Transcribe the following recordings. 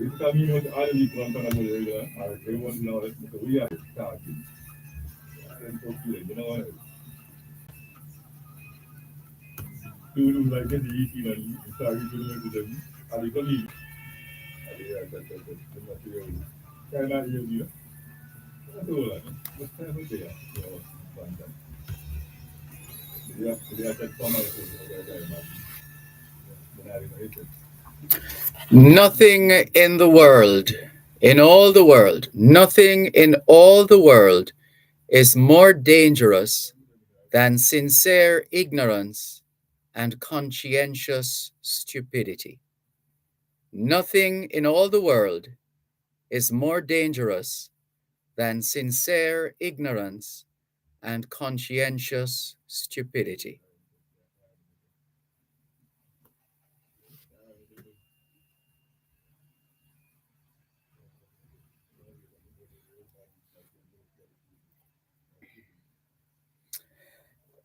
Il cammino ali quando la mujer che vuole no è via stati un po' più no tu like di fino lì stati tu non devi ali così ali è materiale kana io dio allora non sta non dia dia che toma Nothing in the world, in all the world, nothing in all the world is more dangerous than sincere ignorance and conscientious stupidity. Nothing in all the world is more dangerous than sincere ignorance and conscientious stupidity.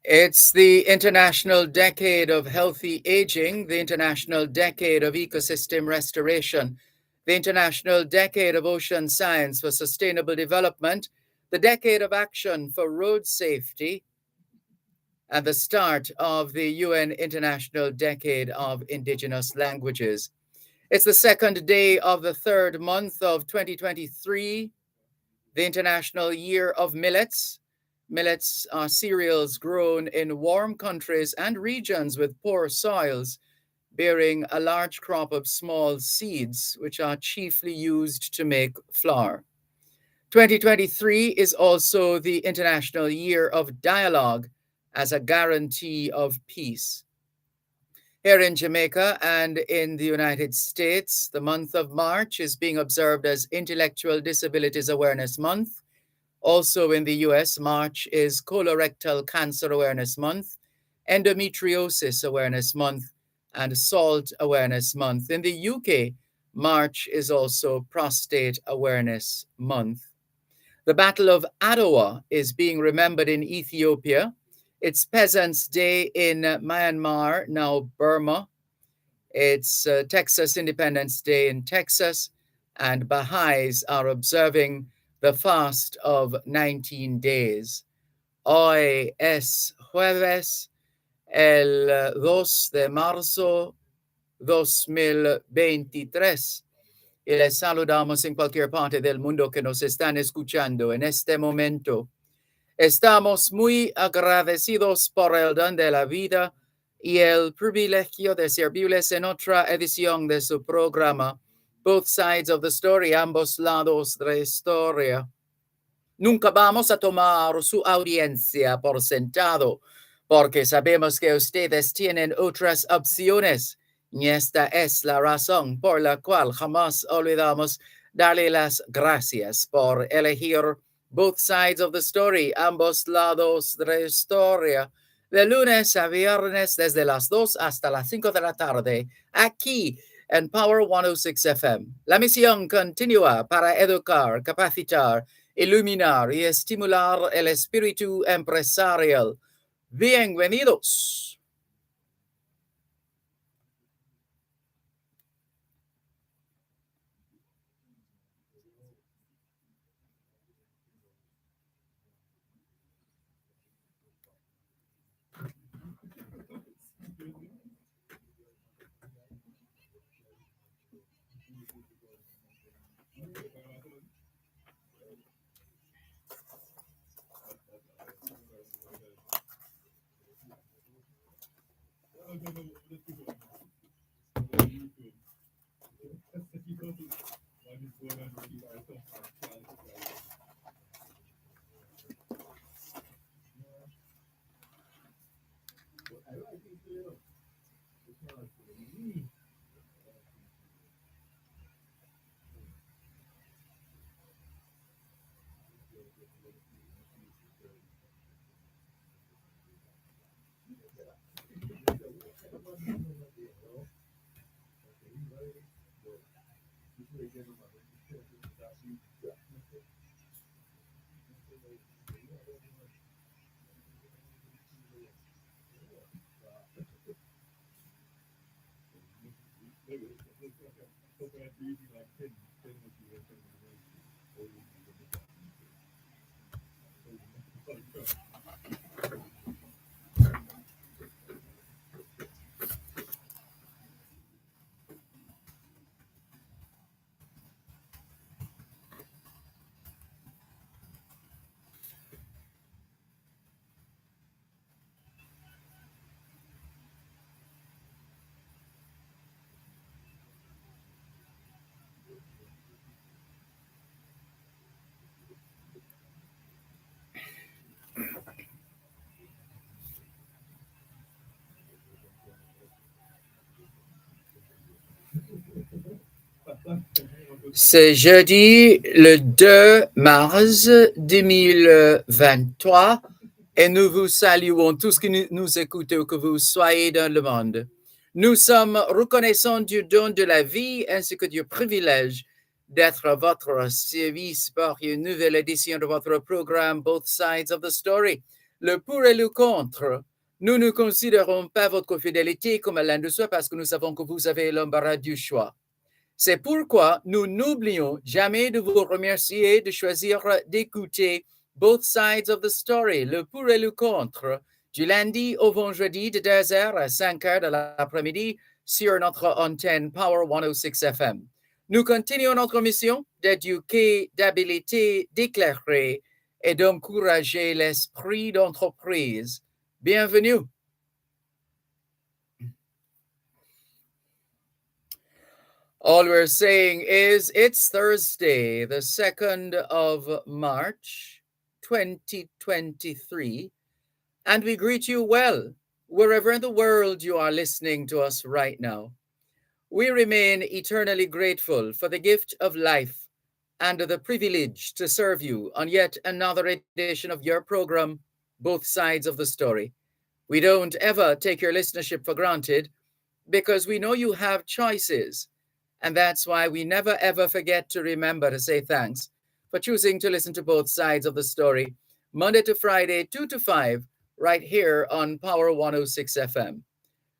It's the International Decade of Healthy Aging, the International Decade of Ecosystem Restoration, the International Decade of Ocean Science for Sustainable Development, the Decade of Action for Road Safety, and the start of the UN International Decade of Indigenous Languages. It's the second day of the third month of 2023, the International Year of Millets. Millets are cereals grown in warm countries and regions with poor soils, bearing a large crop of small seeds, which are chiefly used to make flour. 2023 is also the International Year of Dialogue as a guarantee of peace. Here in Jamaica and in the United States, the month of March is being observed as Intellectual Disabilities Awareness Month. Also in the US, March is Colorectal Cancer Awareness Month, Endometriosis Awareness Month, and Salt Awareness Month. In the UK, March is also Prostate Awareness Month. The Battle of Adwa is being remembered in Ethiopia. It's Peasants' Day in Myanmar, now Burma. It's Texas Independence Day in Texas, and Baha'is are observing the fast of 19 days. Hoy es jueves, el 2 de marzo 2023. Y les saludamos en cualquier parte del mundo que nos están escuchando en este momento. Estamos muy agradecidos por el don de la vida y el privilegio de servirles en otra edición de su programa, Both Sides of the Story, ambos lados de la historia. Nunca vamos a tomar su audiencia por sentado, porque sabemos que ustedes tienen otras opciones. Y esta es la razón por la cual jamás olvidamos darle las gracias por elegir Both Sides of the Story, ambos lados de la historia, de lunes a viernes desde las 2 hasta las 5 de la tarde, aquí en Power 106 FM. La misión continúa para educar, capacitar, iluminar y estimular el espíritu empresarial. Bienvenidos. C'est jeudi le 2 mars 2023 et nous vous saluons tous qui nous écoutez où que vous soyez dans le monde. Nous sommes reconnaissants du don de la vie ainsi que du privilège d'être à votre service pour une nouvelle édition de votre programme Both Sides of the Story, le pour et le contre. Nous ne considérons pas votre fidélité comme l'un de soi parce que nous savons que vous avez l'embarras du choix. C'est pourquoi nous n'oublions jamais de vous remercier de choisir d'écouter Both Sides of the Story, le pour et le contre, du lundi au vendredi de 2h à 5h de l'après-midi sur notre antenne Power 106 FM. Nous continuons notre mission d'éduquer, d'habiliter, d'éclairer et d'encourager l'esprit d'entreprise. Bienvenue. All we're saying is it's Thursday, the 2nd of March, 2023, and we greet you well, wherever in the world you are listening to us right now. We remain eternally grateful for the gift of life and the privilege to serve you on yet another edition of your program, Both Sides of the Story. We don't ever take your listenership for granted because we know you have choices. And that's why we never ever forget to remember to say thanks for choosing to listen to both sides of the story, Monday to Friday, 2 to 5, right here on Power 106 FM.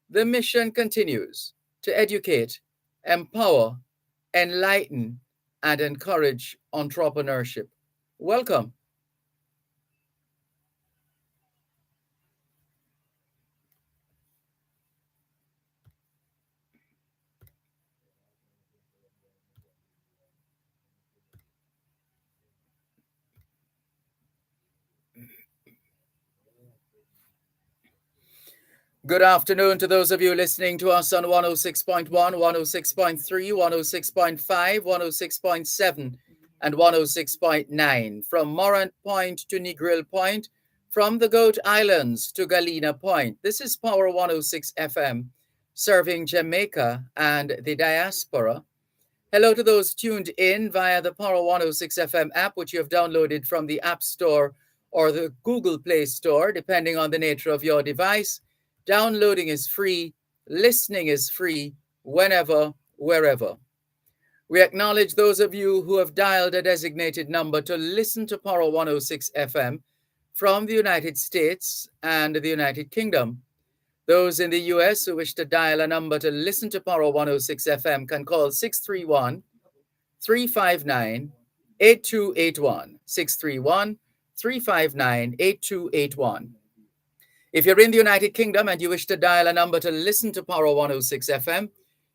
The mission continues to educate, empower, enlighten, and encourage entrepreneurship. Welcome. Good afternoon to those of you listening to us on 106.1, 106.3, 106.5, 106.7, and 106.9. From Morant Point to Negril Point, from the Goat Islands to Galena Point. This is Power 106 FM, serving Jamaica and the diaspora. Hello to those tuned in via the Power 106 FM app, which you have downloaded from the App Store or the Google Play Store, depending on the nature of your device. Downloading is free, listening is free, whenever, wherever. We acknowledge those of you who have dialed a designated number to listen to Power 106 FM from the United States and the United Kingdom. Those in the US who wish to dial a number to listen to Power 106 FM can call 631-359-8281. 631-359-8281. If you're in the United Kingdom and you wish to dial a number to listen to Power 106 FM,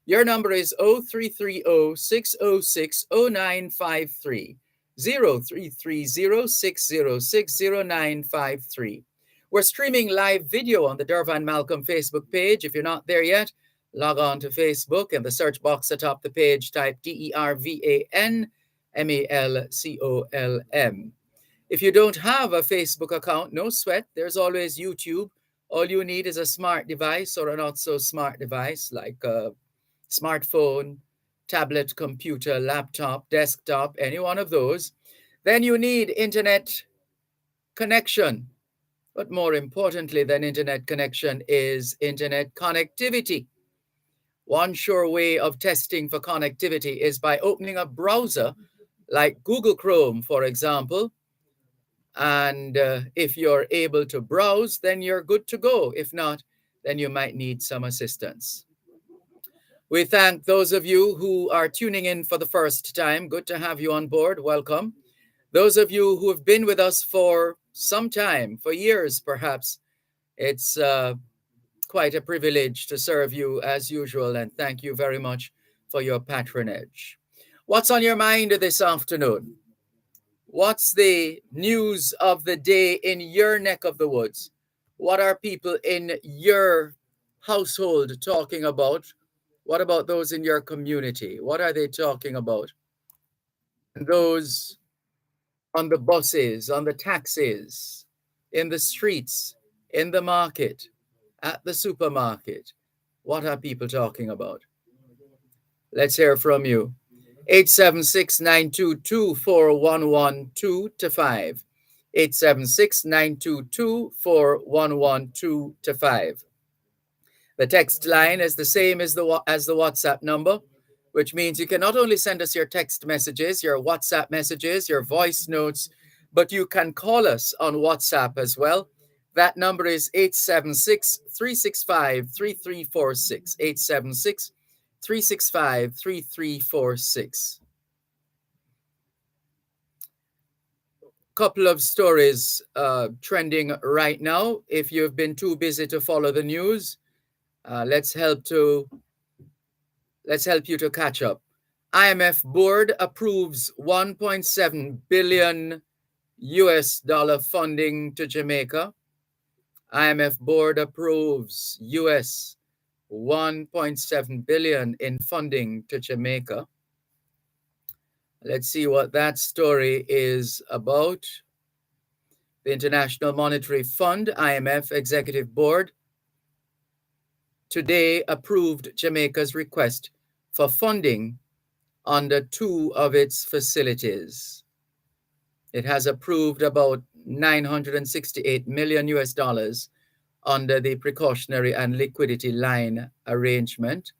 your number is 0330-606-0953, 0330-606-0953. We're streaming live video on the Dervan Malcolm Facebook page. If you're not there yet, log on to Facebook. In the search box atop the page, type DERVAN MALCOLM. If you don't have a Facebook account, no sweat. There's always YouTube. All you need is a smart device or a not so smart device like a smartphone, tablet, computer, laptop, desktop, any one of those. Then you need internet connection. But more importantly than internet connection is internet connectivity. One sure way of testing for connectivity is by opening a browser like Google Chrome, for example. And if you're able to browse, then you're good to go. If not, then you might need some assistance. We thank those of you who are tuning in for the first time. Good to have you on board. Welcome. Those of you who have been with us for some time, for years perhaps, it's quite a privilege to serve you as usual, and thank you very much for your patronage. What's on your mind this afternoon? What's the news of the day in your neck of the woods? What are people in your household talking about? What about those in your community? What are they talking about? Those on the buses, on the taxis, in the streets, in the market, at the supermarket. What are people talking about? Let's hear from you. 876-922-4112-5. 876-922-4112-5. The text line is the same as the WhatsApp number, which means you can not only send us your text messages, your WhatsApp messages, your voice notes, but you can call us on WhatsApp as well. That number is 876-365-3346. 876-365-3346. Couple of stories trending right now. If you've been too busy to follow the news, let's help you to catch up. IMF board approves 1.7 billion US dollar funding to Jamaica. IMF board approves US 1.7 billion in funding to Jamaica. Let's see what that story is about. The International Monetary Fund, IMF Executive Board, today approved Jamaica's request for funding under two of its facilities. It has approved about 968 million US dollars under the precautionary and liquidity line arrangement.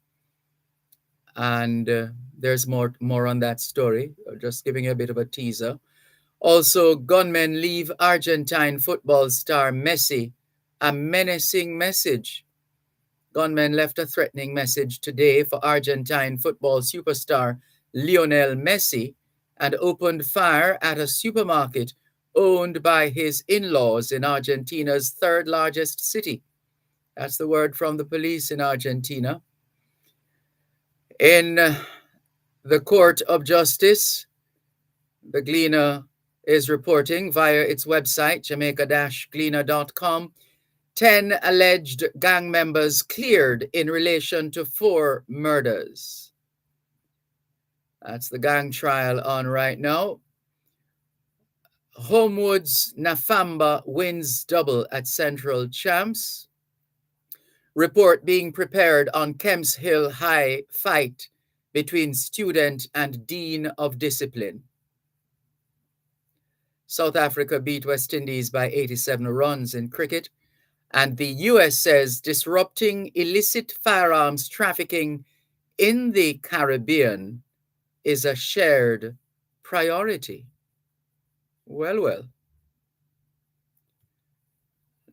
And there's more on that story, just giving you a bit of a teaser. Also, gunmen leave Argentine football star Messi a menacing message. Gunmen left a threatening message today for Argentine football superstar Lionel Messi and opened fire at a supermarket owned by his in-laws in Argentina's third largest city. That's the word from the police in Argentina. In the Court of Justice, the Gleaner is reporting via its website, jamaica-gleaner.com, 10 alleged gang members cleared in relation to 4 murders. That's the gang trial on right now. Homewood's Nafamba wins double at Central Champs. Report being prepared on Kemps Hill High fight between student and dean of discipline. South Africa beat West Indies by 87 runs in cricket. And the US says disrupting illicit firearms trafficking in the Caribbean is a shared priority. Well.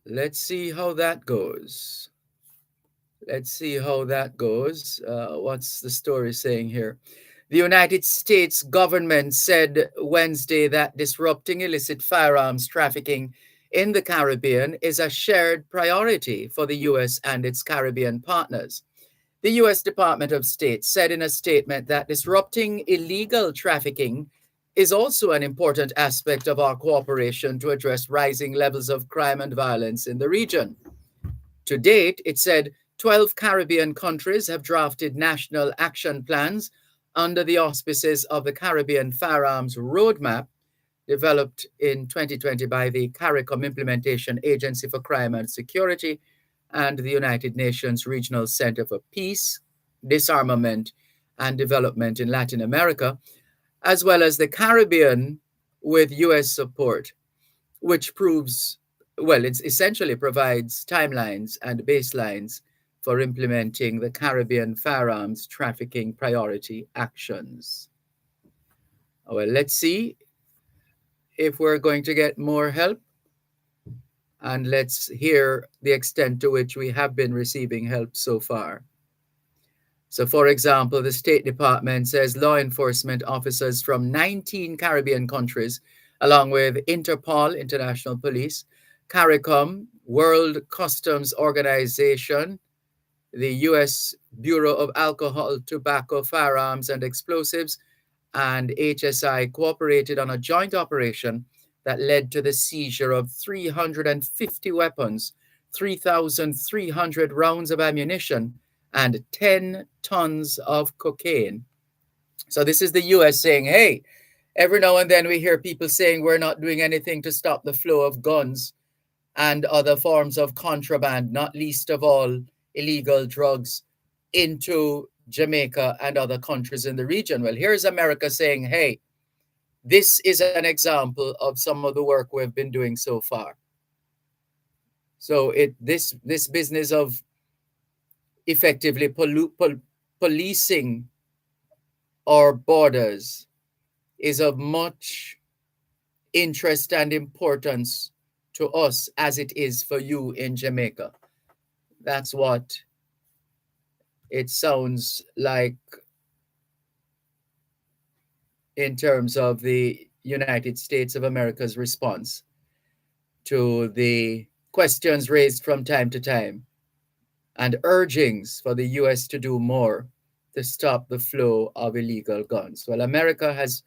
Let's see how that goes. What's the story saying here? The United States government said Wednesday that disrupting illicit firearms trafficking in the Caribbean is a shared priority for the US and its Caribbean partners. The US Department of State said in a statement that disrupting illegal trafficking is also an important aspect of our cooperation to address rising levels of crime and violence in the region. To date, it said 12 Caribbean countries have drafted national action plans under the auspices of the Caribbean Firearms Roadmap, developed in 2020 by the CARICOM Implementation Agency for Crime and Security and the United Nations Regional Center for Peace, Disarmament, and Development in Latin America, as well as the Caribbean with US support, which it essentially provides timelines and baselines for implementing the Caribbean firearms trafficking priority actions. Well, let's see if we're going to get more help, and let's hear the extent to which we have been receiving help so far. So, for example, the State Department says law enforcement officers from 19 Caribbean countries, along with Interpol, International Police, CARICOM, World Customs Organization, the U.S. Bureau of Alcohol, Tobacco, Firearms, and Explosives, and HSI cooperated on a joint operation that led to the seizure of 350 weapons, 3,300 rounds of ammunition, and 10 tons of cocaine. So this is the US saying, hey, every now and then we hear people saying we're not doing anything to stop the flow of guns and other forms of contraband, not least of all illegal drugs, into Jamaica and other countries in the region. Well, here's America saying, hey, this is an example of some of the work we've been doing so far. So this business of effectively policing our borders is of much interest and importance to us as it is for you in Jamaica. That's what it sounds like in terms of the United States of America's response to the questions raised from time to time and urgings for the US to do more to stop the flow of illegal guns. Well, America has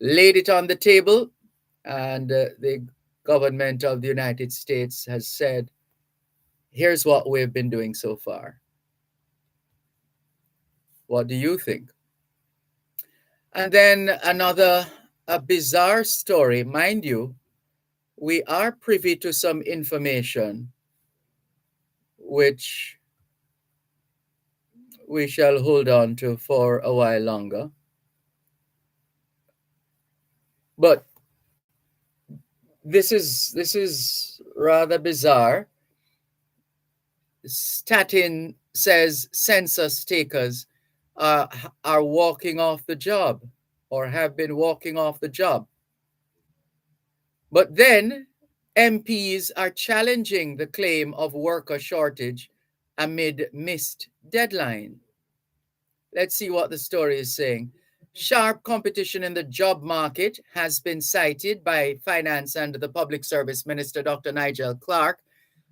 laid it on the table, and the government of the United States has said, here's what we've been doing so far. What do you think? And then a bizarre story, mind you, we are privy to some information which we shall hold on to for a while longer. But this is rather bizarre. Statin says census takers are walking off the job or have been walking off the job. But then MPs are challenging the claim of worker shortage amid missed deadline. Let's see what the story is saying. Sharp competition in the job market has been cited by Finance and the Public Service Minister, Dr. Nigel Clark,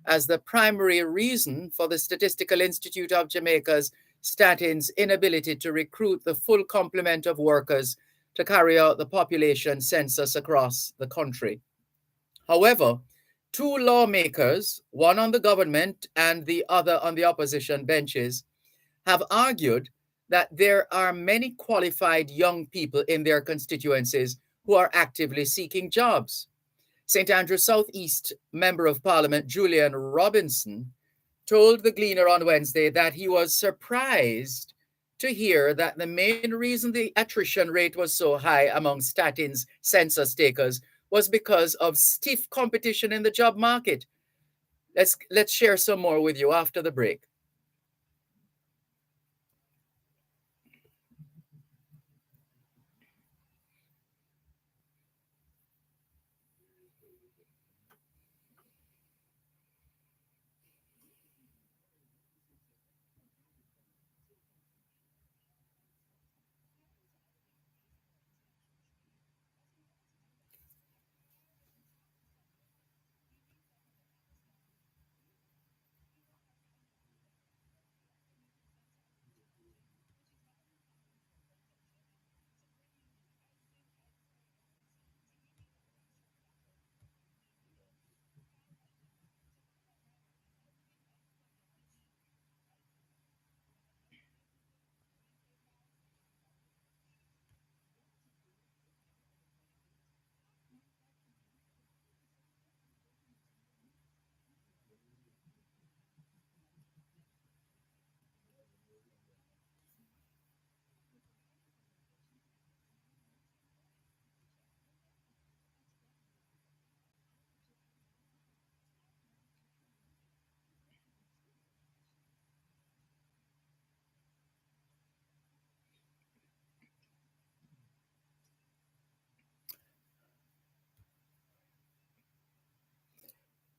as the primary reason for the Statistical Institute of Jamaica's Statin's inability to recruit the full complement of workers to carry out the population census across the country. However, two lawmakers, one on the government and the other on the opposition benches, have argued that there are many qualified young people in their constituencies who are actively seeking jobs. St. Andrew Southeast Member of Parliament Julian Robinson told the Gleaner on Wednesday that he was surprised to hear that the main reason the attrition rate was so high among Statin's census takers was because of stiff competition in the job market. Let's share some more with you after the break.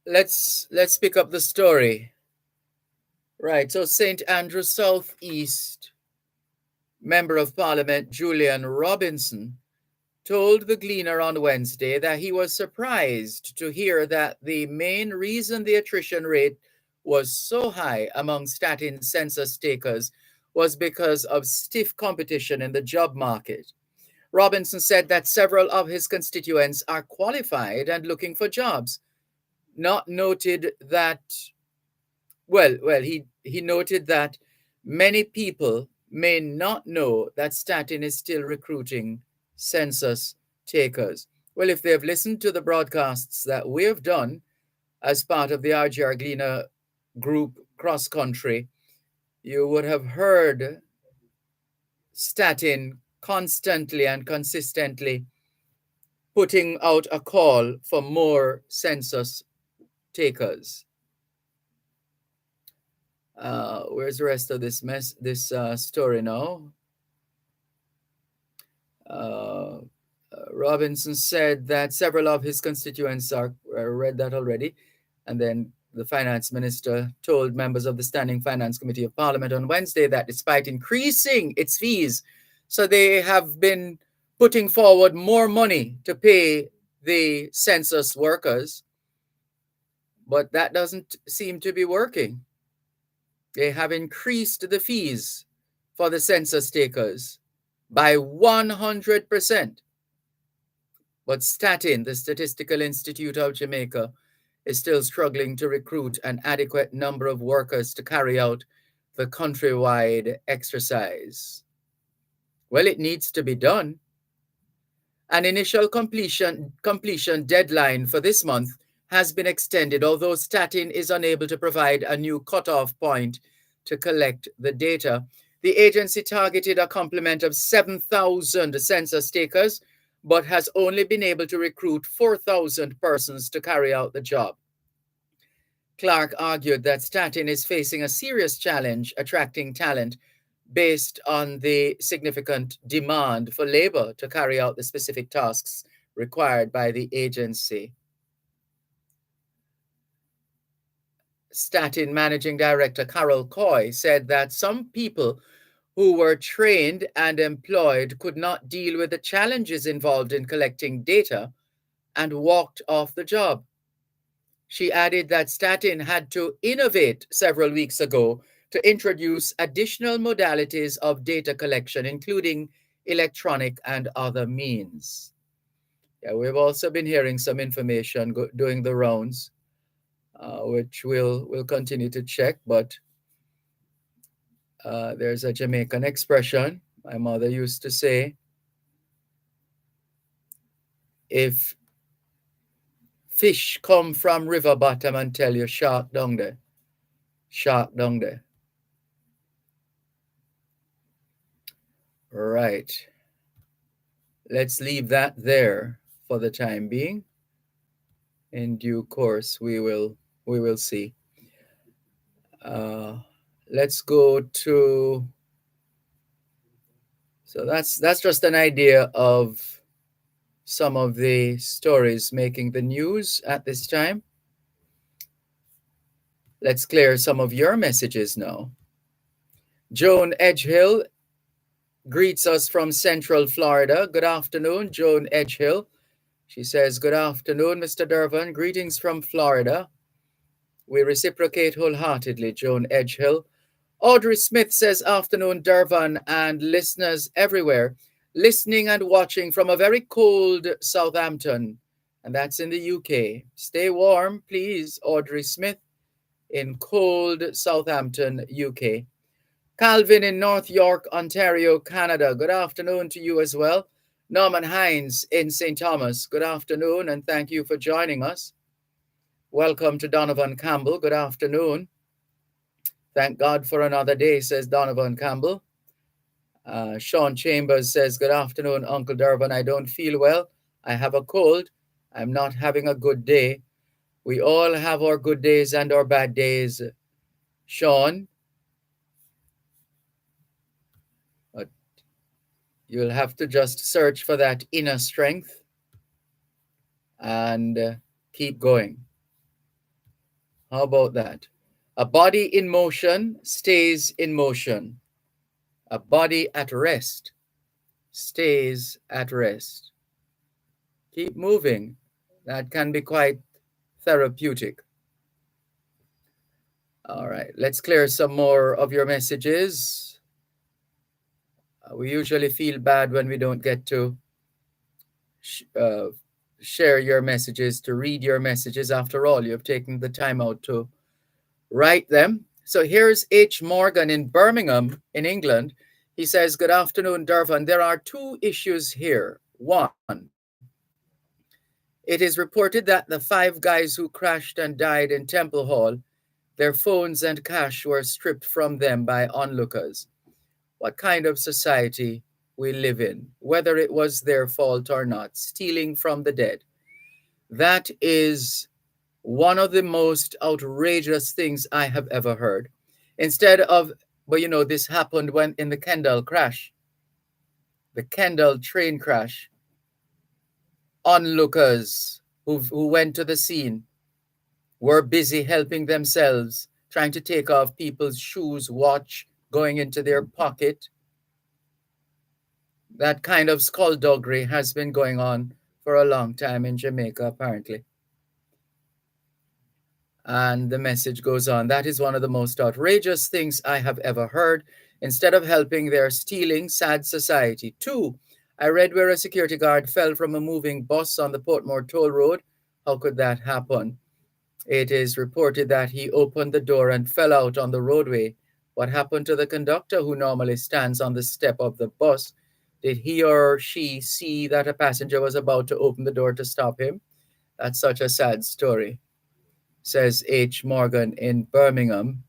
Let's pick up the story. Right, so St. Andrew Southeast Member of Parliament Julian Robinson told the Gleaner on Wednesday that he was surprised to hear that the main reason the attrition rate was so high among statin census takers was because of stiff competition in the job market. Robinson said that several of his constituents are qualified and looking for jobs. Not noted that, he noted that many people may not know that statin is still recruiting census takers. Well, if they've listened to the broadcasts that we have done as part of the RGR Gleaner group cross country, you would have heard statin constantly and consistently putting out a call for more census takers. Where's the rest of this story now? Robinson said that several of his constituents read that already. And then the finance minister told members of the Standing Finance Committee of Parliament on Wednesday that despite increasing its fees, so they have been putting forward more money to pay the census workers, but that doesn't seem to be working. They have increased the fees for the census takers by 100%. But Statin, the Statistical Institute of Jamaica, is still struggling to recruit an adequate number of workers to carry out the countrywide exercise. Well, it needs to be done. An initial completion deadline for this month has been extended, although Statin is unable to provide a new cutoff point to collect the data. The agency targeted a complement of 7,000 census takers, but has only been able to recruit 4,000 persons to carry out the job. Clark argued that Statin is facing a serious challenge attracting talent based on the significant demand for labor to carry out the specific tasks required by the agency. Statin Managing Director Carol Coy said that some people who were trained and employed could not deal with the challenges involved in collecting data and walked off the job. She added that Statin had to innovate several weeks ago to introduce additional modalities of data collection, including electronic and other means. Yeah, we've also been hearing some information doing the rounds, which we'll continue to check, but there's a Jamaican expression my mother used to say, if fish come from river bottom and tell you shark down there, shark down there. Right. Let's leave that there for the time being. In due course, we will see. Let's go to. So that's just an idea of some of the stories making the news at this time. Let's clear some of your messages now. Joan Edgehill greets us from Central Florida. Good afternoon, Joan Edgehill. She says, good afternoon, Mr. Dervan. Greetings from Florida. We reciprocate wholeheartedly, Joan Edgehill. Audrey Smith says, afternoon, Dervan and listeners everywhere, listening and watching from a very cold Southampton, and that's in the UK. Stay warm, please, Audrey Smith, in cold Southampton, UK. Calvin in North York, Ontario, Canada. Good afternoon to you as well. Norman Hines in St. Thomas. Good afternoon, and thank you for joining us. Welcome to Donovan Campbell. Good afternoon. Thank God for another day, says Donovan Campbell. Sean Chambers says, good afternoon, Uncle Dervan. I don't feel well. I have a cold. I'm not having a good day. We all have our good days and our bad days, Sean. But you'll have to just search for that inner strength and keep going. How about that? A body in motion stays in motion. A body at rest stays at rest. Keep moving. That can be quite therapeutic. All right, let's clear some more of your messages. We usually feel bad when we don't get to share your messages, to read your messages. After all, you've taken the time out to write them. So here's H. Morgan in Birmingham, in England. He says, "Good afternoon, Dervan. There are two issues here. One, it is reported that the five guys who crashed and died in Temple Hall, their phones and cash were stripped from them by onlookers. What kind of society we live in, whether it was their fault or not, stealing from the dead. That is one of the most outrageous things I have ever heard. Instead of, but you know, this happened when in the Kendall crash, the Kendall train crash. Onlookers who went to the scene were busy helping themselves, trying to take off people's shoes, watch, going into their pocket. That kind of skullduggery has been going on for a long time in Jamaica, apparently. And the message goes on, that is one of the most outrageous things I have ever heard. Instead of helping, they're stealing. Sad society. Two, I read where a security guard fell from a moving bus on the Portmore Toll Road. How could that happen? It is reported that he opened the door and fell out on the roadway. What happened to the conductor who normally stands on the step of the bus? Did he or she see that a passenger was about to open the door to stop him? That's such a sad story, says H. Morgan in Birmingham.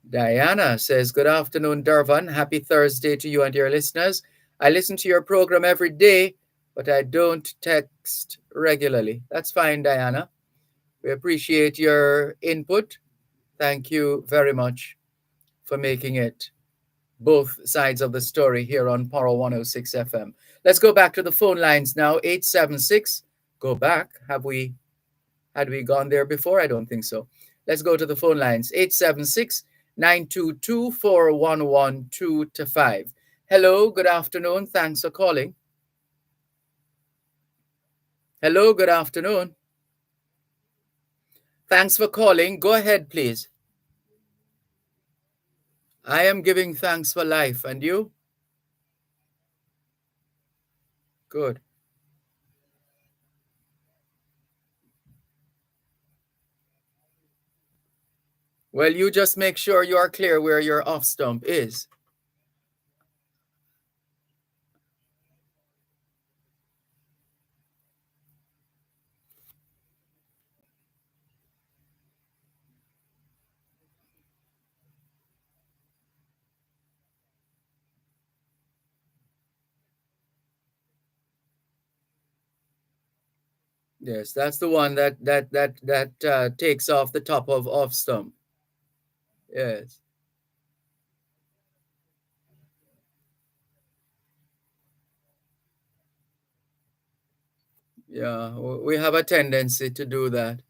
Diana says, good afternoon, Dervan. Happy Thursday to you and your listeners. I listen to your program every day, but I don't text regularly. That's fine, Diana. We appreciate your input. Thank you very much for making it both sides of the story here on Paro 106 FM. Let's go back to the phone lines now. 876. Go back. Had we gone there before? I don't think so. Let's go to the phone lines. 876-922-4112-5. Hello, good afternoon. Thanks for calling. Hello, good afternoon. Thanks for calling. Go ahead, please. I am giving thanks for life. And you? Good. Well, you just make sure you are clear where your off stump is. Yes, that's the one that takes off the top of off stump. Yes. Yeah, we have a tendency to do that.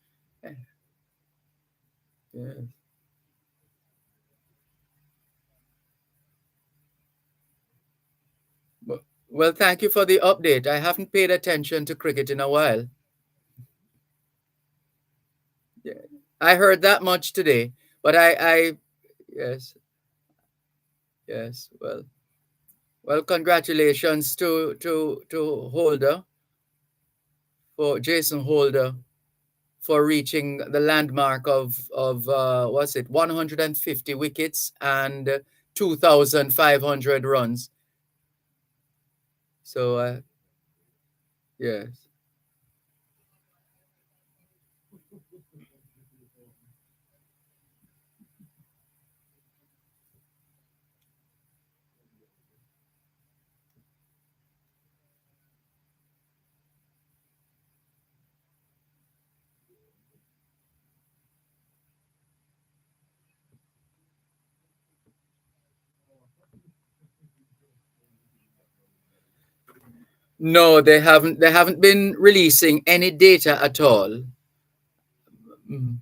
Yes. Well, thank you for the update. I haven't paid attention to cricket in a while. Yeah. I heard that much today, but yes, yes. Well, congratulations to Holder, for Jason Holder, for reaching the landmark of what's it, 150 wickets and 2,500 runs. So yes. No, they haven't. They haven't been releasing any data at all. Mm.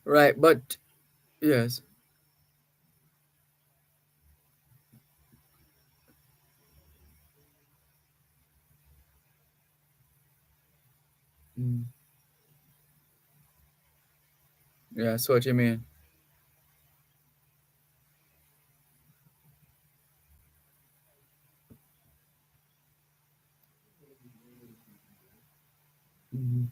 Right, but yes. Mm. Yeah, that's what you mean. Mhm.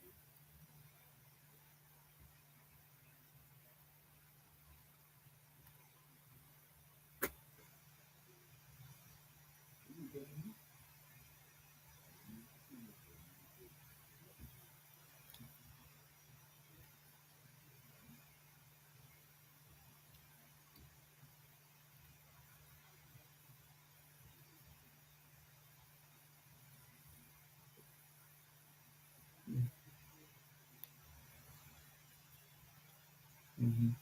Mhm.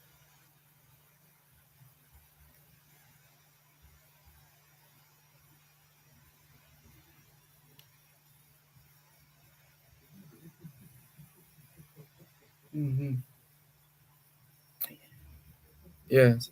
Mhm. Yes.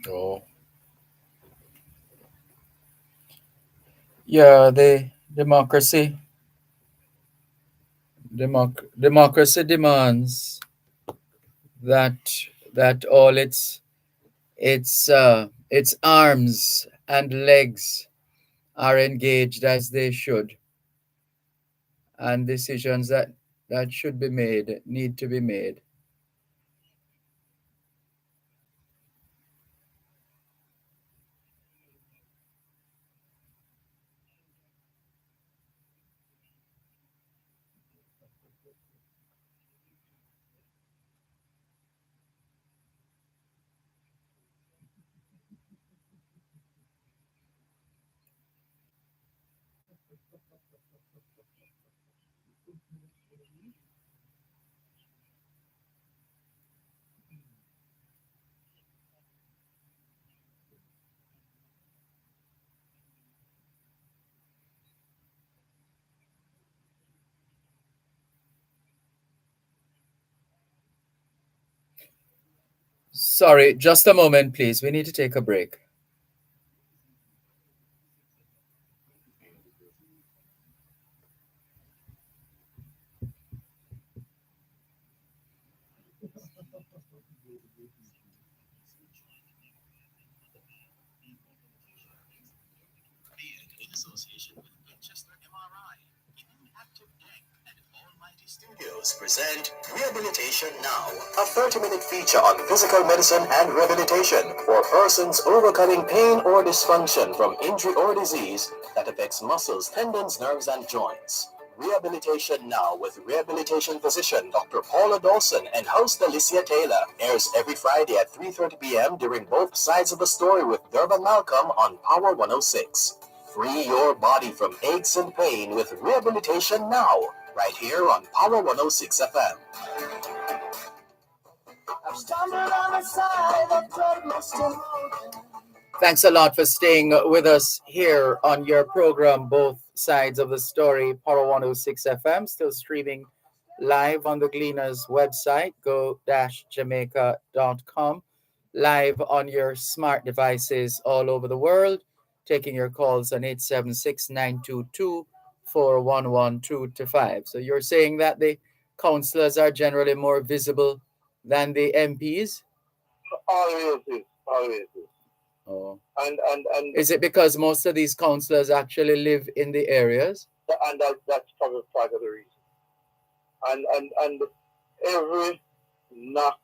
Oh. Yeah, the democracy demands that all its arms and legs are engaged as they should, and decisions that should be made need to be made. Sorry, just a moment, please. We need to take a break. Studios present Rehabilitation Now, a 30-minute feature on physical medicine and rehabilitation for persons overcoming pain or dysfunction from injury or disease that affects muscles, tendons, nerves, and joints. Rehabilitation Now with rehabilitation physician Dr. Paula Dawson and host Alicia Taylor airs every Friday at 3:30 p.m. during both sides of the story with Dervan Malcolm on Power 106. Free your body from aches and pain with Rehabilitation Now, right here on Power 106 FM. Thanks a lot for staying with us here on your program, Both Sides of the Story, Power 106 FM, still streaming live on the Gleaners website, go-jamaica.com, live on your smart devices all over the world, taking your calls on 876-922-5455 41125. So you're saying that the councillors are generally more visible than the MPs? Always is, always is. Oh. And Is it because most of these councillors actually live in the areas? And that's probably part of the reason. And every knock,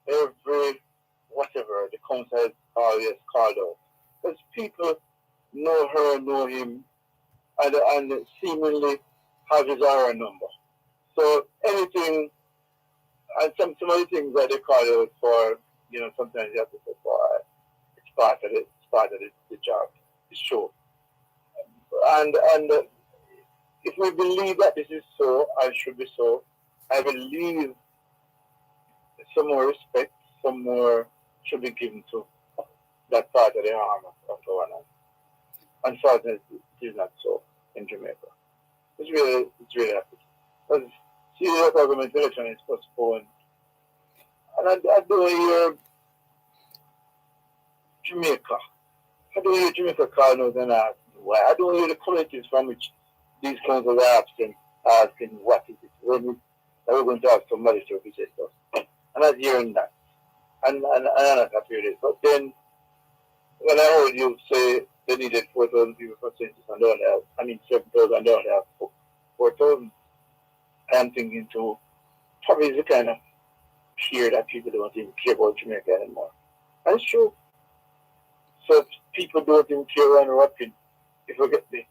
every whatever, the council is always called out. Because people know her, know him, and seemingly have his or her number. So anything, and some of the things that they call out for, sometimes you have to say, boy, it's part of it, it's part of the job, the show. And if we believe that this is so and should be so, I believe some more respect, some more should be given to that part of the arm of governance. Unfortunately, it is not so in Jamaica. It's really happy. Because see, the government election is postponed. And I don't hear Jamaica. I don't hear Jamaica calling out and asking why. I don't hear the communities from which these kinds of asking what is it. When we're going to have somebody to visit us. And I'm hearing that. And I'm not happy with it. But then, when I heard you say they needed 4,000 people for census and they only have, 7,000 and they only have 4,000, I'm thinking to probably the kind of fear that people don't even care about Jamaica anymore. And it's true. So people don't even care around rapid if we get the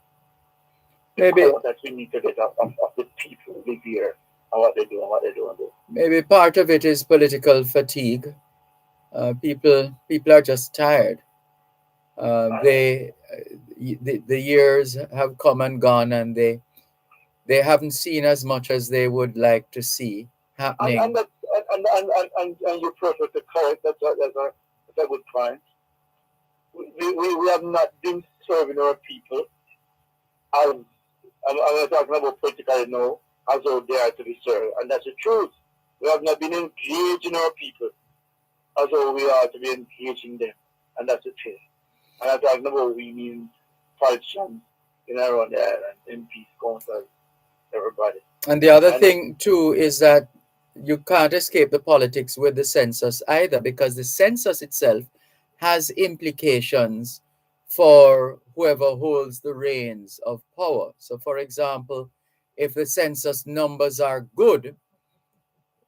support that we need to get of the people who live here and what they do and what they don't do. Maybe part of it is political fatigue. People are just tired. The years have come and gone, and they haven't seen as much as they would like to see happening. And you're perfect to correct. That's a good point. We have not been serving our people as I'm talking about politically now, as though they are to be served, and that's the truth. We have not been engaging our people as though we are to be engaging them, and that's the truth. And I'm talking about we mean politicians around there and MPs, councils, everybody. And the other thing too is that you can't escape the politics with the census either, because the census itself has implications for whoever holds the reins of power. So, for example, if the census numbers are good,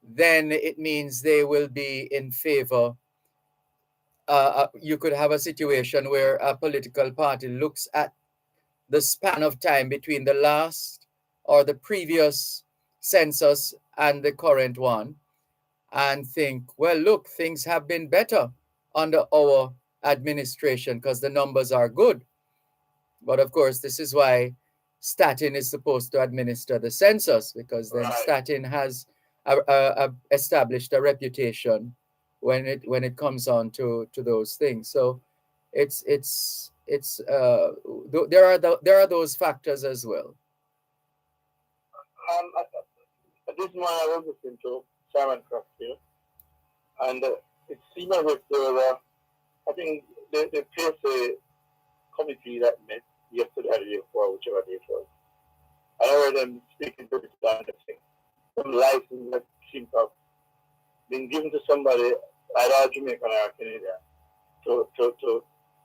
then it means they will be in favor. You could have a situation where a political party looks at the span of time between the last or the previous census and the current one and think, well, look, things have been better under our administration because the numbers are good. But of course, this is why Statin is supposed to administer the census, because then Statin has established a reputation when it comes on to those things. So there are those factors as well. This morning I was listening to Simon Croft here, and it seemed as if there was I think the PSA committee that met yesterday or the day before, whichever day it was. I heard them speaking to this kind of thing. Some license that seems to have been given to somebody, either Jamaican or Canadian, to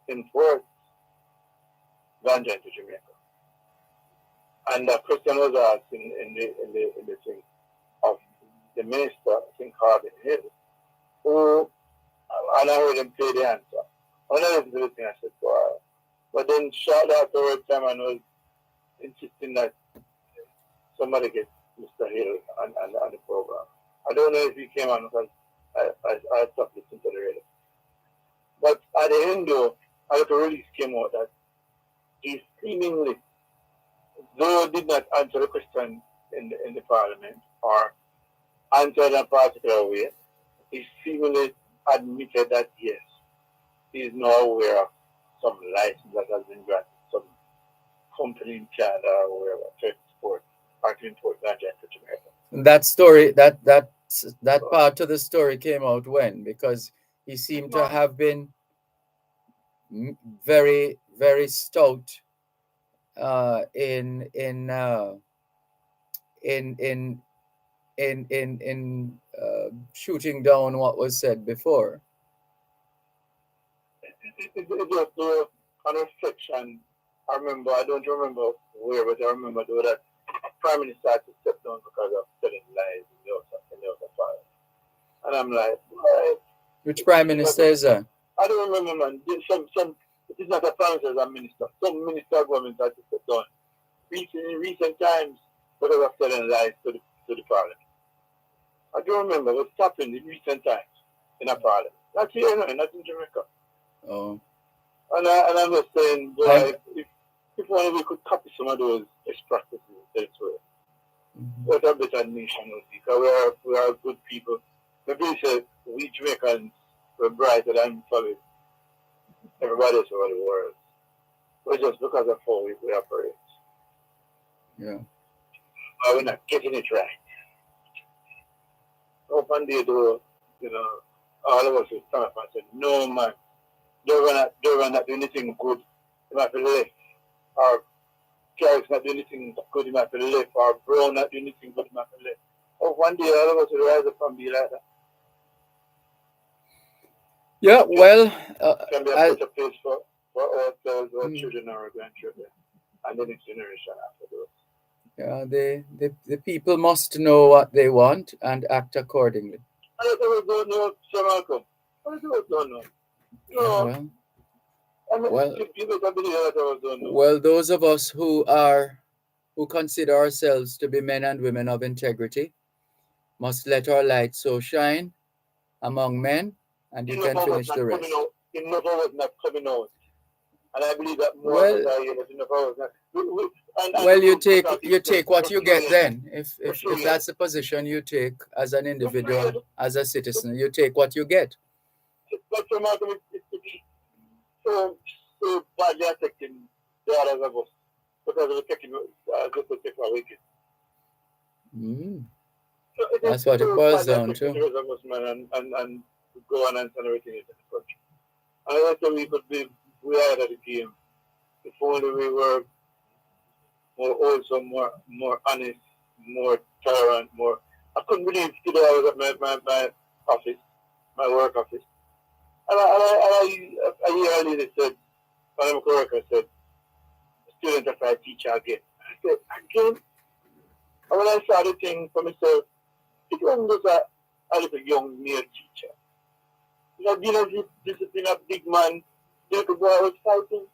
import ganja into Jamaica. And the question was asked in the thing of the minister, I think Harbin Hill, who, and I heard him play the answer. When I listened to the thing, I said, wow. But then shortly afterwards, Simon was insisting that somebody get Mr. Hill on the program. I don't know if he came on because I stopped listening to the radio. But at the end, though, a little release came out that he seemingly, though did not answer the question in the parliament or answer in a particular way, he seemingly admitted that yes, he is now aware of some license that has been granted, some company in Canada or wherever to export or to import ganja into Jamaica. That story, that part of the story came out when? Because he seemed to have been very, very stout in shooting down what was said before. It just on reflection. I don't remember where, but I remember though that Prime Minister had to step down because of telling lies in the other file. And I'm like, why? Which Prime Minister is that? I don't remember, man. It is not a Prime Minister, it's a minister. Some minister of government had to step down. In recent times, because of telling lies to the parliament. I don't remember what's happened in recent times in a parliament. Not here, no, not in Jamaica. Oh. And I'm just saying, boy, if only we could copy some of those best practices elsewhere, what a better nation would be. Because we are good people. Maybe say we Jamaicans were brighter than probably everybody else over the world. But just because of how we operate. Yeah. But we're not getting it right. So one day, though, all of us will stand up and say, no, man, Dervan not doing anything good, he might be left. Or Carrick's not doing anything good, he might be left. Or Brown not doing anything good, he might be left. Oh, one day, all of us will rise up and be like that. Yeah, well, it can be a better place for ourselves, our children, our grandchildren, and the next generation afterwards. Yeah, the people must know what they want and act accordingly. I don't know, Sir Malcolm. I don't know. No. Well, those of us who consider ourselves to be men and women of integrity must let our light so shine among men, and you can finish the rest. Enough of us not coming out. And I believe that more of us are here, but enough of us not. Well, you take what you get then. If that's the position you take as an individual, as a citizen, you take what you get. But for Malcolm, it's so badly affecting the others of us because of the taking just to take our wages. So that's what it boils down to. The rest of us, man, and go on and everything in the country. And I thought we could be ahead of the game if only we were more wholesome, more honest, more tolerant, more. I couldn't believe today I was at my office, my work office, and I hear a lady said, when I'm correct, I said, student of our teacher again. I said, again? And when I saw the thing for myself, it wasn't just a little young male teacher. You know, dealing with discipline of big man, the little boy was fighting.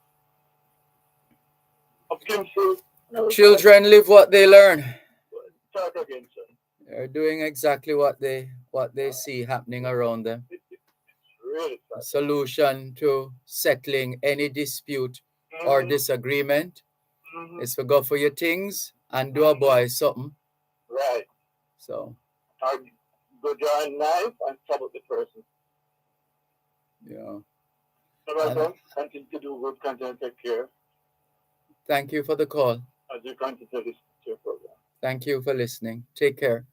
Children live what they learn. Talk again, sir. They're doing exactly what they see happening around them. Really a solution to settling any dispute or disagreement is to go for your things and do a boy something. Right. So. Or go draw a knife and stab up the person. Yeah. So, continue to do good, continue to take care. Thank you for the call. As you continue to listen to your program. Thank you for listening. Take care.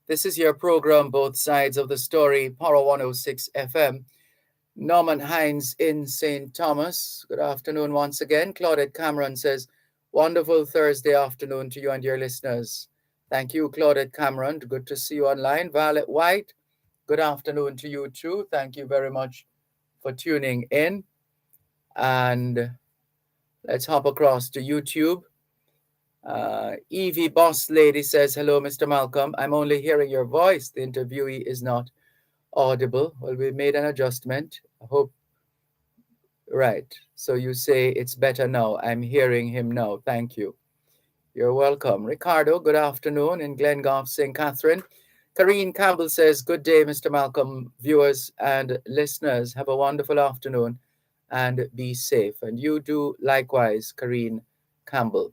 This is your program, Both Sides of the Story, Power 106 FM. Norman Hines in St. Thomas. Good afternoon once again. Claudette Cameron says, wonderful Thursday afternoon to you and your listeners. Thank you, Claudette Cameron. Good to see you online. Violet White, good afternoon to you too. Thank you very much for tuning in. And let's hop across to YouTube. Evie Boss Lady says, hello, Mr. Malcolm. I'm only hearing your voice. The interviewee is not audible. Well, we made an adjustment. I hope. Right. So you say it's better now. I'm hearing him now. Thank you. You're welcome. Ricardo, good afternoon in Glengoff, St. Catherine. Karine Campbell says, good day, Mr. Malcolm. Viewers and listeners, have a wonderful afternoon and be safe. And you do likewise, Karine Campbell.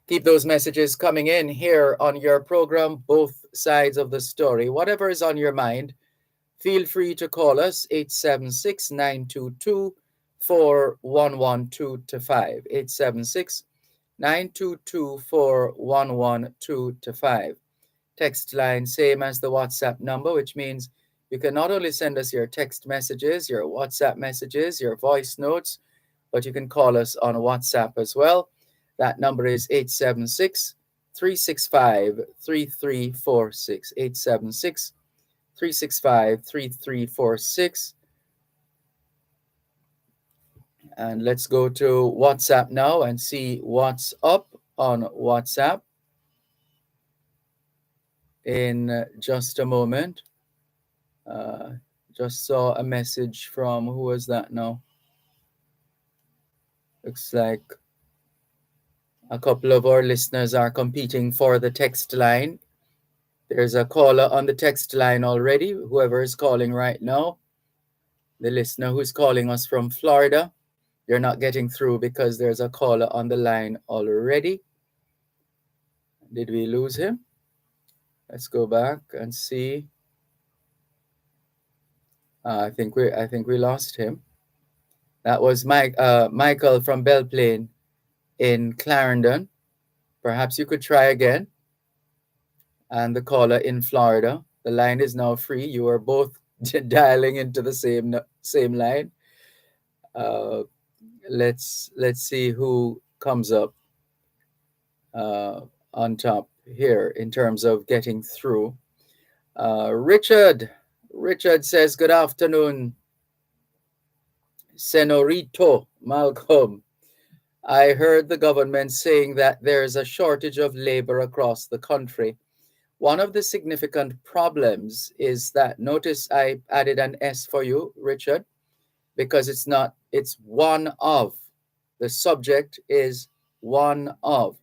Keep those messages coming in here on your program, Both Sides of the Story. Whatever is on your mind, feel free to call us, 876-922-4112-5, 876-922-4112-5. Text line, same as the WhatsApp number, which means you can not only send us your text messages, your WhatsApp messages, your voice notes, but you can call us on WhatsApp as well. That number is 876-365-3346. 876-365-3346. And let's go to WhatsApp now and see what's up on WhatsApp in just a moment. Just saw a message from, who was that now? Looks like a couple of our listeners are competing for the text line. There's a caller on the text line already, whoever is calling right now. The listener who's calling us from Florida, you're not getting through because there's a caller on the line already. Did we lose him? Let's go back and see. I think we lost him. That was Michael from Belle Plaine in Clarendon. Perhaps you could try again. And the caller in Florida. The line is now free. You are both dialing into the same line. Let's see who comes up on top here in terms of getting through. Richard says, good afternoon, Senorito Malcolm. I heard the government saying that there's a shortage of labor across the country. One of the significant problems is that, notice I added an S for you, Richard, because it's one of. The subject is one of.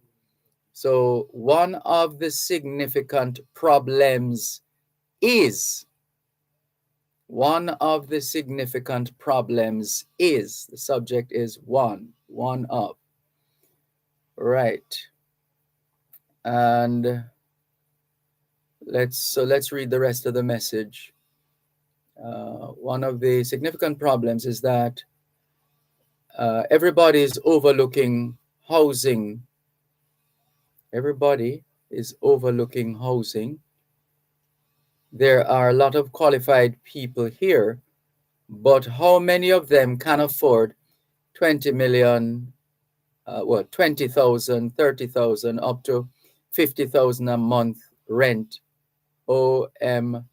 So one of the significant problems is. One of the significant problems is. The subject is one of. Right. And let's read the rest of the message. One of the significant problems is that everybody is overlooking housing. Everybody is overlooking housing. There are a lot of qualified people here, but how many of them can afford 20 million, 20,000, 30,000, up to 50,000 a month rent? OMW,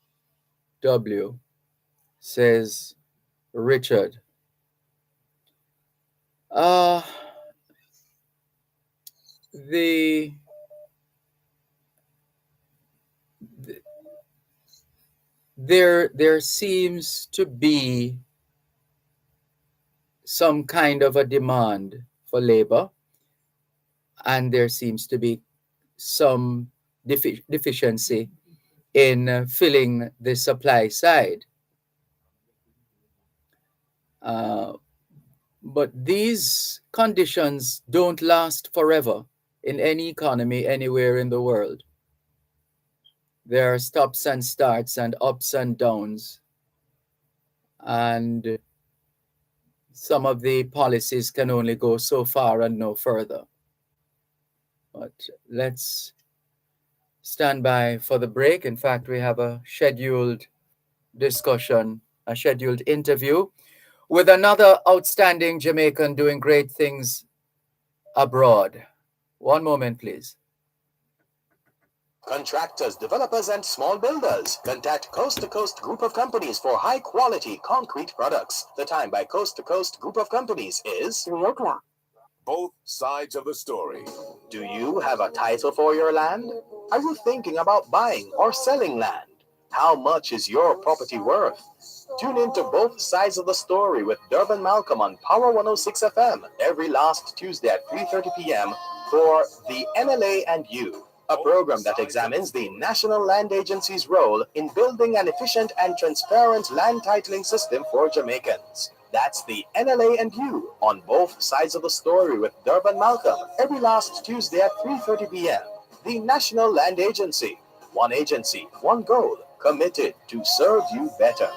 says Richard. There seems to be some kind of a demand for labor, and there seems to be some deficiency in filling the supply side. But these conditions don't last forever in any economy anywhere in the world. There are stops and starts and ups and downs. And some of the policies can only go so far and no further. But let's stand by for the break. In fact, we have a scheduled discussion, a scheduled interview with another outstanding Jamaican doing great things abroad. One moment, please. Contractors, developers, and small builders. Contact Coast to Coast Group of Companies for high-quality concrete products. The time by Coast to Coast Group of Companies is 3 o'clock. Both sides of the story. Do you have a title for your land? Are you thinking about buying or selling land? How much is your property worth? Tune in to Both Sides of the Story with Dervan Malcolm on Power 106 FM every last Tuesday at 3:30 p.m. for The NLA and You, a program that examines the National Land Agency's role in building an efficient and transparent land titling system for Jamaicans. That's The NLA and You on Both Sides of the Story with Dervan Malcolm every last Tuesday at 3:30 p.m. The National Land Agency. One agency, one goal, committed to serve you better.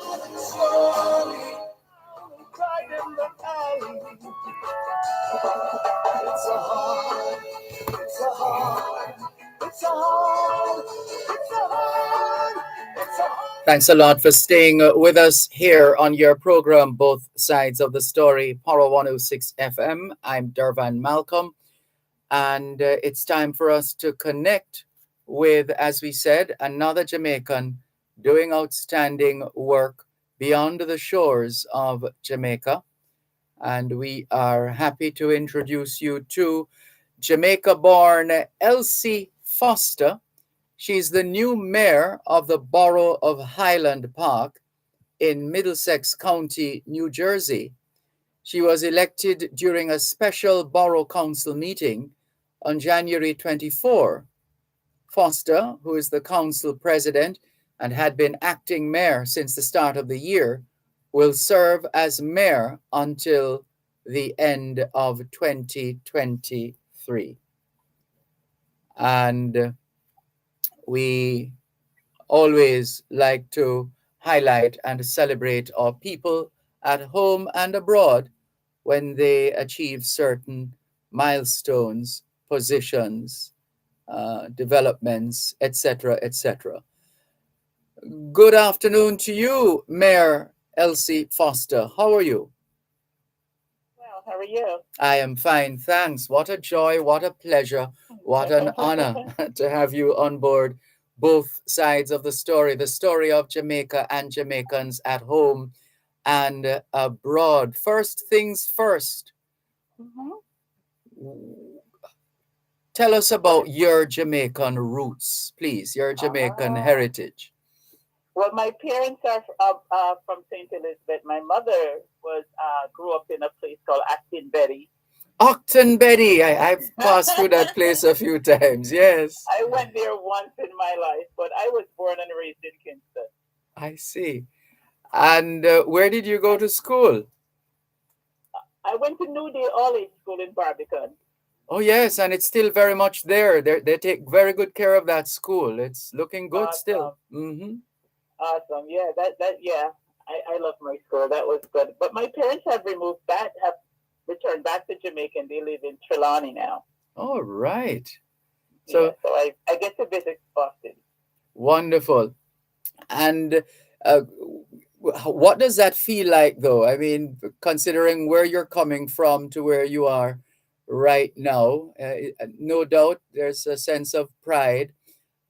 Thanks a lot for staying with us here on your program, Both Sides of the Story, Power 106 FM. I'm Dervan Malcolm. And it's time for us to connect with, as we said, another Jamaican doing outstanding work beyond the shores of Jamaica. And we are happy to introduce you to Jamaica-born Elsie Foster. She's the new mayor of the borough of Highland Park in Middlesex County, New Jersey. She was elected during a special borough council meeting on January 24. Foster, who is the council president and had been acting mayor since the start of the year, will serve as mayor until the end of 2023. And we always like to highlight and celebrate our people at home and abroad when they achieve certain milestones, positions, developments, etc., etc. Good afternoon to you, Mayor Elsie Foster. How are you? Well, how are you? I am fine, thanks. What a joy, what a pleasure, what an honor to have you on board both sides of the story of Jamaica and Jamaicans at home and abroad. First things first, tell us about your Jamaican roots, please, your Jamaican heritage. Well, my parents are from St. Elizabeth. My mother grew up in a place called Acton Betty. Octon Betty, I've passed through that place a few times, yes. I went there once in my life, but I was born and raised in Kingston. I see. And where did you go to school? I went to New Day All-Age School in Barbican. Oh, yes, and it's still very much there. They take very good care of that school. It's looking good still. Mm-hmm. Awesome. Yeah, yeah. I love my school. That was good. But my parents have returned back to Jamaica, and they live in Trelawney now. All right. So I get to visit Boston. Wonderful. And what does that feel like, though? I mean, considering where you're coming from to where you are right now, no doubt there's a sense of pride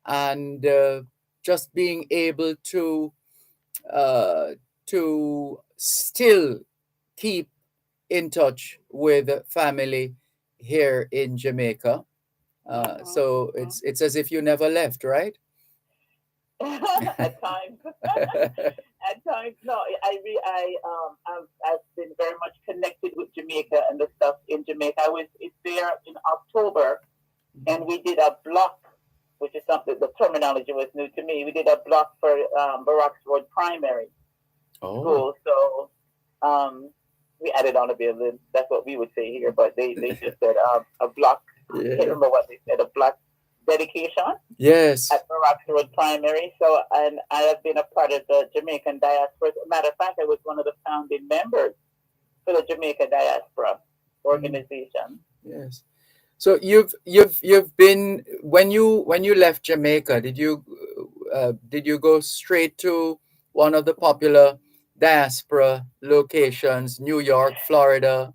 and just being able to still keep in touch with family here in Jamaica. So it's as if you never left, right? At times. At times, no. I've been very much connected with Jamaica and the stuff in Jamaica. I was there in October, and we did a block, which is something, the terminology was new to me. We did a block for Barracks Road Primary School. So we added on a building. That's what we would say here, but they just said a block. Yeah. I can't remember what they said, a block dedication. Yes. At Barracks Road Primary. So, and I have been a part of the Jamaican diaspora. As a matter of fact, I was one of the founding members for the Jamaica Diaspora organization. Yes. So you've been, when you left Jamaica, did you go straight to one of the popular diaspora locations, New York, Florida?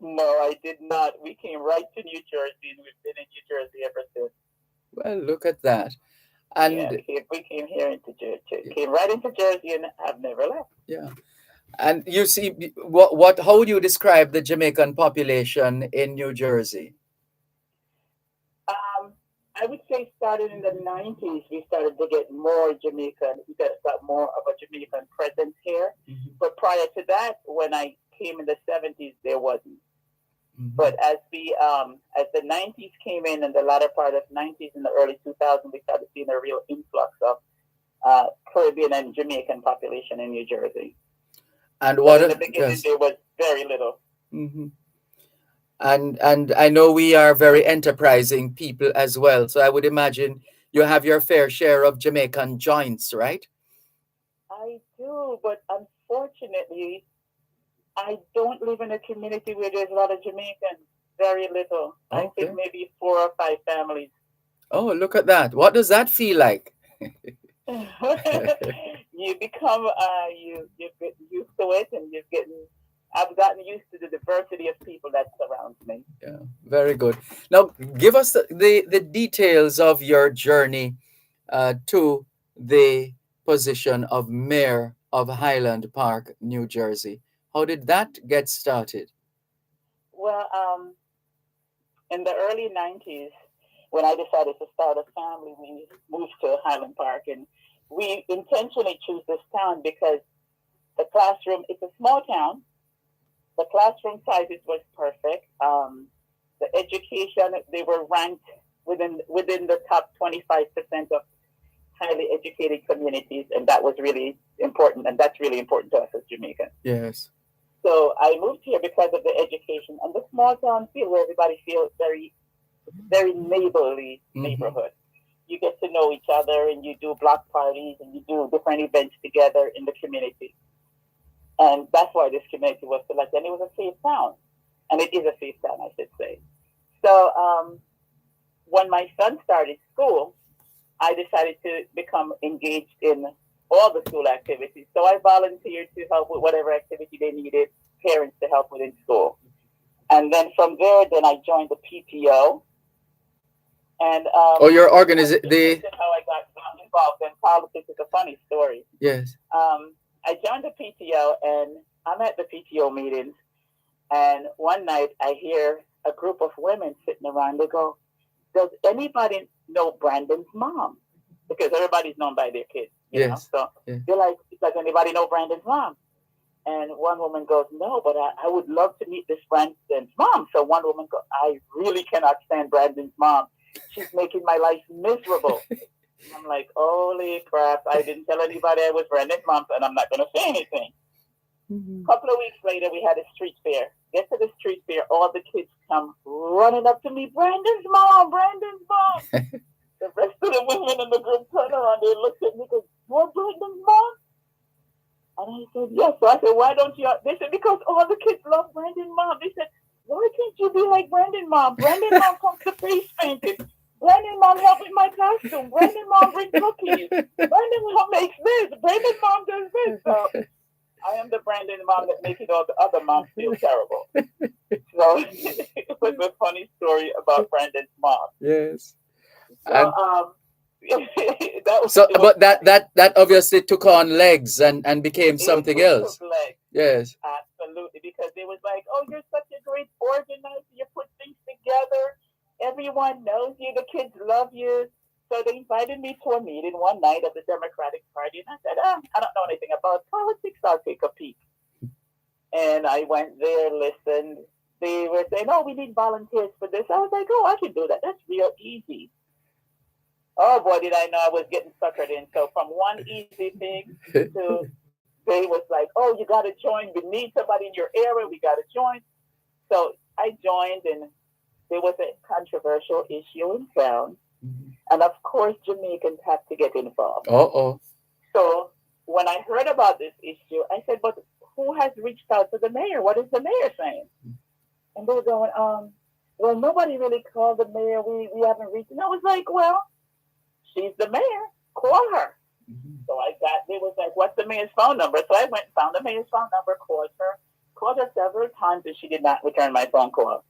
No, I did not. We came right to New Jersey, and we've been in New Jersey ever since. Well, look at that. And yeah, we came here into Jersey, came right into Jersey, and have never left. Yeah. And you see, how would you describe the Jamaican population in New Jersey? I would say started in the 90s, we started to get more Jamaican. We got more of a Jamaican presence here. Mm-hmm. But prior to that, when I came in the 70s, there wasn't. Mm-hmm. But as the 90s came in and the latter part of 90s and the early 2000s, we started seeing a real influx of Caribbean and Jamaican population in New Jersey. And what in the beginning there was very little. Mm-hmm. And I know we are very enterprising people as well. So I would imagine you have your fair share of Jamaican joints, right? I do, but unfortunately, I don't live in a community where there's a lot of Jamaicans. Very little. Okay. I think maybe 4 or 5 families. Oh, look at that. What does that feel like? You become, you get used to it, and I've gotten used to the diversity of people that surrounds me. Yeah, Very good. Now, give us the details of your journey to the position of mayor of Highland Park, New Jersey. How did that get started? Well, in the early 90s, when I decided to start a family, we moved to Highland Park. And we intentionally chose this town because the classroom, it's a small town. The classroom sizes was perfect. The education, they were ranked within the top 25% of highly educated communities, and that was really important, and that's really important to us as Jamaicans. Yes. So I moved here because of the education and the small town feel where everybody feels very, very neighborly neighborhood. You get to know each other, and you do block parties, and you do different events together in the community. And that's why this community was selected. And it was a safe town. And it is a safe town, I should say. So when my son started school, I decided to become engaged in all the school activities. So I volunteered to help with whatever activity they needed parents to help with in school. And then from there, then I joined the PTO. And your organization, how I got involved in politics is a funny story. Yes. I joined the PTO, and I'm at the PTO meetings, and one night I hear a group of women sitting around. They go, "Does anybody know Brandon's mom?" Because everybody's known by their kids, you know. So they're like, "Does anybody know Brandon's mom?" And one woman goes, "No, but I would love to meet this Brandon's mom." So one woman goes, "I really cannot stand Brandon's mom. She's making my life miserable." I'm like, holy crap, I didn't tell anybody I was Brandon's mom, and I'm not going to say anything. A couple of weeks later, we had a street fair. Get to the street fair, all the kids come running up to me, "Brandon's mom, Brandon's mom." The rest of the women in the group turned around, they looked at me and goes, "You're Brandon's mom?" And I said, "Yes." So I said, "Why don't you?" They said, "Because all the kids love Brandon's mom." They said, "Why can't you be like Brandon's mom? Brandon's mom comes to face painting. Brandon's mom helped with my costume. Brandon's mom brings cookies. Brandon's mom makes this. Brandon's mom does this." So I am the Brandon mom that makes all the other moms feel terrible. So it was a funny story about Brandon's mom. Yes. So, that obviously took on legs and became something else. Took legs. Yes. Absolutely. Because they was like, "Oh, you're such a great organizer. You put things together. Everyone knows you. The kids love you." So they invited me to a meeting one night of the Democratic Party. And I said, "I don't know anything about politics. I'll take a peek." And I went there, listened. They were saying, "Oh, we need volunteers for this." I was like, "Oh, I can do that. That's real easy." Oh, boy, did I know I was getting suckered in. So from one easy thing to they was like, "Oh, you got to join. We need somebody in your area. We got to join." So I joined, and there was a controversial issue in town. And of course, Jamaicans have to get involved. So when I heard about this issue, I said, "But who has reached out to the mayor? What is the mayor saying?" And they were going, "Well, nobody really called the mayor. We haven't reached." And I was like, "Well, she's the mayor. Call her." So they was like, "What's the mayor's phone number?" So I went and found the mayor's phone number, called her several times, and she did not return my phone call.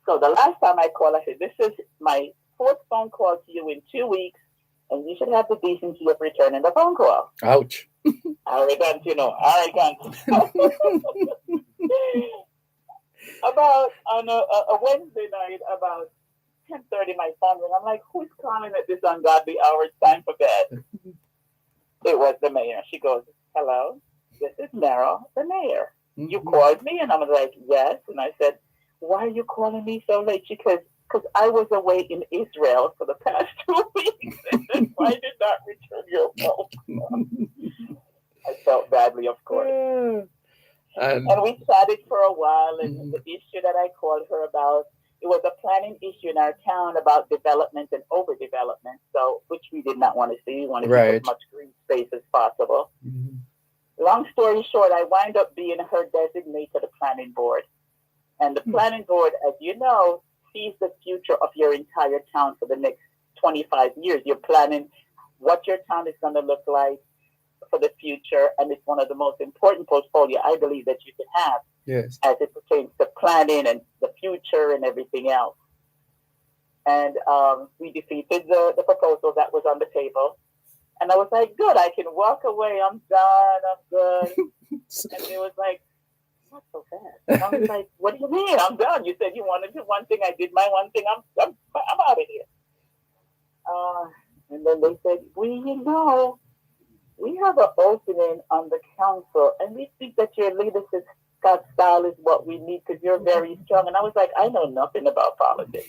So the last time I called, I said, "This is my 4th phone call to you in 2 weeks, and you should have the decency of returning the phone call." Ouch. Arrogant, arrogant. About on a Wednesday night, about 10:30, my phone rang. I'm like, "Who's calling at this ungodly hour? It's time for bed." It was the mayor. She goes, "Hello, this is Meryl, the mayor. You called me?" And I was like, "Yes." And I said, "Why are you calling me so late?" She goes, "Because I was away in Israel for the past 2 weeks, and I did not return your phone." I felt badly, of course. And we chatted for a while, and the issue that I called her about, it was a planning issue in our town about development and overdevelopment, so which we did not want to see. We wanted to keep as much green space as possible. Long story short, I wind up being her designate to the planning board. And the planning board, as you know, sees the future of your entire town for the next 25 years. You're planning what your town is going to look like for the future, and it's one of the most important portfolio I believe that you can have as it pertains to planning and the future and everything else. And we defeated the proposal that was on the table. And I was like, good, I can walk away. I'm done. I'm good. And they was like, not so fast. And I was like, what do you mean? I'm done. You said you wanted to do one thing. I did my one thing. I'm out of here. And then they said, we have an opening on the council, and we think that your leadership style is what we need because you're very strong. And I was like, I know nothing about politics.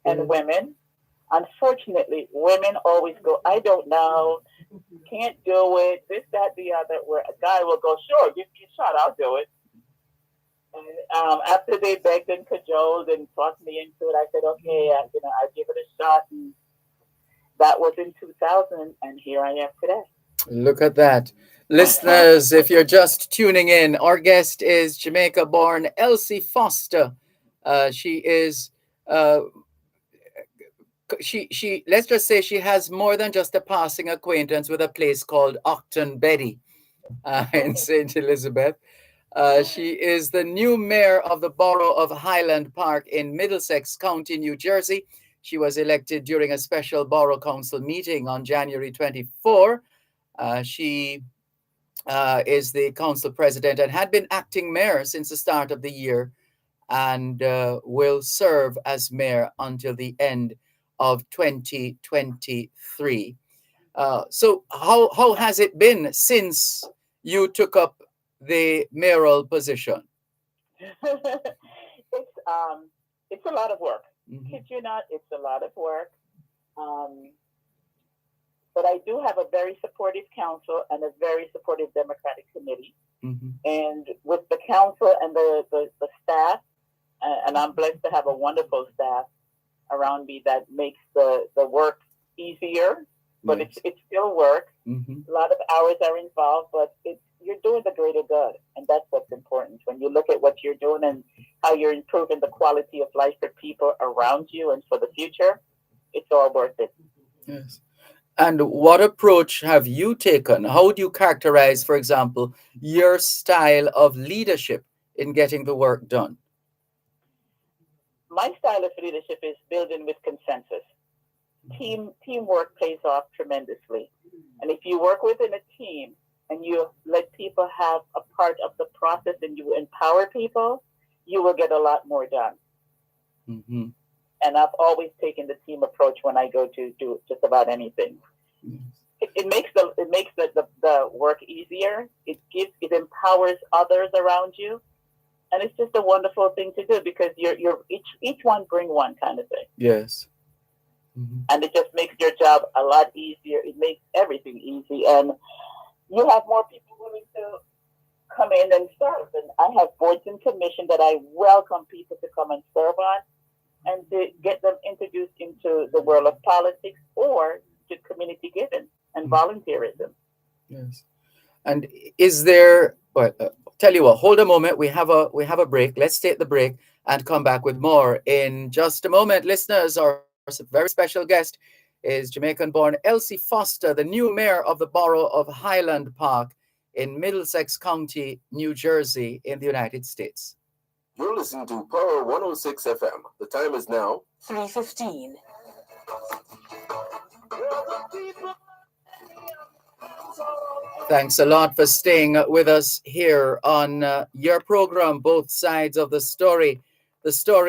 And women, unfortunately, women always go, I don't know, can't do it, this, that, the other, where a guy will go, sure, give me a shot, I'll do it. And after they begged and cajoled and talked me into it, I said, okay, I'll give it a shot. And that was in 2000, and here I am today. Look at that. Listeners, if you're just tuning in, our guest is Jamaica-born Elsie Foster. She is... she let's just say she has more than just a passing acquaintance with a place called Octon Betty in St. Elizabeth. She is the new mayor of the borough of Highland Park in Middlesex County, New Jersey. She was elected during a special borough council meeting on January 24. She is the council president and had been acting mayor since the start of the year, and will serve as mayor until the end of 2023. So how has it been since you took up the mayoral position? It's a lot of work. Mm-hmm. Kid you not, it's a lot of work. But I do have a very supportive council and a very supportive Democratic committee. Mm-hmm. And with the council and the staff, and I'm blessed to have a wonderful staff around me that makes the work easier, but Yes. it's still work. Mm-hmm. A lot of hours are involved, but you're doing the greater good, and that's what's important. When you look at what you're doing and how you're improving the quality of life for people around you and for the future, it's all worth it. Yes. And what approach have you taken? How do you characterize, for example, your style of leadership in getting the work done? My style of leadership is building with consensus. Teamwork pays off tremendously. And if you work within a team and you let people have a part of the process and you empower people, you will get a lot more done. Mm-hmm. And I've always taken the team approach when I go to do just about anything. It makes the work easier. It empowers others around you. And it's just a wonderful thing to do because you're each one bring one kind of thing. Yes. Mm-hmm. And it just makes your job a lot easier. It makes everything easy. And you have more people willing to come in and serve. And I have boards and commissions that I welcome people to come and serve on and to get them introduced into the world of politics or to community giving and volunteerism. Yes. And is there, well, tell you what, hold a moment. We have a break. Let's take the break and come back with more in just a moment. Listeners, our very special guest is Jamaican-born Elsie Foster, the new mayor of the borough of Highland Park in Middlesex County, New Jersey, in the United States. You're listening to Power 106 FM. The time is now 3:15. Thanks a lot for staying with us here on your program, Both Sides of the Story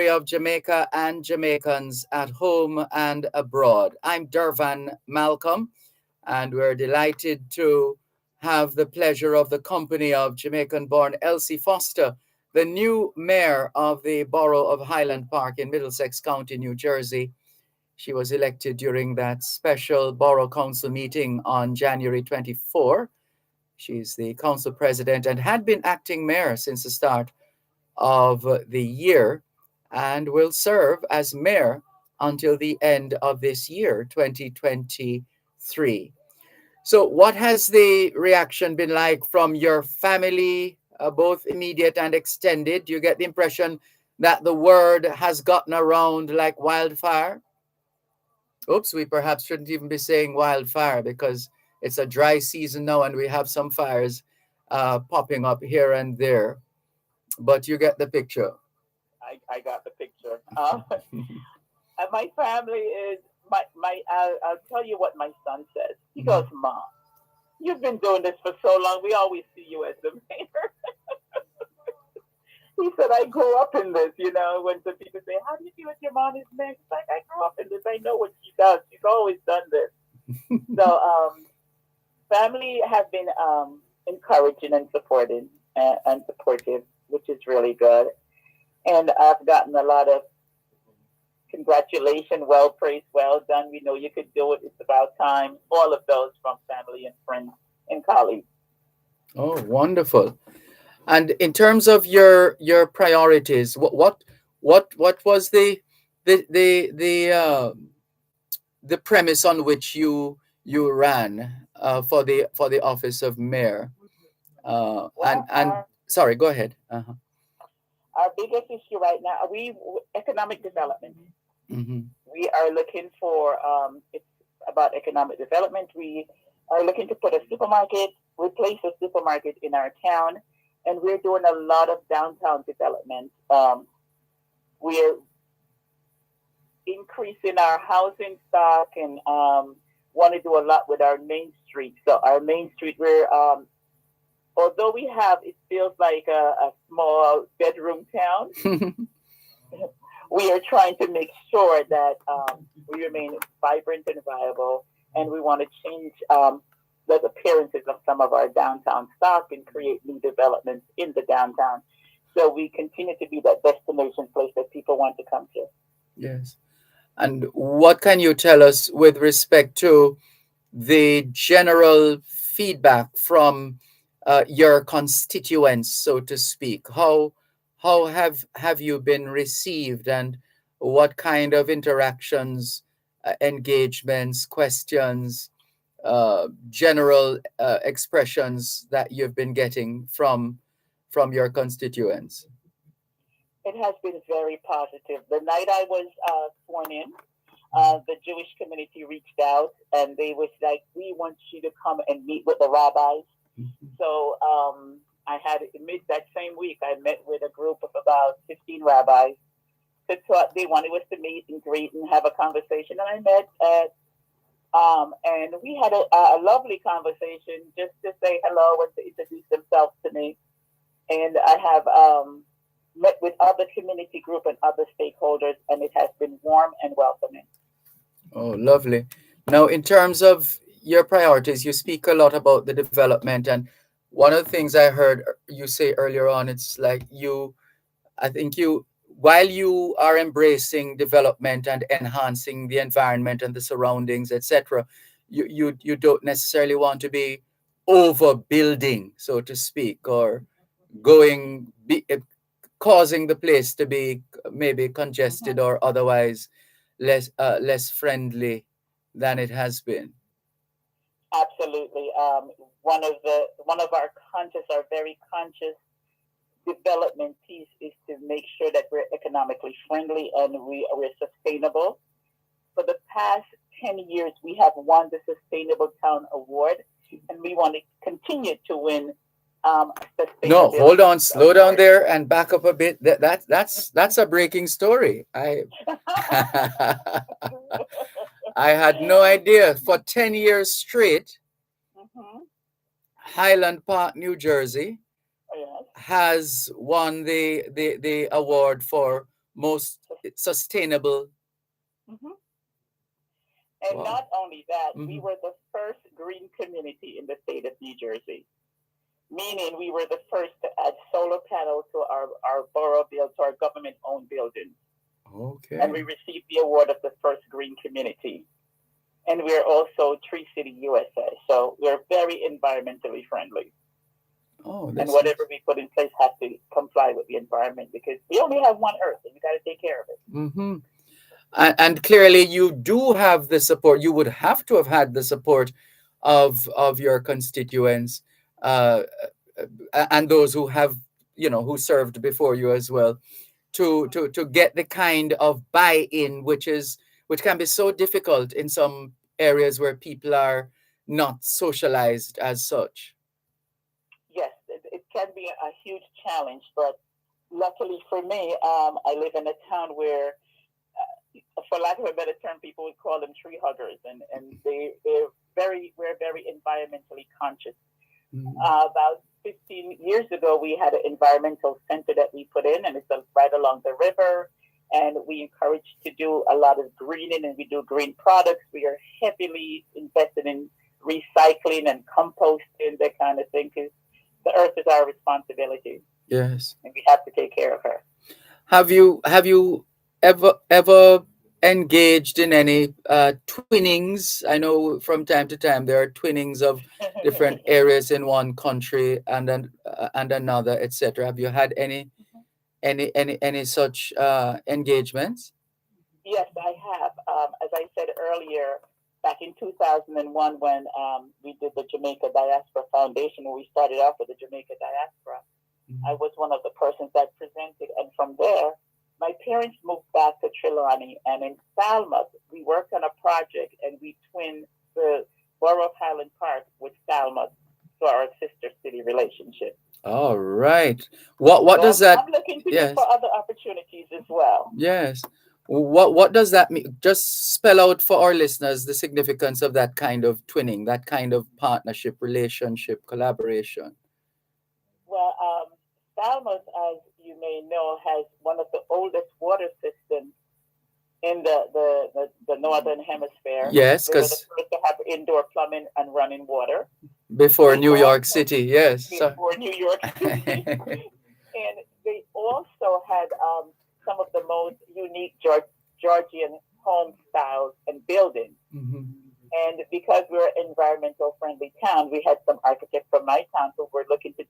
of Jamaica and Jamaicans at home and abroad. I'm Dervan Malcolm, and we're delighted to have the pleasure of the company of Jamaican-born Elsie Foster, the new mayor of the borough of Highland Park in Middlesex County, New Jersey. She was elected during that special borough council meeting on January 24. She's the council president and had been acting mayor since the start of the year and will serve as mayor until the end of this year, 2023. So what has the reaction been like from your family, both immediate and extended? Do you get the impression that the word has gotten around like wildfire? Oops, we perhaps shouldn't even be saying wildfire because it's a dry season now and we have some fires popping up here and there. But you get the picture. I got the picture. answer. And my family is I'll tell you what my son says. He goes, "Mom, you've been doing this for so long. We always see you as the mayor." He said, "I grew up in this." When some people say, "How do you feel with your mom is mayor?" It's like, "I grew up in this. I know what she does. She's always done this." So, family have been encouraging and supporting and supportive, which is really good. And I've gotten a lot of congratulations, well praised, well done. We know you could do it. It's about time. All of those from family and friends and colleagues. Oh, wonderful. And in terms of your priorities, what was the premise on which you ran for the office of mayor? Well, And sorry, go ahead. Uh-huh. our biggest issue right now, we economic development. Mm-hmm. We are looking for it's about economic development. We are looking to put a supermarket, replace a supermarket in our town, and we're doing a lot of downtown development. We're increasing our housing stock and want to do a lot with our main street. So our main street, we're although we have, it feels like a small bedroom town. We are trying to make sure that we remain vibrant and viable, and we want to change the appearances of some of our downtown stock and create new developments in the downtown. So we continue to be that destination place that people want to come to. Yes. And what can you tell us with respect to the general feedback from your constituents, so to speak? How have you been received, and what kind of interactions, engagements, questions, general expressions that you've been getting from your constituents? It has been very positive. The night I was sworn in, the Jewish community reached out and they was like, "We want you to come and meet with the rabbis." So I had that same week. I met with a group of about 15 rabbis. To talk, they wanted us to meet and greet and have a conversation, and I met at and we had a lovely conversation just to say hello and to introduce themselves to me. And I have met with other community group and other stakeholders, and it has been warm and welcoming. Oh, lovely. Now, in terms of your priorities, you speak a lot about the development. And one of the things I heard you say earlier on, it's like I think while you are embracing development and enhancing the environment and the surroundings, etc., you don't necessarily want to be overbuilding, so to speak, or causing the place to be maybe congested or otherwise less friendly than it has been. Absolutely. One of our very conscious development piece is to make sure that we're economically friendly and we're sustainable. For the past 10 years, we have won the Sustainable Town Award, and we want to continue to win. No, hold on, slow down there and back up a bit. That's a breaking story. I I had no idea. For 10 years straight, Highland Park, New Jersey, has won the award for most sustainable. And not only that, we were the first green community in the state of New Jersey, meaning we were the first to add solar panels to our borough build, to our government-owned buildings. Okay. And we received the award of the first green community. And we're also Tree City, USA. So we're very environmentally friendly. Oh, and whatever we put in place has to comply with the environment, because we only have one Earth and we got to take care of it. Mm-hmm. And clearly you do have the support. You would have to have had the support of your constituents and those who have, who served before you as well, to get the kind of buy-in which can be so difficult in some areas where people are not socialized as such. Yes, it can be a huge challenge, but luckily for me, I live in a town where, for lack of a better term, people would call them tree huggers, and we're very environmentally conscious. About 15 years ago, we had an environmental center that we put in, and it's right along the river. And we encourage to do a lot of greening, and we do green products. We are heavily invested in recycling and composting, that kind of thing, because the earth is our responsibility. Yes. And we have to take care of her. Have you ever engaged in any twinnings? I know from time to time there are twinnings of different areas in one country and then and another, etc. Have you had any such engagements? Yes, I have. As I said earlier, back in 2001, when we did the Jamaica Diaspora Foundation, when we started off with the Jamaica Diaspora, I was one of the persons that presented. And from there, my parents moved back to Trelawney. And in Falmouth, we worked on a project, and we twinned the borough of Highland Park with Falmouth for our sister city relationship. All right. What does that? I'm looking to Yes. look for other opportunities as well. Yes. What does that mean? Just spell out for our listeners the significance of that kind of twinning, that kind of partnership, relationship, collaboration. Well, Falmouth, as you may know, has one of the oldest water systems in the northern hemisphere. Yes, They were the because first to have indoor plumbing and running water. before They New York also- City, yes. Before New York City. And they also had some of the most unique Georgian home styles and buildings. And because we're an environmental friendly town, we had some architects from my town who were looking to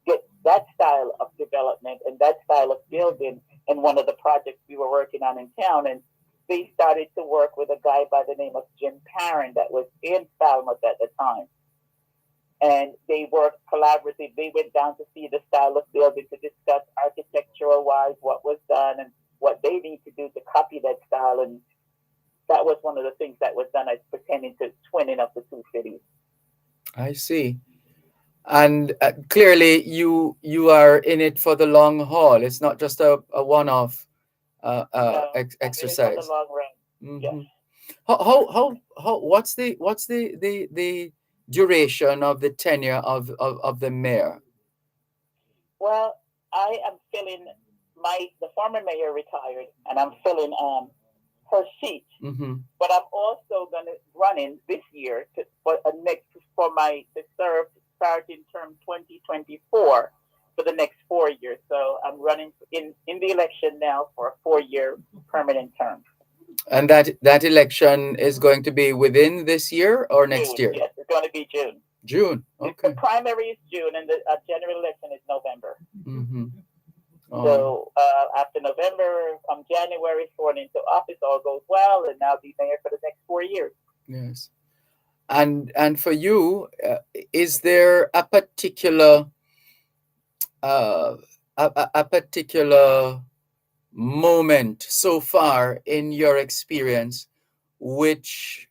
get that style of development and that style of building in one of the projects we were working on in town. And they started to work with a guy by the name of Jim Parent that was in Falmouth at the time. And they worked collaboratively. They went down to see the style of building, to discuss architectural wise what was done and what they need to do to copy that style. And that was one of the things that was done as pertaining to twinning of the two cities. I see. And clearly you are in it for the long haul. It's not just a one-off exercise. I'm in it for the long run. Yes. How what's the duration of the tenure of the mayor? Well, I am filling the former mayor retired, and I'm filling her seat. But I'm also running this year to serve starting term 2024 for the next 4 years. So I'm running in the election now for a 4-year permanent term. And that election is going to be within this year or next June. year? Yes, it's going to be June. June. Okay. The primary is June, and the general election is November. Oh. So after November, come January, sworn into office, all goes well, and I'll be mayor for the next 4 years. Yes. And for you, is there a particular a particular moment so far in your experience which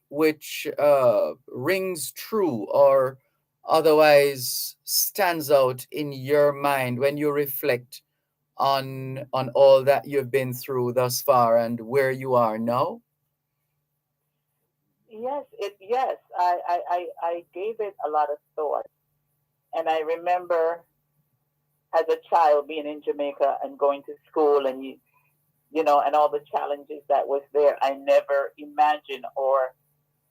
rings true or otherwise stands out in your mind when you reflect on all that you've been through thus far and where you are now? Yes. I gave it a lot of thought, and I remember as a child being in Jamaica and going to school, and you know, and all the challenges that was there. I never imagined or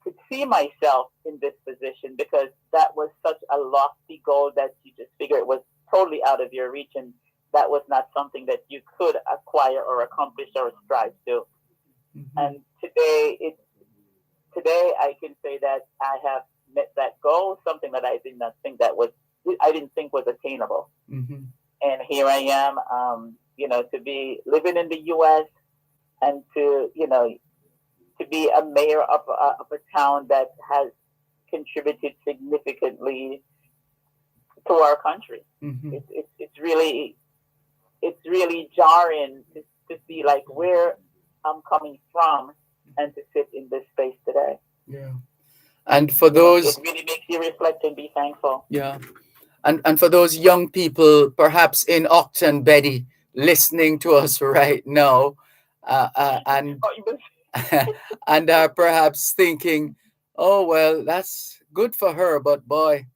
could see myself in this position, because that was such a lofty goal that you just figure it was totally out of your reach, and that was not something that you could acquire or accomplish or strive to. And today I can say that I have met that goal, something that I did not think was attainable. And here I am, to be living in the U.S. and to be a mayor of a town that has contributed significantly to our country. It's really jarring to see like where I'm coming from and to sit in this space today. Yeah. And for those, it really makes you reflect and be thankful. Yeah. and for those young people, perhaps in Octon, Betty, listening to us right now, and Oh, you must- and are perhaps thinking, "Oh well, that's good for her, but boy,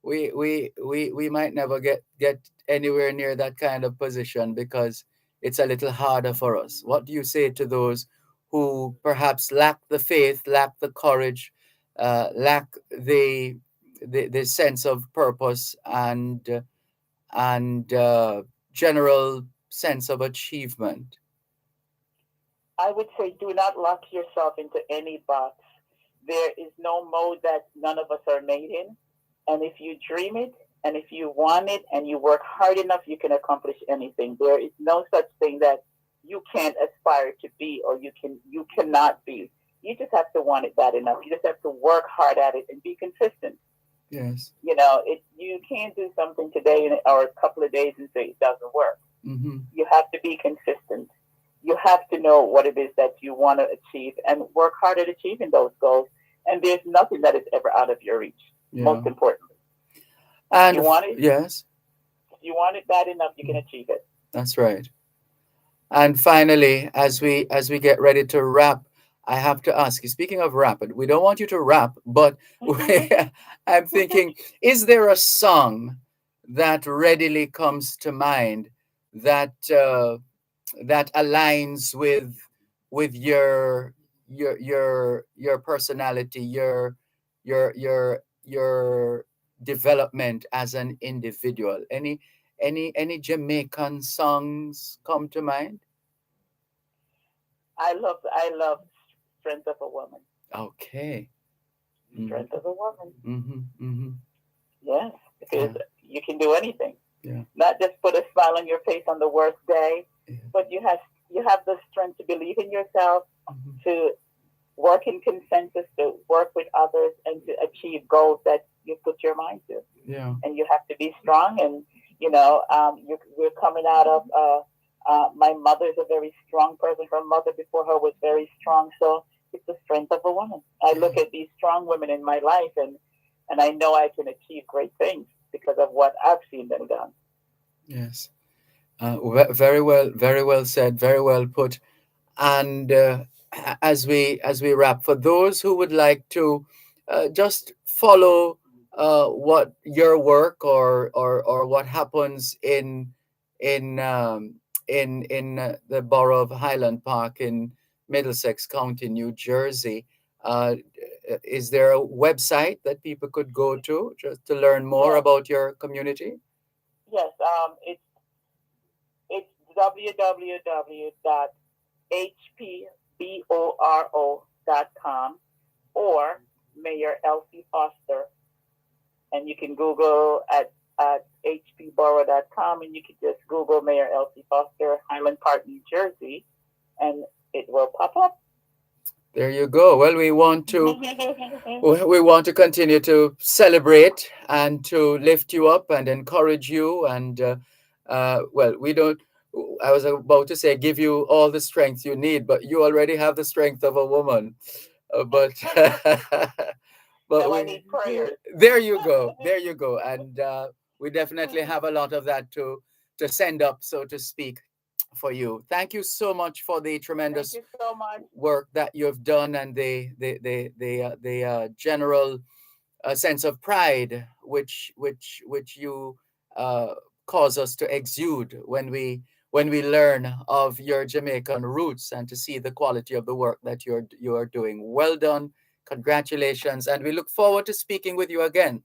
we might never get anywhere near that kind of position because it's a little harder for us." What do you say to those who perhaps lack the faith, lack the courage, lack the sense of purpose and general sense of achievement? I would say do not lock yourself into any box. There is no mode that none of us are made in. And if you dream it and if you want it and you work hard enough, you can accomplish anything. There is no such thing that you can't aspire to be or you cannot be. You just have to want it bad enough. You just have to work hard at it and be consistent. Yes. You know, you can't do something today or a couple of days and say it doesn't work. Mm-hmm. You have to be consistent. You have to know what it is that you want to achieve and work hard at achieving those goals. And there's nothing that is ever out of your reach. Yeah. Most importantly, And you want it. yes, If you want it bad enough, you can achieve it. that's right. And finally, as we get ready to wrap, I have to ask you, speaking of rapid, we don't want you to rap, but I'm thinking, is there a song that readily comes to mind that that aligns with your personality, your development as an individual? Any Jamaican songs come to mind? I love Strength of a Woman. Okay. Mm-hmm. Strength of a Woman. Mm-hmm. Mm-hmm. Yes, because Yeah. you can do anything. Yeah. Not just put a smile on your face on the worst day, Yeah. but you have the strength to believe in yourself, Mm-hmm. to work in consensus, to work with others, and to achieve goals that you put your mind to. Yeah. And you have to be strong. And you're coming out of. My mother is a very strong person. Her mother before her was very strong, so it's the strength of a woman. I look at these strong women in my life, and I know I can achieve great things because of what I've seen them done. Yes. Very well said, very well put. And as we wrap, for those who would like to just follow what your work or what happens in the borough of Highland Park in Middlesex County, New Jersey, is there a website that people could go to just to learn more Yes, about your community? yes. It's www.hpboro.com or Mayor Elsie Foster, and you can Google at hpboro.com, and you can just Google Mayor Elsie Foster, Highland Park, New Jersey, and it will pop up. There you go. Well, we want to continue to celebrate and to lift you up and encourage you. And well, we don't. I was about to say give you all the strength you need, but you already have the strength of a woman. But but Now I we need prayers. there you go, there you go, and we definitely have a lot of that to send up, so to speak, for you. Thank you so much for the Thank tremendous you so much. work that you've done and the general sense of pride which you uh, cause us to exude when we learn of your Jamaican roots and to see the quality of the work that you are doing. Well done, congratulations, and we look forward to speaking with you again.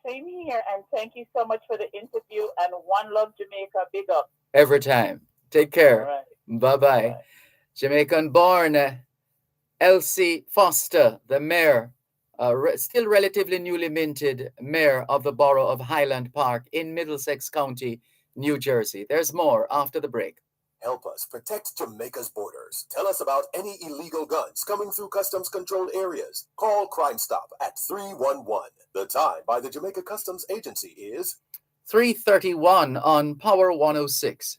Same here, and thank you so much for the interview. And one love, Jamaica. Big up. Every time. Take All care. right. Bye bye. Bye. Jamaican born Elsie Foster, the mayor, still relatively newly minted mayor of the borough of Highland Park in Middlesex County, New Jersey. There's more after the break. Help us protect Jamaica's borders. Tell us about any illegal guns coming through customs controlled areas. Call Crime Stop at 311. The time by the Jamaica Customs Agency is 3:31 on Power 106.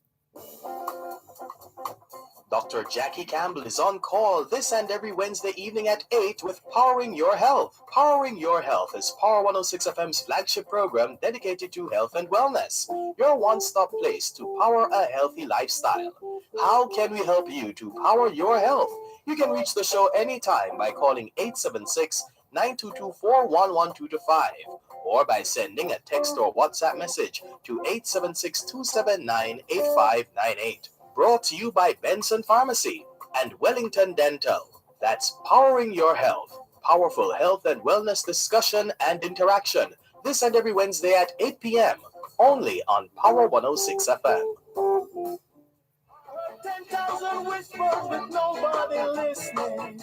Dr. Jackie Campbell is on call this and every Wednesday evening at 8 with Powering Your Health. Powering Your Health is Power 106 FM's flagship program dedicated to health and wellness, your one-stop place to power a healthy lifestyle. How can we help you to power your health? You can reach the show anytime by calling 876-922-4112 or by sending a text or WhatsApp message to 876-279-8598. Brought to you by Benson Pharmacy and Wellington Dental. That's Powering Your Health. Powerful health and wellness discussion and interaction. This and every Wednesday at 8 p.m. Only on Power 106 FM. 10,000 whispers with nobody listening.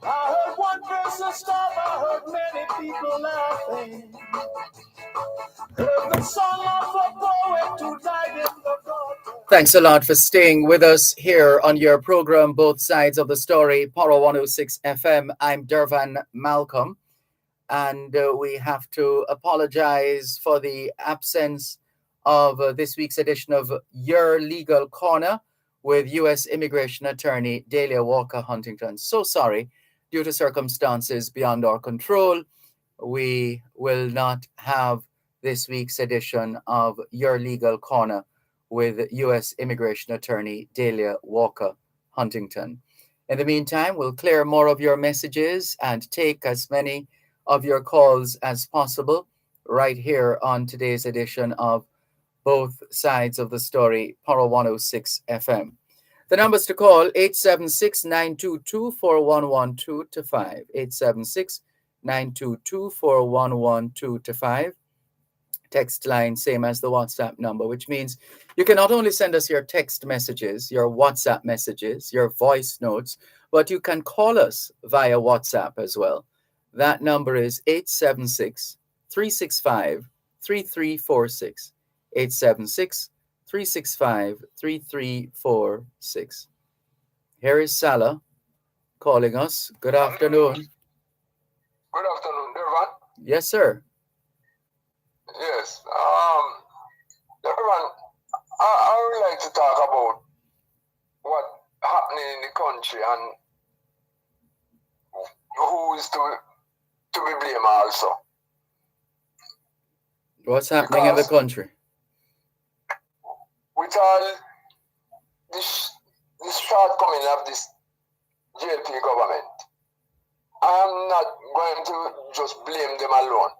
I heard one person stop, I heard many people laughing. Heard the song of a poet who died in the garden. Thanks a lot for staying with us here on your program, Both Sides of the Story, Power 106 FM. I'm Dervan Malcolm, and we have to apologize for the absence of this week's edition of Your Legal Corner with U.S. Immigration Attorney Delia Walker Huntington. So sorry, due to circumstances beyond our control, we will not have this week's edition of Your Legal Corner with U.S. Immigration Attorney Delia Walker Huntington. In the meantime, we'll clear more of your messages and take as many of your calls as possible right here on today's edition of Both Sides of the Story, Power 106 FM. The numbers to call, 876-922-4112-5, 876-922-4112-5. Text line, same as the WhatsApp number, which means you can not only send us your text messages, your WhatsApp messages, your voice notes, but you can call us via WhatsApp as well. That number is 876-365-3346, 876-365-3346. Here is Salah calling us. Good afternoon. Good afternoon, Dervan. Yes, sir. Yes. Dervan, I would like to talk about what happening in the country and who is to be blamed also. What's happening in the country? With all this shortcoming of this JLP government, I'm not going to just blame them alone.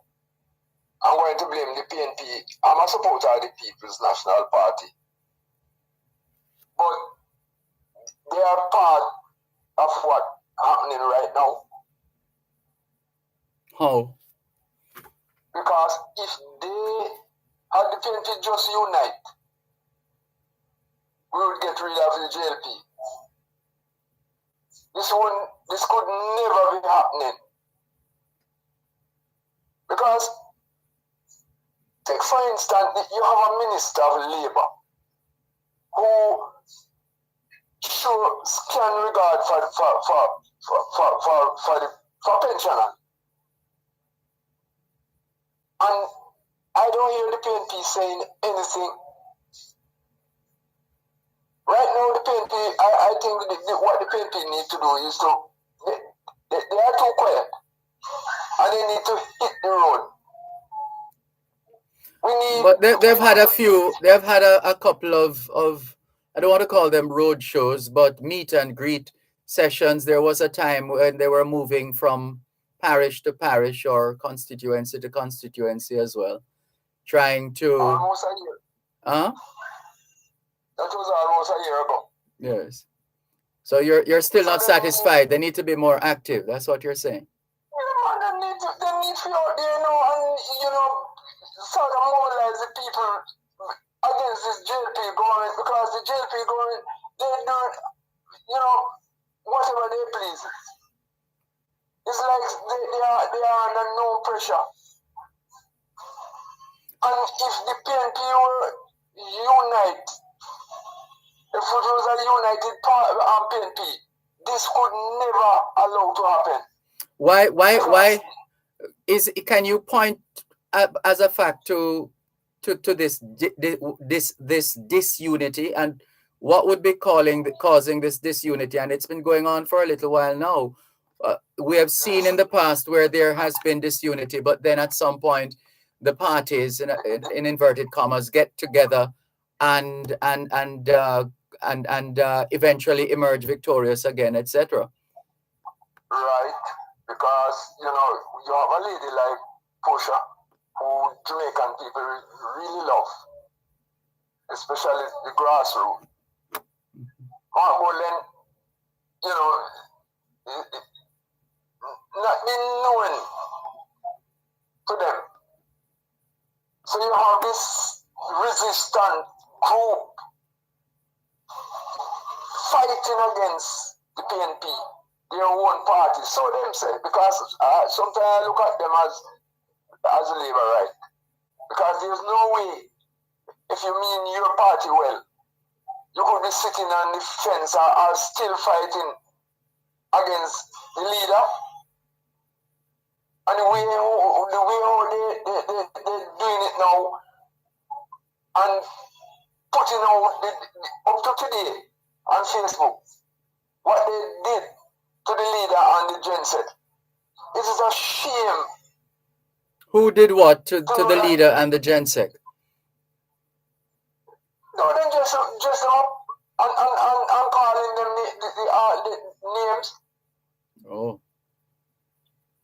I'm going to blame the PNP. I'm a supporter of the People's National Party. But they are part of what's happening right now. How? Because if they had the PNP just unite, we would get rid of the JLP. This could never be happening. Because, take for instance, you have a Minister of Labour who shows can regard for pensioners. And I don't hear the PNP saying anything. Right now, the PNP, I think what the PNP need to do is they are too quiet. And they need to hit the road. But they've had a couple of I don't want to call them road shows, but meet and greet sessions. There was a time when they were moving from parish to parish or constituency to constituency as well, trying to... Almost a year. Huh? That was almost a year ago. Yes. So you're still not satisfied. They need to be more active. That's what you're saying. They need to be out there, and sort of mobilize the people against this JLP government, because the JLP government, they're doing, whatever they please. It's like they are under no pressure. And if the PNP were unite, if it was a united PNP, this could never allow to happen. Why can you point as a fact to this disunity, and what would be causing this disunity? And it's been going on for a little while now. We have seen in the past where there has been disunity, but then at some point, the parties, in inverted commas, get together and eventually emerge victorious again, etc. Right, because you have a lady like Portia, who Jamaican people really love, especially the grassroots. Mark not been known to them. So you have this resistant group fighting against the PNP, their own party. So them say, because sometimes I look at them as a labor, right? Because there's no way, if you mean your party well, you could be sitting on the fence or still fighting against the leader. And the way they're doing it now and putting out up to today on Facebook what they did to the leader and the genset. It is a shame. Who did what to the leader and the gensec? No, they just up and calling them the names. Oh.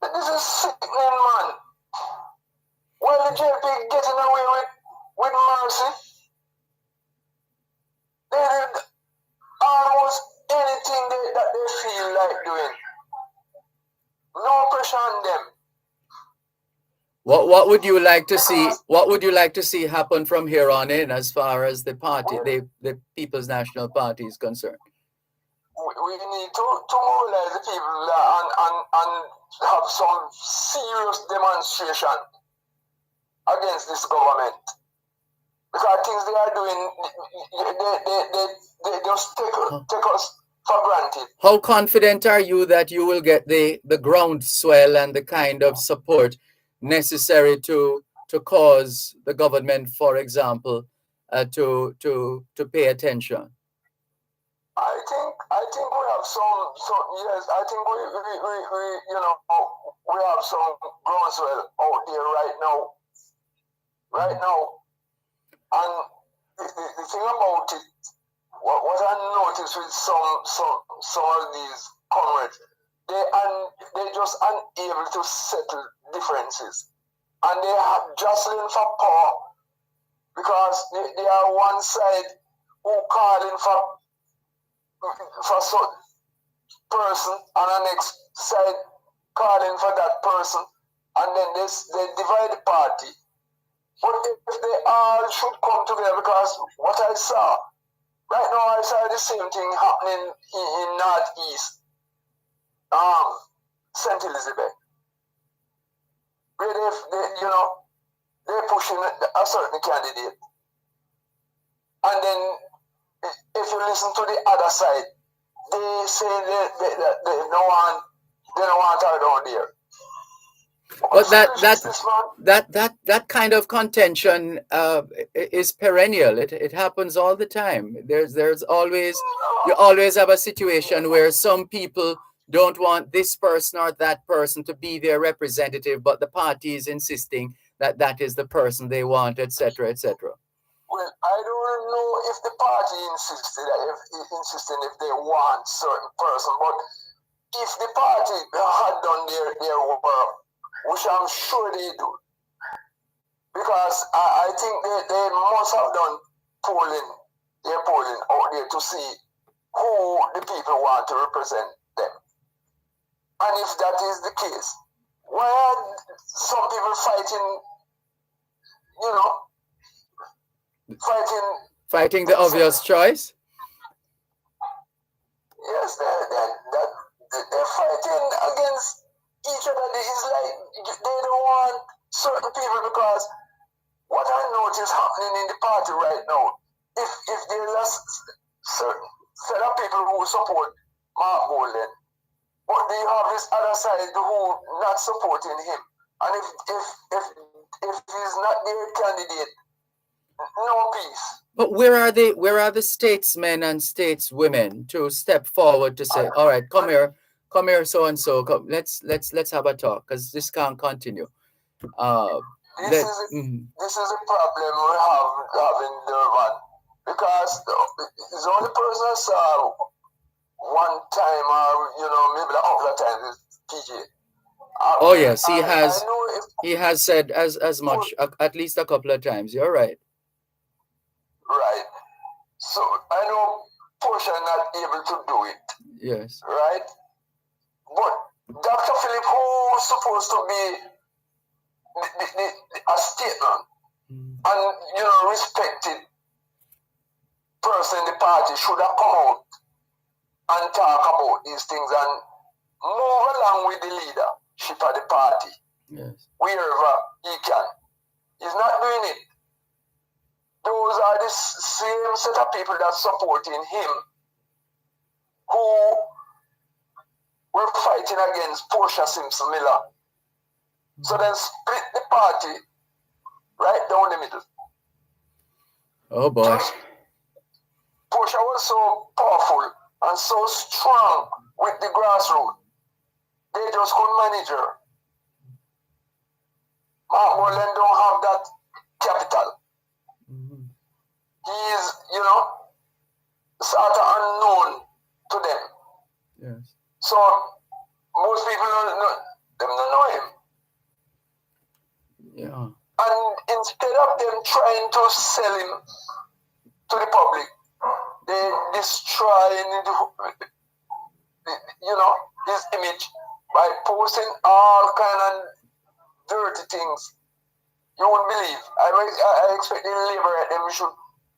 But this is sickening, man. While the JP getting away with mercy, they did almost anything that they feel like doing. No pressure on them. What would you like to see? What would you like to see happen from here on in, as far as the party, the People's National Party is concerned? We need to mobilize the people and have some serious demonstration against this government. Because things they are doing, they just take us for granted. How confident are you that you will get the groundswell and the kind of support necessary to cause the government, for example, to pay attention? I think we have some yes. I think we have some groundswell out there right now, and the thing about it, what I noticed with some of these comrades, they just unable to settle differences, and they are jostling for power because they are one side who calling for some person and the next side calling for that person, and then they divide the party. But if they all should come together, because what I saw right now, I saw the same thing happening in Northeast, St. Elizabeth, where they're pushing a certain candidate, and then if you listen to the other side, they say they don't want her down there. But that kind of contention is perennial. It happens all the time. There's always, you always have a situation where some people don't want this person or that person to be their representative, but the party is insisting that is the person they want, etc., etc. Well, I don't know if the party insisting if they want certain person, but if the party had done their work, which I'm sure they do, because I think they must have done their polling out there to see who the people want to represent them. And if that is the case, why are some people fighting, fighting the obvious choice? Yes, they're fighting against each other. It's like they don't want certain people, because what I notice happening in the party right now, if there's a certain set of people who support Mark Bolden, but they have this other side who not supporting him, and if he's not their candidate, no peace. But where are the statesmen and stateswomen to step forward to say, all right, come here, so and so, come, let's have a talk, because this can't continue. This is a problem we have in Dervan, because the only person I saw one time, or maybe a couple of times, is PJ. Oh yes, he has said as much at least a couple of times. You're right. Right. So I know Portia not able to do it. Yes. Right. But Dr. Philip, who's supposed to be a statement and respected person in the party, should have come out and talk about these things and move along with the leadership of the party. Yes. Wherever he can. He's not doing it. Those are the same set of people that supporting him who were fighting against Portia Simpson Miller. So then split the party right down the middle. Oh boy. Portia was so powerful and so strong with the grassroots. They just couldn't manage her. Mark Moreland don't have that capital. He is, sort of unknown to them. Yes. So most people don't know him. Yeah. And instead of them trying to sell him to the public, they destroying his image by posting all kind of dirty things. You won't believe. I expect the labor at them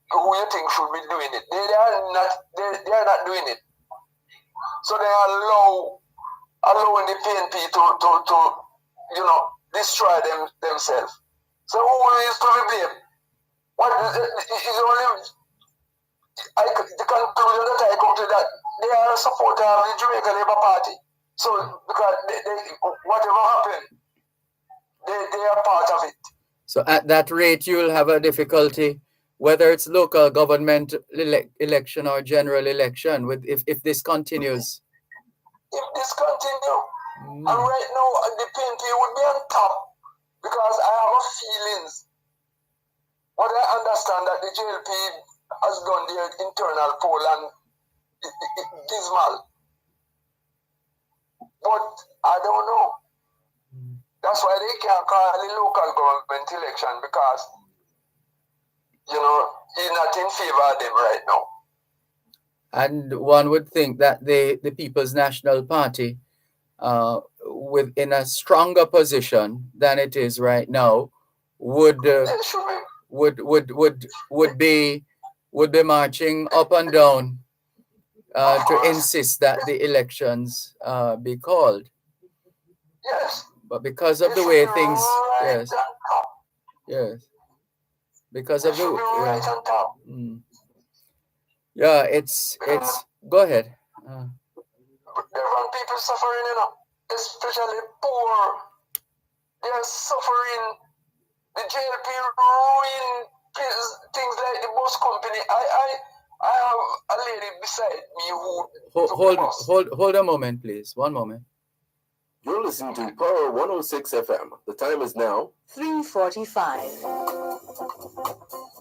who you think should be doing it. They are not doing it. So they are allowing the PNP to destroy themselves. So who is to be blamed? The conclusion that I come to that they are a supporter of the Jamaica Labour Party. So because whatever happened, they are part of it. So at that rate, you'll have a difficulty, whether it's local government election or general election, if this continues. If this continues, and right now the PNP would be on top, because I have a feelings. What I understand that the JLP has done their internal poll and it's dismal. But I don't know. That's why they can't call the local government election, because he's not in favor of them right now. And one would think that the People's National Party, within a stronger position than it is right now, would be marching up and down to insist that the elections be called. Yes. But because of the way things, yes, because of the it's go ahead. Different people suffering, especially poor. They are suffering. The JLP ruin things like the bus company. I have a lady beside me who hold a moment, please. One moment. You're listening to Power 106 FM. The time is now 3:45.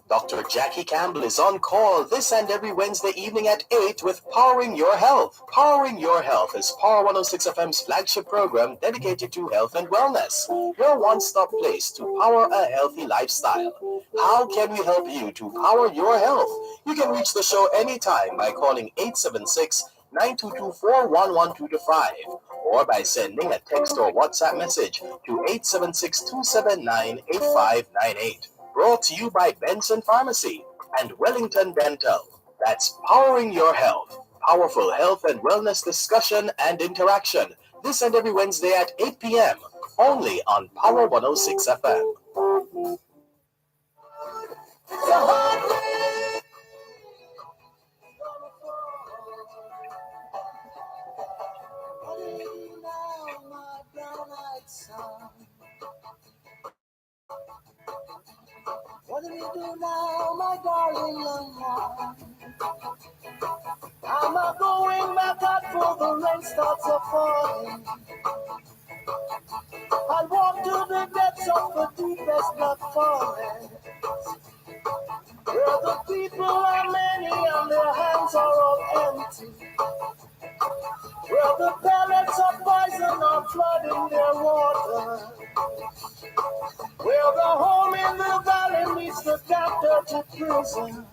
Dr. Jackie Campbell is on call this and every Wednesday evening at 8 with Powering Your Health. Powering Your Health is Power 106 FM's flagship program dedicated to health and wellness. Your one-stop place to power a healthy lifestyle. How can we help you to power your health? You can reach the show anytime by calling 876-922-4112 or by sending a text or WhatsApp message to 876-279-8598. Brought to you by Benson Pharmacy and Wellington Dental. That's Powering Your Health. Powerful health and wellness discussion and interaction. This and every Wednesday at 8 p.m. Only on Power 106 FM. What we do now, my darling young one? I'm a going back out for the rain starts a falling. I'll walk to the depths of the deepest black forest, where the people are many and their hands are all empty, where the pellets of poison are flooding their water, where the home in the valley meets the captor to prison.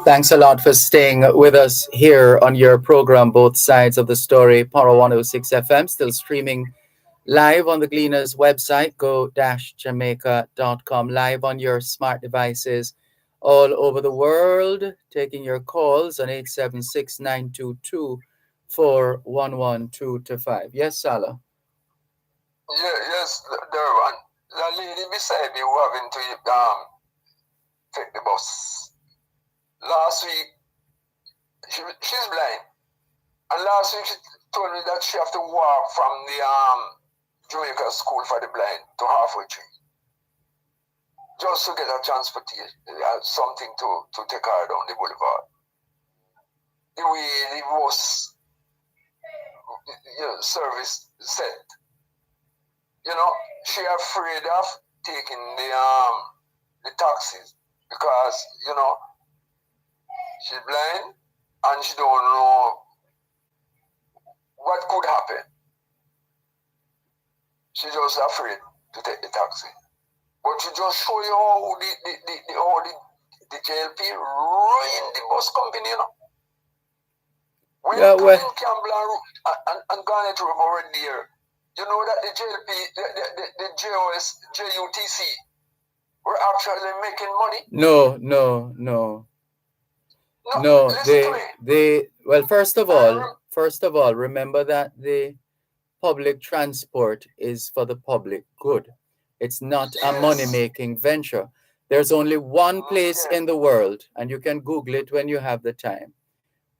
Thanks a lot for staying with us here on your program, Both Sides of the Story, Power 106 FM, still streaming live on the Gleaners website, go-jamaica.com, live on your smart devices all over the world, taking your calls on 876-922-411225. Yes, Salah? Yes, Dervan. The lady beside me who having to take the bus. Last week, she's blind. And last week she told me that she have to walk from the Jamaica School for the Blind to halfway tree. Just to get a transportation, something to take her down the boulevard. The way the bus service set. She afraid of taking the taxis because, she's blind and she don't know what could happen. She's just afraid to take the taxi. But to just show you how the JLP ruined the bus company, When Campbell and Garnet Road were there, you know that the JLP, the JOS, JUTC were actually making money? No. Well, first of all, remember that the public transport is for the public good. It's not a money-making venture. There's only one place in the world, and you can Google it when you have the time.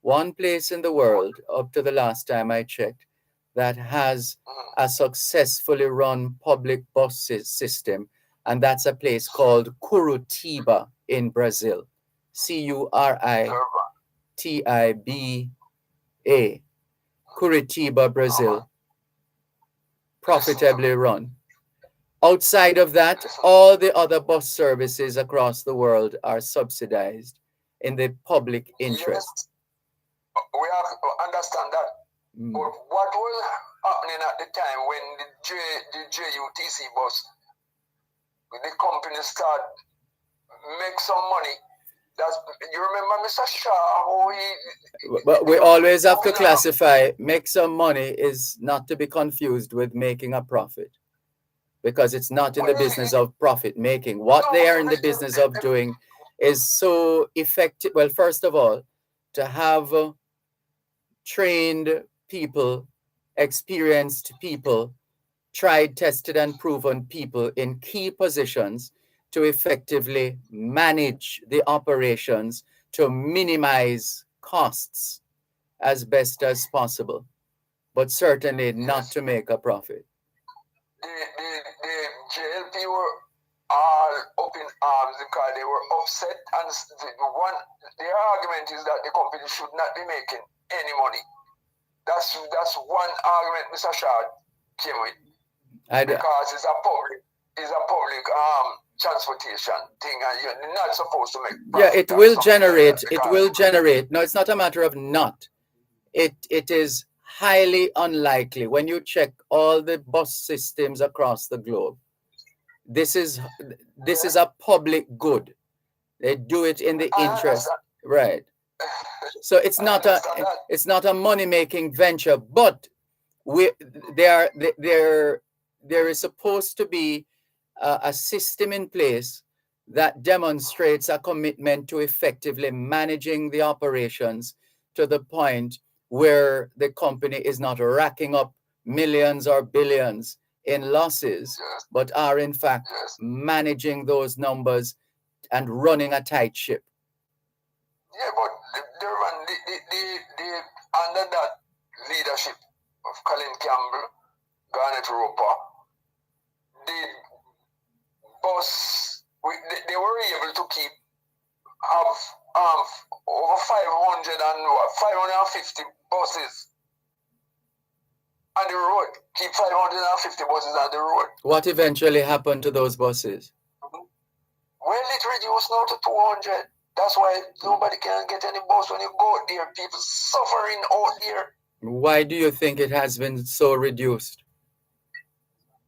One place in the world, up to the last time I checked, that has a successfully run public bus system, and that's a place called Curitiba in Brazil. Curitiba, Curitiba, Brazil. Profitably run. Outside of that, all the other bus services across the world are subsidized in the public interest. Yes, we understand that. But what was happening at the time when the JUTC bus, the company start make some money? You remember Mr. Shaw? But we always have to classify, make some money is not to be confused with making a profit, because it's not in the business of profit making. What they are in the business of doing is so effective. Well, first of all, to have trained people, experienced people, tried, tested, and proven people in key positions to effectively manage the operations to minimize costs as best as possible, but certainly not to make a profit. The JLP were all up in arms because they were upset, and their argument is that the company should not be making any money. That's one argument Mr. Shaw came with. Because it's a public transportation thing, and you're not supposed to make profit. Yeah, it will generate. No, it's not a matter of not. It is highly unlikely when you check all the bus systems across the globe. This is a public good. They do it in the interest, right? So it's not a money-making venture, but there is supposed to be a system in place that demonstrates a commitment to effectively managing the operations to the point where the company is not racking up millions or billions in losses, but are in fact managing those numbers and running a tight ship. Yeah, but the under that leadership of Colin Campbell, Garnet Roper, the bus bus, they were able to keep over 500 and 550 buses on the road. Keep 550 buses on the road. What eventually happened to those buses? Well, it reduced now to 200. That's why nobody can get any bus when you go out there. People suffering out there. Why do you think it has been so reduced?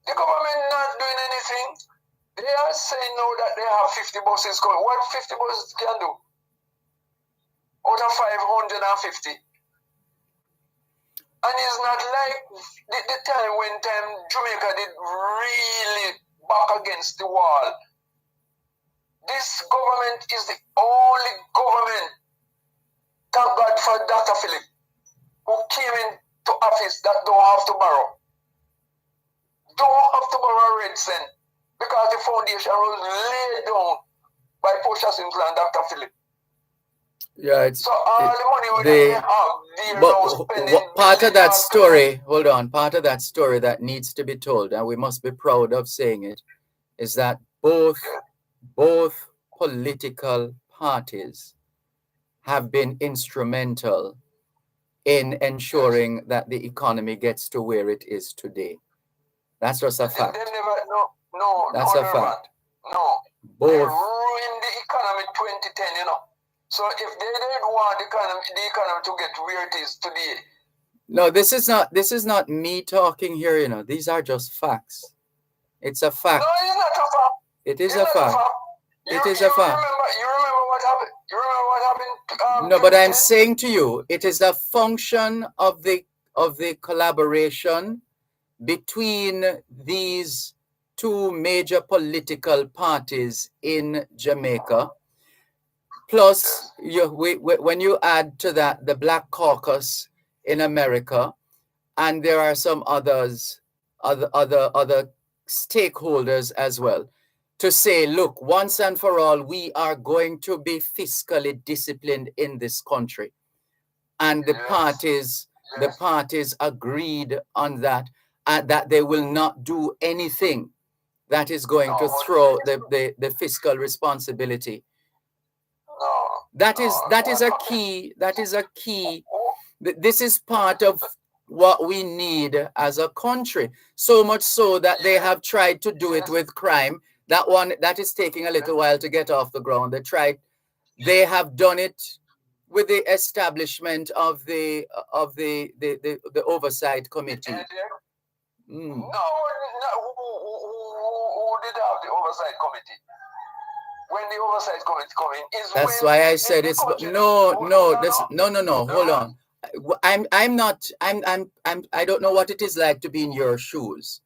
The government not doing anything. They are saying now that they have 50 buses going. What 50 buses can do? Out of 550. And it's not like the time when Jamaica did really back against the wall. This government is the only government, thank God for Dr. Philip, who came into office that don't have to borrow. Don't have to borrow a red cent because the foundation was laid down by Portia Simple and Dr. Philip. Yeah, so all the money they have, part of that story, hold on, part of that story that needs to be told, and we must be proud of saying it, is that both political parties have been instrumental in ensuring that the economy gets to where it is today. That's just a fact. That's a fact. No. Both. They ruined the economy 2010, you know. So if they didn't want the economy to get where it is today. No, this is not me talking here, you know. These are just facts. It's a fact. No, it's not a fact. It is a fact. It is a fact. You remember what happened? You remember what happened? No, but I'm saying to you, it is a function of the collaboration between these two major political parties in Jamaica. Plus, when you add to that the Black Caucus in America, and there are some other stakeholders as well, to say, look, once and for all, we are going to be fiscally disciplined in this country. And the parties agreed on that, and that they will not do anything that is going to throw the fiscal responsibility. That is a key. This is part of what we need as a country. So much so that they have tried to do it with crime. That is taking a little while to get off the ground. They have done it with the establishment of the oversight committee. No, who did have the oversight committee? When the oversight committee come in, that's why I said it's no. Hold on. I don't know what it is like to be in your shoes,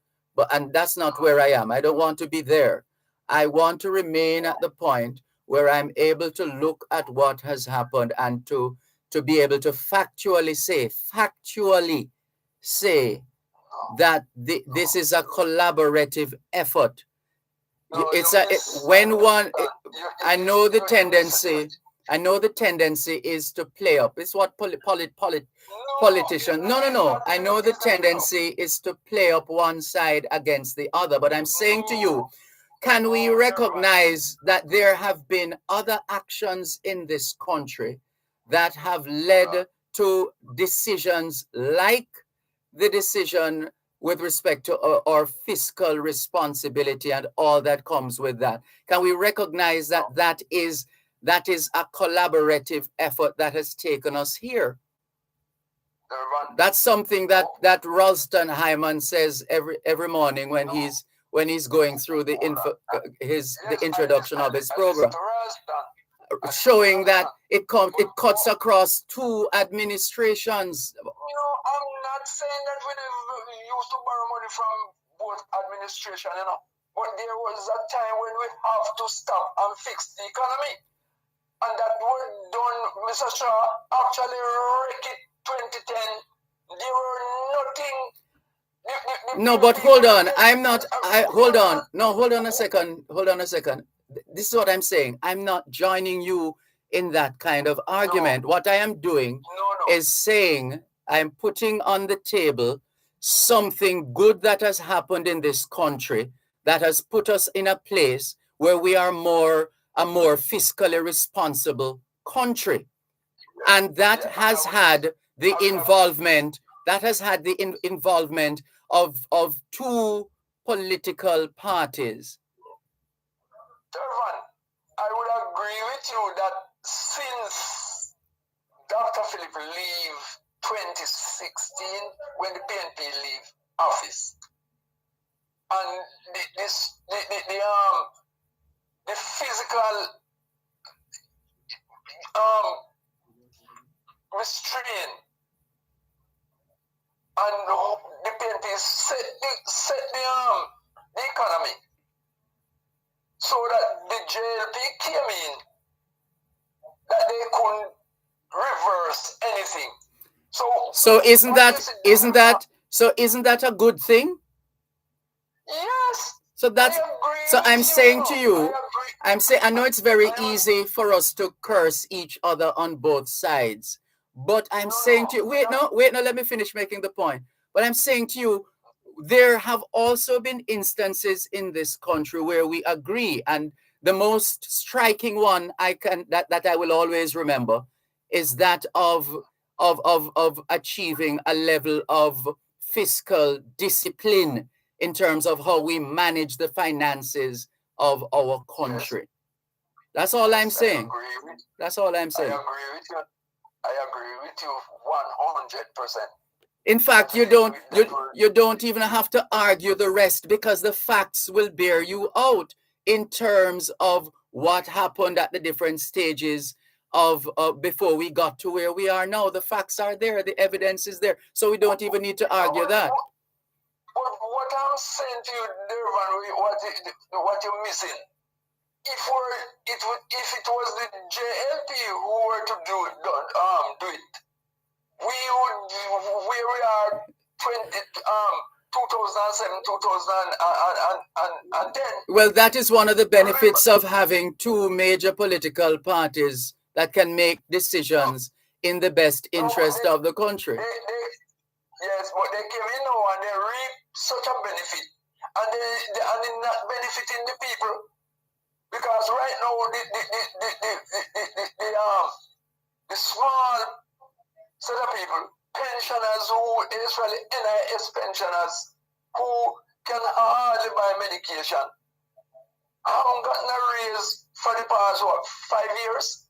and that's not where I am. I don't want to be there. I want to remain at the point where I'm able to look at what has happened and to be able to factually say that this is a collaborative effort. I know the tendency is to play up. It's what politicians. No. I know the tendency is to play up one side against the other. But I'm saying to you, can we recognize that there have been other actions in this country that have led to decisions like the decision with respect to our fiscal responsibility and all that comes with that? Can we recognize that that is a collaborative effort that has taken us here? That's something that Ralston Hyman says every morning when he's going through the introduction of his program, showing that it cuts across two administrations. I'm not saying that we used to borrow money from both administration, but there was a time when we have to stop and fix the economy. And that was done, Mr. Shaw, actually wrecked it 2010. There were nothing. No, but hold on. Hold on. No, hold on a second. This is what I'm saying. I'm not joining you in that kind of argument. No. What I am doing is saying I'm putting on the table something good that has happened in this country that has put us in a place where we are a more fiscally responsible country. And that has had the involvement, of two political parties. Dervan, I would agree with you that since Dr. Philip leave 2016, when the PNP leave office, and the physical restraint and the PNP set the economy so that the JLP came in, that they couldn't reverse anything. So isn't that a good thing? Yes. So I'm saying to you, I know it's very easy for us to curse each other on both sides, but I'm saying to you, wait, let me finish making the point. But I'm saying to you, there have also been instances in this country where we agree, and the most striking one that I will always remember is that of achieving a level of fiscal discipline in terms of how we manage the finances of our country. That's all I'm saying. That's all I'm saying. I agree with you. I agree with you 100%. In fact, you don't even have to argue the rest, because the facts will bear you out in terms of what happened at the different stages of before we got to where we are now. The facts are there, the evidence is there, so we don't even need to argue that. What I'm saying to you, Dervan, what you're missing, if it was the JLP who were to do it, we would, where we are 2007, 2010. Well, that is one of the benefits of having two major political parties that can make decisions in the best interest of the country. Yes, but they came in now and they reap such a benefit, and they're not benefiting the people, because right now the small set of people, pensioners who especially NIS pensioners who can hardly buy medication, haven't gotten a raise for the past 5 years.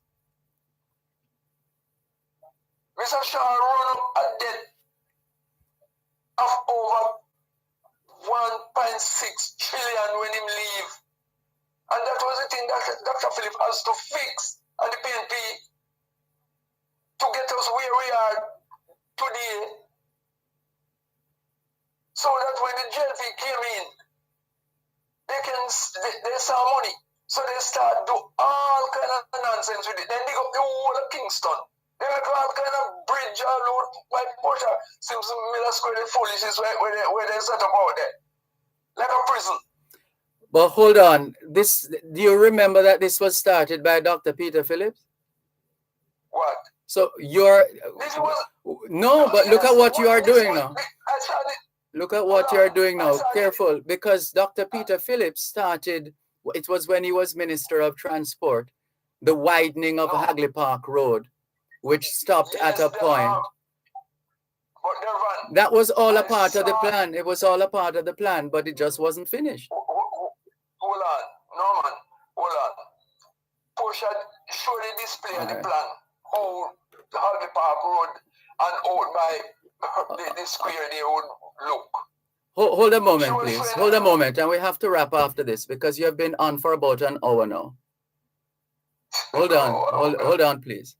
Mr. Shaw run up a debt of over 1.6 trillion when he leave. And that was the thing that Dr. Philip has to fix at the PNP to get us where we are today. So that when the JLP came in, they saw money. So they start do all kind of nonsense with it. Then they go the whole of Kingston. They make all kind of bridge all over like Portia. Seems Miller Square, the foolishness where they set up out there. Like a prison. But hold on. Do you remember that this was started by Dr. Peter Phillips? What? So look at what you are doing now. Look at what you are doing now. Careful, because Dr. Peter Phillips started, it was when he was Minister of Transport, the widening of Hagley Park Road, which stopped at a point. That was all a part of the plan. It was all a part of the plan, but it just wasn't finished. Hold on, Norman, hold on. Portia showed the display of the plan, how the Park Road and out by the square they would look. Hold a moment, please. Hold a moment, and we have to wrap after this because you have been on for about an hour now. Hold on, hold on, please.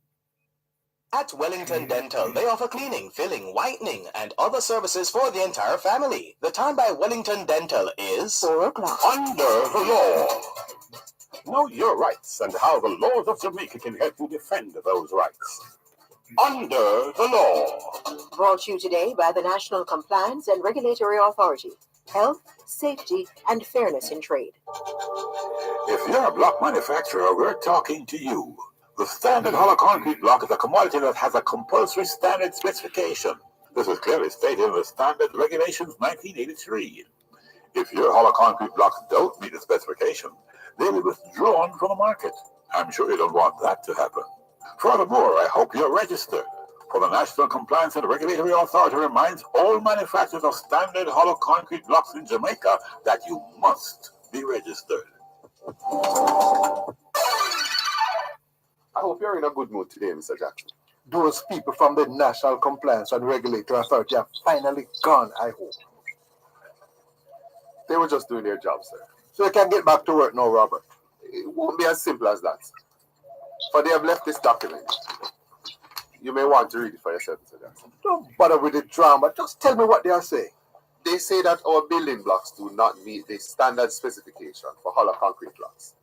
At Wellington Dental, they offer cleaning, filling, whitening, and other services for the entire family. The time by Wellington Dental is 4 o'clock. Under the law. Know your rights and how the laws of Jamaica can help you defend those rights. Under the law. Brought to you today by the National Compliance and Regulatory Authority. Health, safety, and fairness in trade. If you're a block manufacturer, we're talking to you. The standard hollow concrete block is a commodity that has a compulsory standard specification. This is clearly stated in the Standard Regulations 1983. If your hollow concrete blocks don't meet the specification, they will be withdrawn from the market. I'm sure you don't want that to happen. Furthermore, I hope you're registered, for the National Compliance and Regulatory Authority reminds all manufacturers of standard hollow concrete blocks in Jamaica that you must be registered. I hope you're in a good mood today, Mr. Jackson. Those people from the National Compliance and Regulatory Authority have finally gone, I hope. They were just doing their job, sir. So you can get back to work now, Robert. It won't be as simple as that. For they have left this document. You may want to read it for yourself, Mr. Jackson. Don't bother with the drama. Just tell me what they are saying. They say that our building blocks do not meet the standard specification for hollow concrete blocks,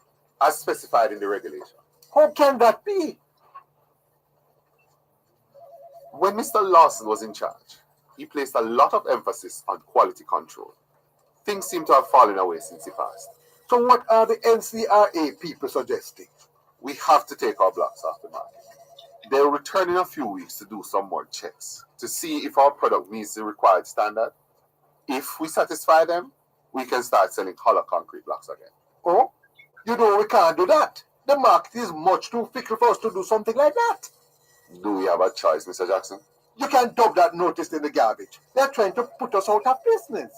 as specified in the regulation. How can that be? When Mr. Lawson was in charge, he placed a lot of emphasis on quality control. Things seem to have fallen away since he passed. So what are the NCRA people suggesting? We have to take our blocks off the market. They'll return in a few weeks to do some more checks to see if our product meets the required standard. If we satisfy them, we can start selling hollow concrete blocks again. Oh, you know we can't do that. The market is much too fickle for us to do something like that. Do we have a choice, Mr. Jackson? You can't dump that notice in the garbage. They're trying to put us out of business.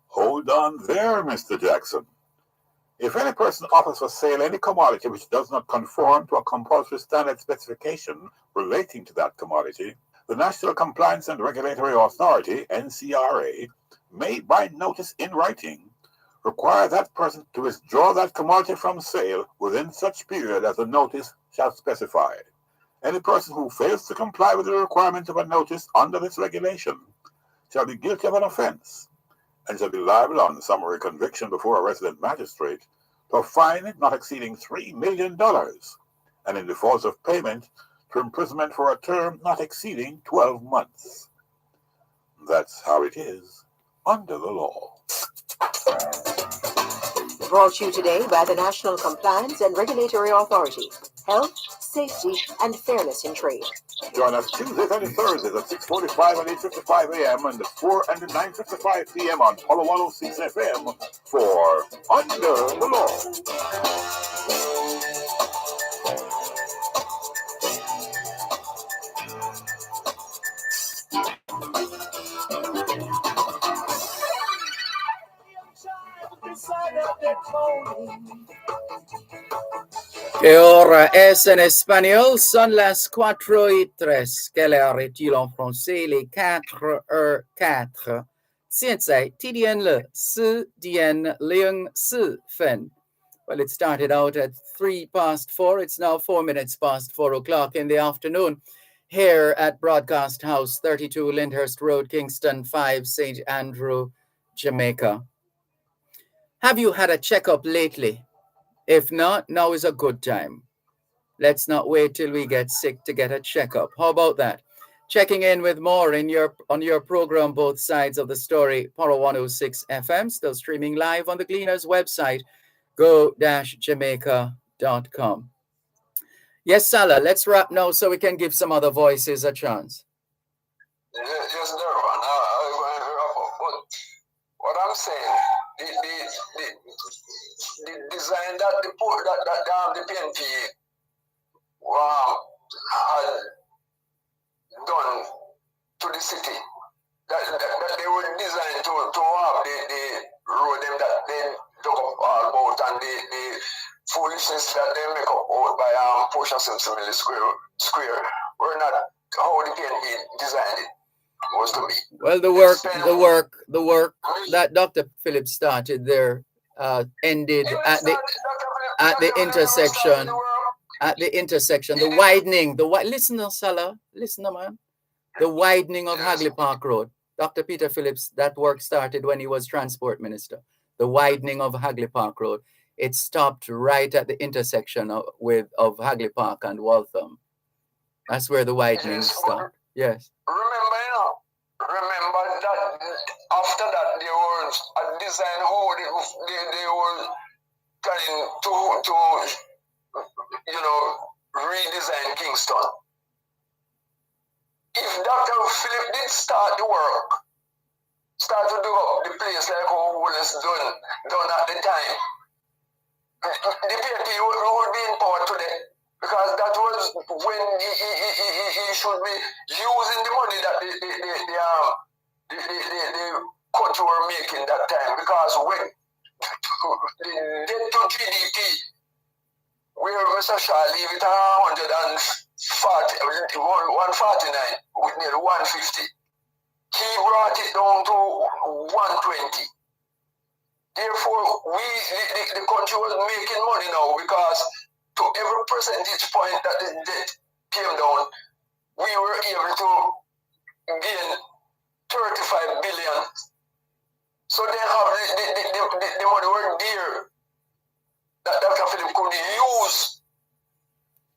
Hold on there, Mr. Jackson. If any person offers for sale any commodity which does not conform to a compulsory standard specification relating to that commodity, the National Compliance and Regulatory Authority, NCRA, may, by notice in writing, require that person to withdraw that commodity from sale within such period as the notice shall specify. Any person who fails to comply with the requirement of a notice under this regulation shall be guilty of an offense and shall be liable on summary conviction before a resident magistrate to a fine not exceeding $3 million, and in default of payment, to imprisonment for a term not exceeding 12 months. That's how it is under the law. Brought to you today by the National Compliance and Regulatory Authority. Health, safety, and fairness in trade. Join us Tuesdays and Thursdays at 6:45 and 8:55 a.m. and 4 and 9:55 p.m. on Polo 106 FM for Under the Law. Que ahora es en español, son las 4:03. Quelle heure est-il en français? Les 4:04. 现在几点了？4点04分. Well, it started out at 4:03. It's now 4 minutes past 4 o'clock in the afternoon here at Broadcast House, 32 Lyndhurst Road, Kingston 5, St. Andrew, Jamaica. Have you had a checkup lately? If not, now is a good time. Let's not wait till we get sick to get a checkup. How about that? Checking in with more on your program, Both Sides of the Story, Poro 106 FM, still streaming live on the Gleaners website, go-jamaica.com. Yes, Salah, let's wrap now so we can give some other voices a chance. Yes, Dervan. What I'm saying, the design that the PNP had done to the city, that they were designed to have the road them that they talk about and the foolishness that they make up out by Portia Simpson in the square were not how the PNP designed it. Was to me. Well, the work that Dr. Phillips started there ended at the intersection. At the intersection, the widening, listen, Salah, listen, man. The widening of Hagley Park Road. Dr. Peter Phillips, that work started when he was transport minister. The widening of Hagley Park Road. It stopped right at the intersection of Hagley Park and Waltham. That's where the widening stopped. Yes. Remember that after that there was a design how they were trying to redesign Kingston. if Dr. Philip did start the work, start to do up the place like how Wallace done at the time, the PNP would be in power today, because that was when he should be using the money that the country were making that time, because when the debt to GDP, where Mr. Shaw leave it at 149 with nearly 150, he brought it down to 120. Therefore, the country was making money now, because to every percentage point that the debt came down, we were able to gain 35 billion. So they have the money were there that Dr. Philip could use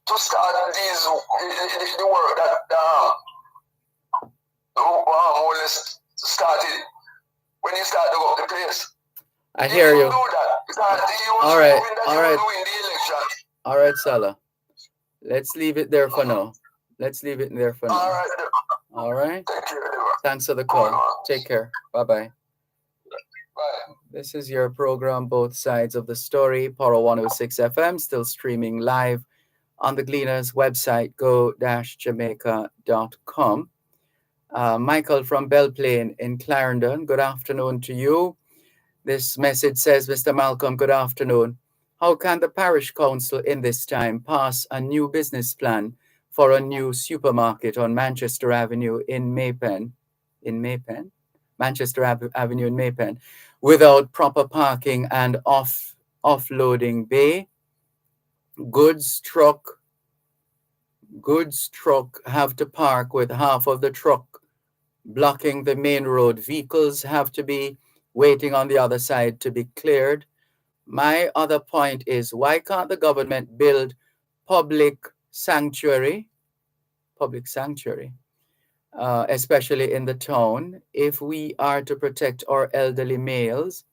to start the work that Wallace started when he started to go up the place. I hear you. Do that because he was All right, hoping that all he right. would win the election. All right, Salah. Let's leave it there for now. Let's leave it there for now. All right. All right. Thank you. Thanks for the call. Take care. Bye-bye. Bye. This is your program, Both Sides of the Story, Power 106 FM, still streaming live on the Gleaners website, go-jamaica.com. Michael from Belle Plaine in Clarendon, good afternoon to you. This message says, Mr. Malcolm, good afternoon. How can the parish council in this time pass a new business plan for a new supermarket on Manchester Avenue in Maypen? Manchester Avenue in Maypen, without proper parking and offloading bay? Goods truck have to park with half of the truck blocking the main road. Vehicles have to be waiting on the other side to be cleared. My other point is, why can't the government build public sanctuary, especially in the town, if we are to protect our elderly males,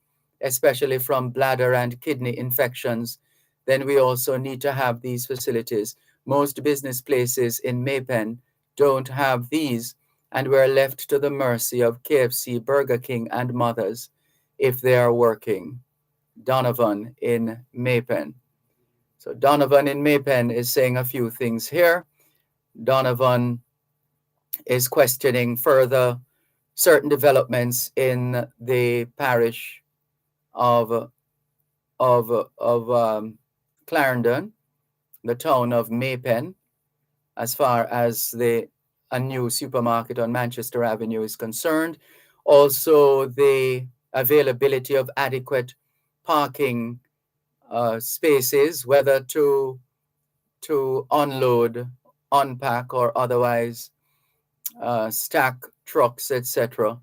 especially from bladder and kidney infections, then we also need to have these facilities. Most business places in Maypen don't have these, and we're left to the mercy of KFC, Burger King, and Mothers if they are working. Donovan in Maypen. So Donovan in Maypen is saying a few things here. Donovan is questioning further certain developments in the parish of Clarendon, the town of Maypen, as far as a new supermarket on Manchester Avenue is concerned. Also, the availability of adequate parking spaces, whether to unload, unpack, or otherwise stack trucks, etc.,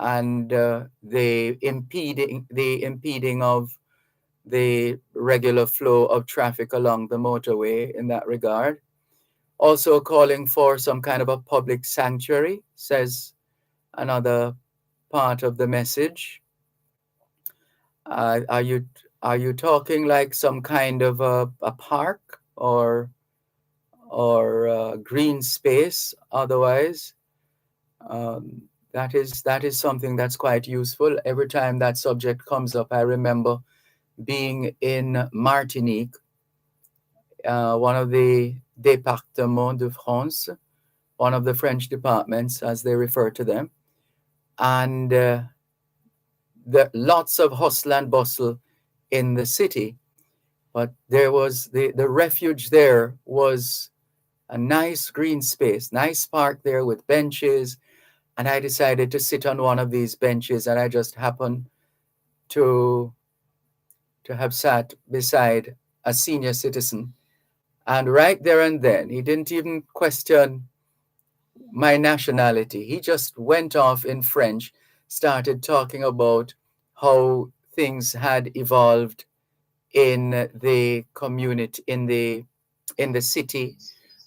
and the impeding of the regular flow of traffic along the motorway in that regard. Also calling for some kind of a public sanctuary, says another part of the message. Are you talking like some kind of a park or green space? Otherwise, that is something that's quite useful. Every time that subject comes up, I remember being in Martinique, one of the départements de France, one of the French departments, as they refer to them, and there lots of hustle and bustle in the city, but there was the refuge there was a nice green space, nice park there with benches, and I decided to sit on one of these benches, and I just happened to have sat beside a senior citizen, and right there and then, he didn't even question my nationality. He just went off in French, started talking about how things had evolved in the community, in the city,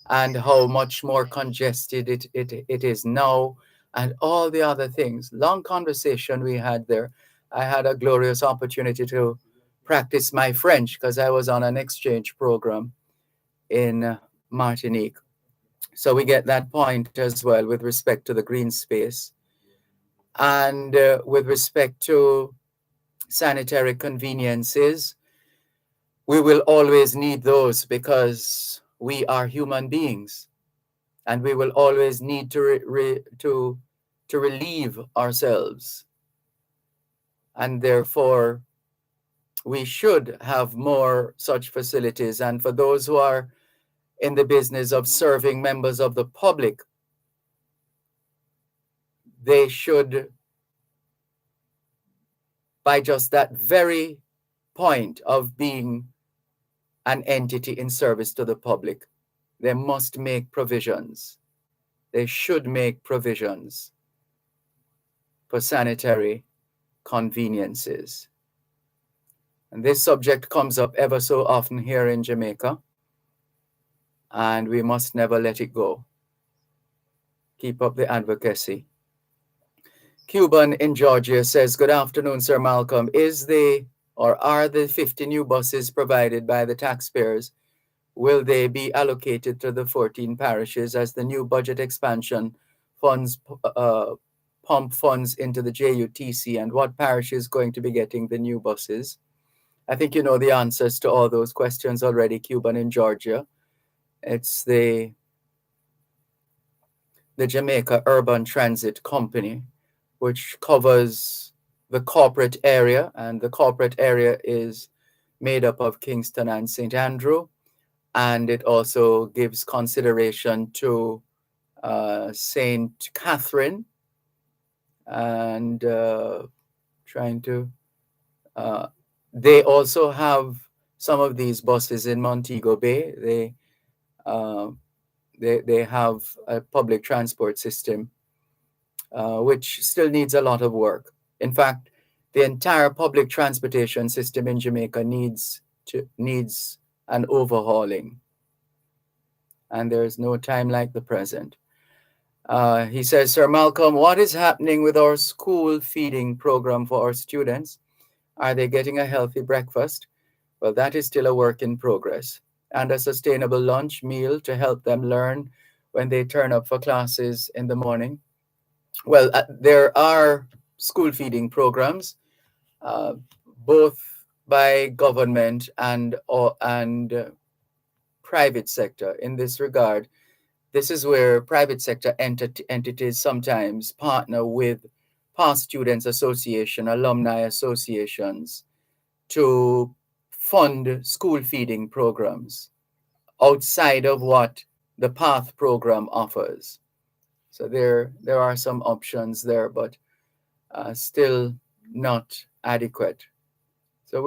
and how much more congested it is now, and all the other things. Long conversation we had there. I had a glorious opportunity to practice my French because I was on an exchange program in Martinique. So we get that point as well with respect to the green space. And with respect to sanitary conveniences, we will always need those because we are human beings, and we will always need to relieve ourselves. And therefore, we should have more such facilities. And for those who are in the business of serving members of the public, they should, by just that very point of being an entity in service to the public, they must make provisions. They should make provisions for sanitary conveniences. And this subject comes up ever so often here in Jamaica, and we must never let it go. Keep up the advocacy. Cuban in Georgia says, good afternoon, Sir Malcolm. Are the 50 new buses provided by the taxpayers, will they be allocated to the 14 parishes as the new budget expansion funds pump funds into the JUTC, and what parish is going to be getting the new buses? I think you know the answers to all those questions already, Cuban in Georgia. It's the Jamaica Urban Transit Company, which covers the corporate area, and the corporate area is made up of Kingston and St. Andrew, and it also gives consideration to St. Catherine, and they also have some of these buses in Montego Bay. They have a public transport system which still needs a lot of work. In fact, the entire public transportation system in Jamaica needs an overhauling, and there is no time like the present. He says, Sir Malcolm, what is happening with our school feeding program for our students? Are they getting a healthy breakfast? Well, that is still a work in progress. And a sustainable lunch meal to help them learn when they turn up for classes in the morning. Well, there are school feeding programs, both by government and private sector. In this regard, this is where private sector entities sometimes partner with past students association, alumni associations to fund school feeding programs outside of what the PATH program offers. So there are some options there, but still not adequate. So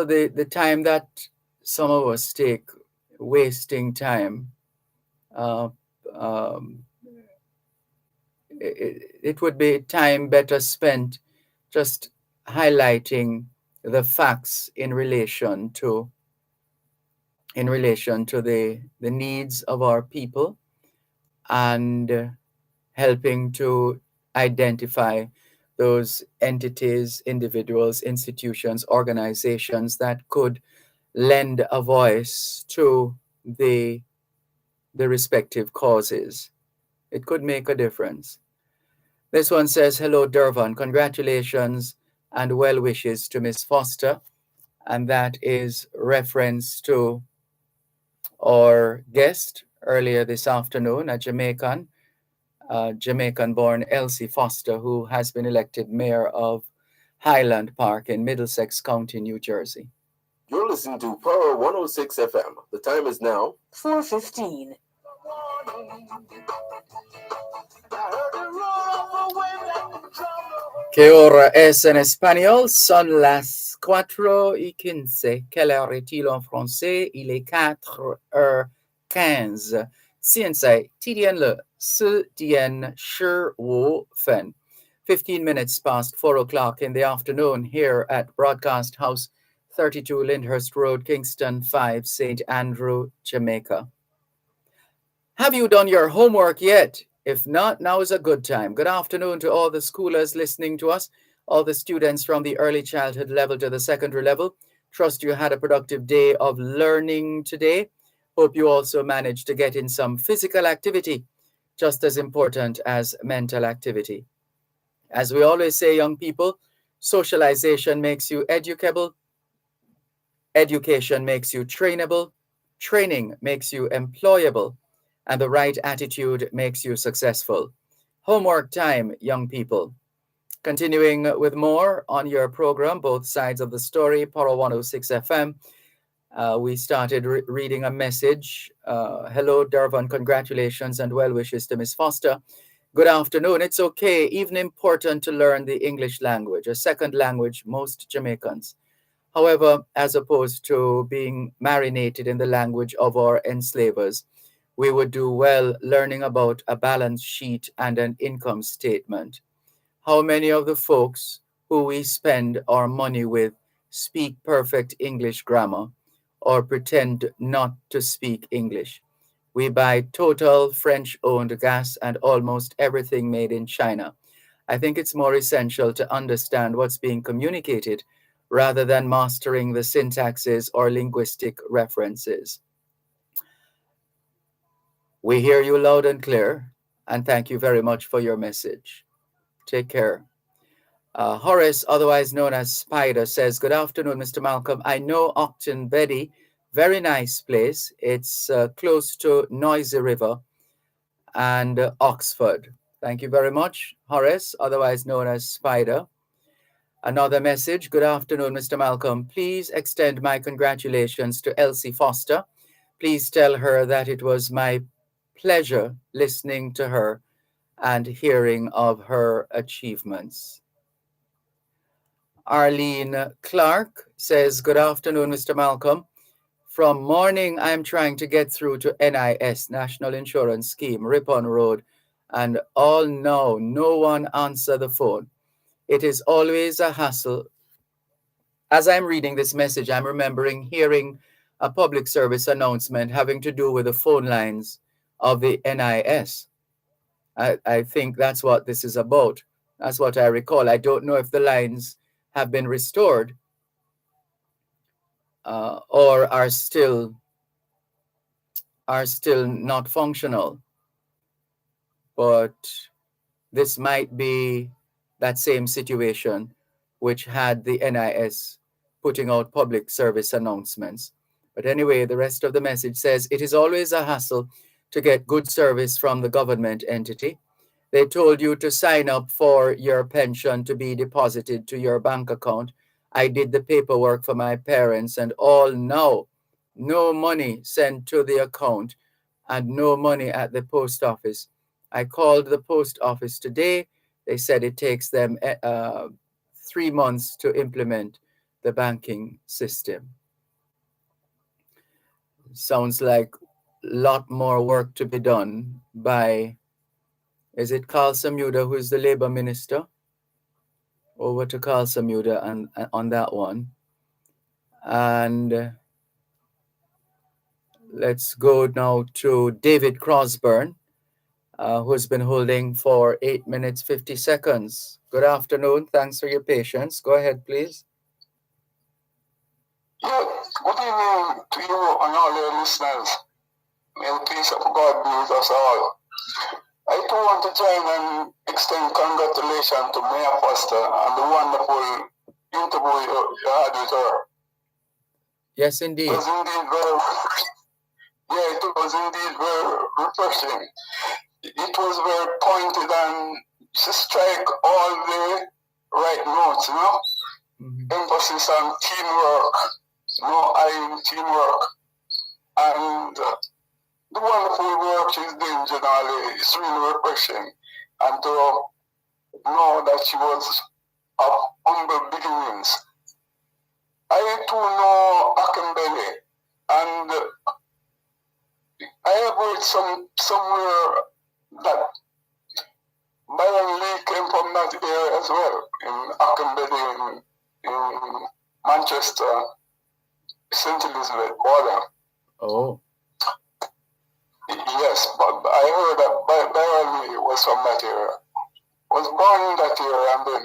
the time that some of us take wasting time, it would be time better spent just highlighting the facts in relation to the needs of our people, and helping to identify those entities, individuals, institutions, organizations that could lend a voice to the respective causes. It could make a difference. This one says, hello, Dervan. Congratulations and well wishes to Miss Foster. And that is reference to our guest earlier this afternoon, a Jamaican-born Elsie Foster, who has been elected mayor of Highland Park in Middlesex County, New Jersey. You're listening to Power 106 FM. The time is now 4:15. ¿Qué hora es en español? Son las 4:15. Quelle heure est-il en français? Il est 4h15. 现在几点了？4点15分. 15 minutes past 4 o'clock in the afternoon here at Broadcast House, 32 Lyndhurst Road, Kingston 5, St. Andrew, Jamaica. Have you done your homework yet? If not, now is a good time. Good afternoon to all the schoolers listening to us, all the students from the early childhood level to the secondary level. Trust you had a productive day of learning today. Hope you also manage to get in some physical activity, just as important as mental activity. As we always say, young people, socialization makes you educable, education makes you trainable, training makes you employable, and the right attitude makes you successful. Homework time, young people. Continuing with more on your program, Both Sides of the Story, Poro 106 FM. We started reading a message. Hello, Dervan. Congratulations and well wishes to Miss Foster. Good afternoon. It's okay, even important to learn the English language, a second language, most Jamaicans. However, as opposed to being marinated in the language of our enslavers, we would do well learning about a balance sheet and an income statement. How many of the folks who we spend our money with speak perfect English grammar or pretend not to speak English? We buy total French-owned gas and almost everything made in China. I think it's more essential to understand what's being communicated rather than mastering the syntaxes or linguistic references. We hear you loud and clear, and thank you very much for your message. Take care. Horace, otherwise known as Spider, says, good afternoon, Mr. Malcolm. I know Octon Betty, very nice place. It's close to Noisy River and Oxford. Thank you very much, Horace, otherwise known as Spider. Another message, good afternoon, Mr. Malcolm. Please extend my congratulations to Elsie Foster. Please tell her that it was my pleasure listening to her and hearing of her achievements. Arlene Clark says, good afternoon, Mr. Malcolm. From morning, I'm trying to get through to NIS, National Insurance Scheme, Ripon Road, and all now, no one answer the phone. It is always a hassle. As I'm reading this message, I'm remembering hearing a public service announcement having to do with the phone lines of the NIS. I think that's what this is about. That's what I recall. I don't know if the lines have been restored or are still not functional. But this might be that same situation which had the NIS putting out public service announcements. But anyway, the rest of the message says, it is always a hassle to get good service from the government entity. They told you to sign up for your pension to be deposited to your bank account. I did the paperwork for my parents and all now. No money sent to the account and no money at the post office. I called the post office today. They said it takes them 3 months to implement the banking system. Sounds like a lot more work to be done by, is it Carl Samuda, who is the labor minister? Over to Carl Samuda on that one. And let's go now to David Crosburn, who's been holding for 8 minutes, 50 seconds. Good afternoon. Thanks for your patience. Go ahead, please. Yeah, good evening to you and all your listeners. May the peace of God be with us all. I too want to join and extend congratulations to Mayor Foster and the wonderful interview you had with her. Yes, indeed. It was indeed very refreshing. It was very pointed and she strike all the right notes, you know? Mm-hmm. Emphasis on teamwork, no iron teamwork, and the wonderful work she's doing generally is really refreshing. And to know that she was of humble beginnings. I too know Akembele, and I have read somewhere that Byron Lee came from that area as well, in Akembele, in Manchester, St. Elizabeth border. Oh. Yes, but I heard that Byron Lee was from that area. Was born in that area and then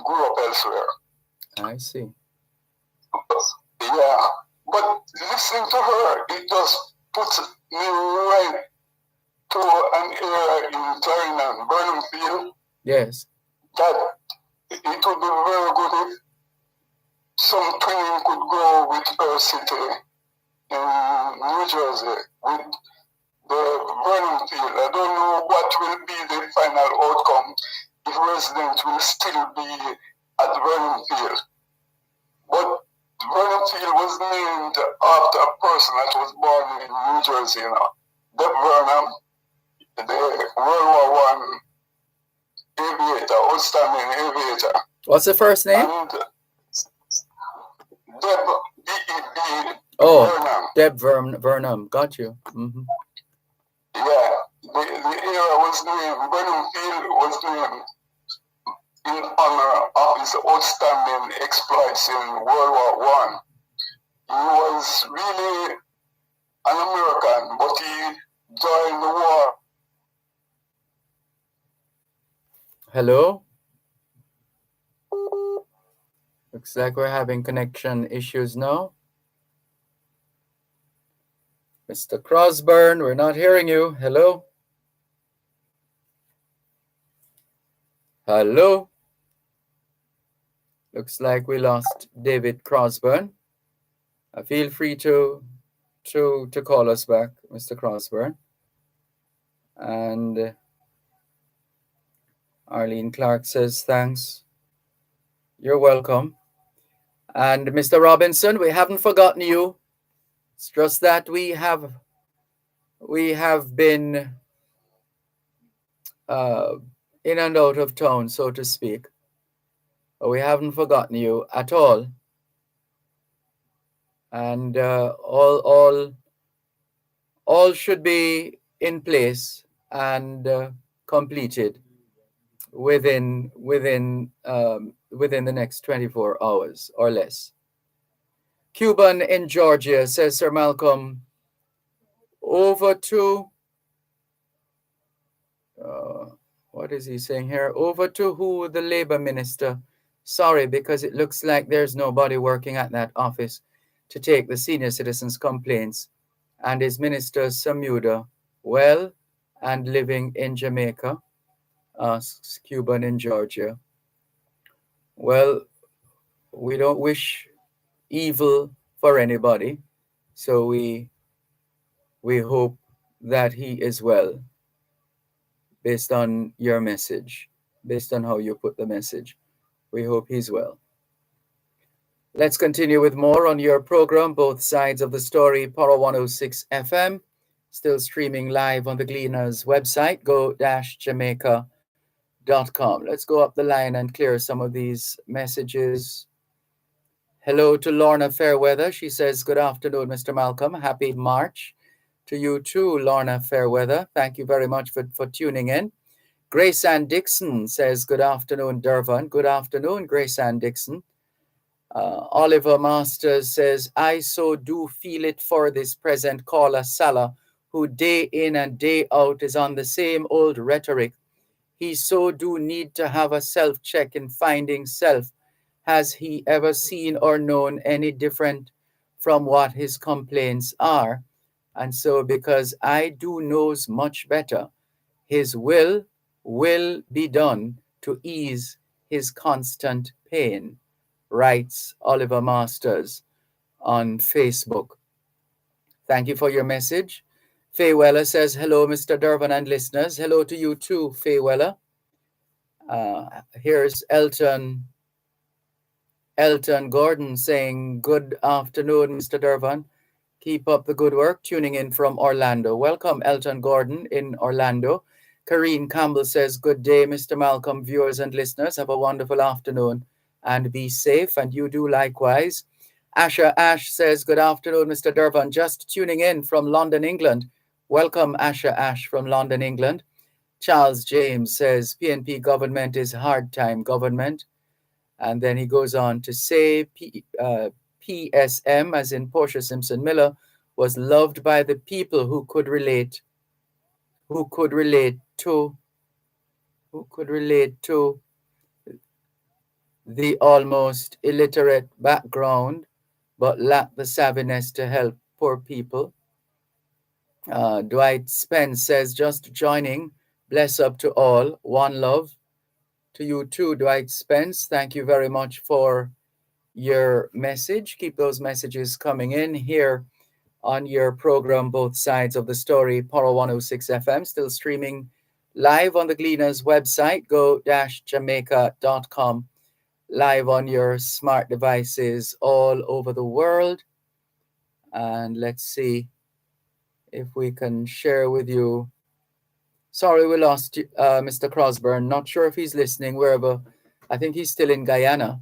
grew up elsewhere. I see. Yeah, But listening to her, it just puts me right to an era in China, Burnham Field. Yes. That it would be very good if some training could go with her city in New Jersey with the Burnham Field. I don't know what will be the final outcome if residents will still be at Burnham Field. But Vernon Field was named after a person that was born in New Jersey, Deb Vernon, the World War One aviator, outstanding aviator. What's the first name? And Deb, D-E-B, Vernon. Deb Vernon, got you. Mm-hmm. Yeah, the era was named, Vernon Field was named in honor of his outstanding exploits in World War One. He was really an American, but he joined the war. Hello? Looks like we're having connection issues now. Mr. Crosburn, we're not hearing you. Hello? Hello? Looks like we lost David Crosburn. Feel free to call us back, Mr. Crosburn. And Arlene Clark says, thanks. You're welcome. And Mr. Robinson, we haven't forgotten you. It's just that we have been in and out of town, so to speak. But we haven't forgotten you at all. And all should be in place and completed within the next 24 hours or less. Cuban in Georgia, says Sir Malcolm, over to what is he saying here? Over to who? The Labor Minister. Sorry, because it looks like there's nobody working at that office to take the senior citizens' complaints. And is Minister Samuda well and living in Jamaica? Asks Cuban in Georgia. Well, we don't wish evil for anybody, so we hope that he is well, based on your message, based on how you put the message. We hope he's well. Let's continue with more on your program, Both Sides of the Story, Power 106 FM, still streaming live on the Gleaners website, go-jamaica.com. Let's go up the line and clear some of these messages. Hello to Lorna Fairweather. She says, good afternoon, Mr. Malcolm. Happy March to you too, Lorna Fairweather. Thank you very much for tuning in. Grace Ann Dixon says, good afternoon, Dervan. Good afternoon, Grace Ann Dixon. Oliver Masters says, I so do feel it for this present caller, Salah, who day in and day out is on the same old rhetoric. He so do need to have a self-check in finding self. Has he ever seen or known any different from what his complaints are? And so because I do knows much better, his will be done to ease his constant pain, writes Oliver Masters on Facebook. Thank you for your message. Faye Weller says, hello, Mr. Dervan and listeners. Hello to you too, Faye Weller. Here's Elton Gordon saying, good afternoon, Mr. Dervan. Keep up the good work. Tuning in from Orlando. Welcome, Elton Gordon in Orlando. Karine Campbell says, good day, Mr. Malcolm. Viewers and listeners, have a wonderful afternoon and be safe. And you do likewise. Asha Ash says, good afternoon, Mr. Dervan. Just tuning in from London, England. Welcome, Asha Ash from London, England. Charles James says, PNP government is hard time government. And then he goes on to say, PSM, as in Portia Simpson Miller, was loved by the people who could relate to the almost illiterate background, but lack the savviness to help poor people. Dwight Spence says, just joining. Bless up to all. One love to you too, Dwight Spence. Thank you very much for your message. Keep those messages coming in here on your program, Both Sides of the Story, Power 106 FM, still streaming live on the Gleaners website, go-jamaica.com, live on your smart devices all over the world. And let's see if we can share with you. Sorry, we lost Mr. Crosburn. Not sure if he's listening wherever. I think he's still in Guyana.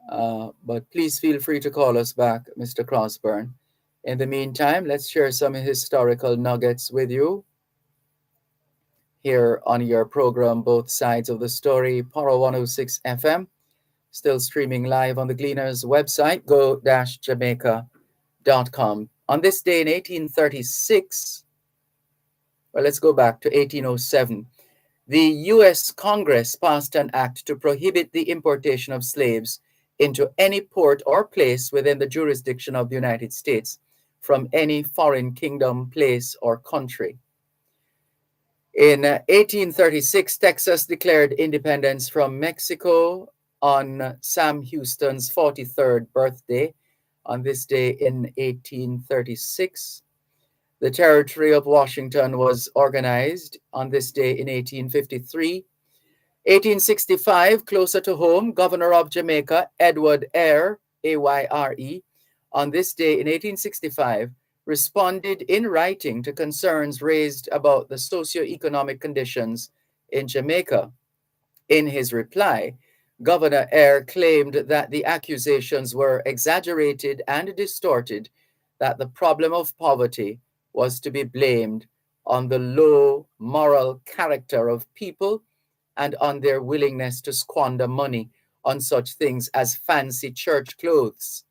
But please feel free to call us back, Mr. Crosburn. In the meantime, let's share some historical nuggets with you here on your program, Both Sides of the Story, Power 106 FM, still streaming live on the Gleaners website, go-jamaica.com. On this day in 1836, well, let's go back to 1807. The U.S. Congress passed an act to prohibit the importation of slaves into any port or place within the jurisdiction of the United States from any foreign kingdom, place, or country. In 1836, Texas declared independence from Mexico on Sam Houston's 43rd birthday. On this day in 1836, the territory of Washington was organized on this day in 1853. 1865, closer to home, Governor of Jamaica, Edward Eyre, A-Y-R-E, on this day in 1865, responded in writing to concerns raised about the socio-economic conditions in Jamaica. In his reply, Governor Eyre claimed that the accusations were exaggerated and distorted, that the problem of poverty was to be blamed on the low moral character of people and on their willingness to squander money on such things as fancy church clothes.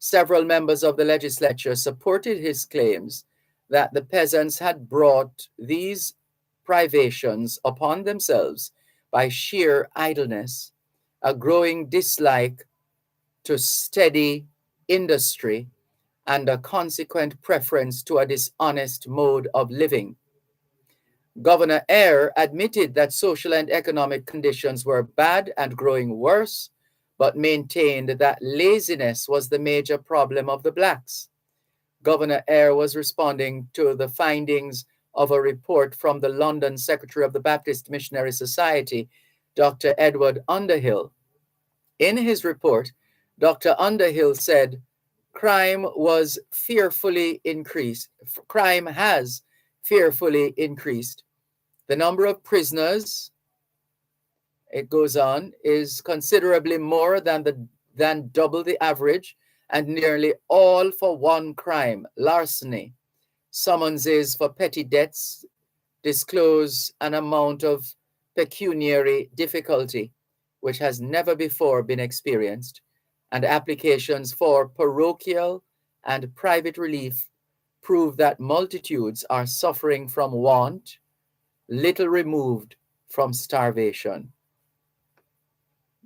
Several members of the legislature supported his claims that the peasants had brought these privations upon themselves by sheer idleness, a growing dislike to steady industry, and a consequent preference to a dishonest mode of living. Governor Eyre admitted that social and economic conditions were bad and growing worse, but maintained that laziness was the major problem of the blacks. Governor Eyre was responding to the findings of a report from the London Secretary of the Baptist Missionary Society, Dr. Edward Underhill. In his report, Dr. Underhill said, crime has fearfully increased. The number of prisoners, it goes on, is considerably more than double the average, and nearly all for one crime, larceny. Summonses for petty debts disclose an amount of pecuniary difficulty which has never before been experienced, and applications for parochial and private relief prove that multitudes are suffering from want, little removed from starvation.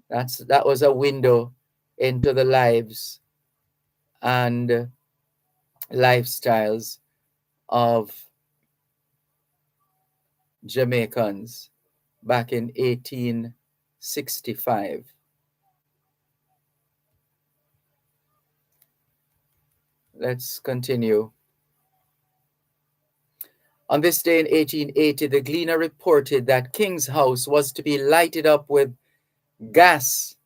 That was a window into the lives and lifestyles of Jamaicans back in 1865. Let's continue. On this day in 1880, the Gleaner reported that King's House was to be lighted up with gas,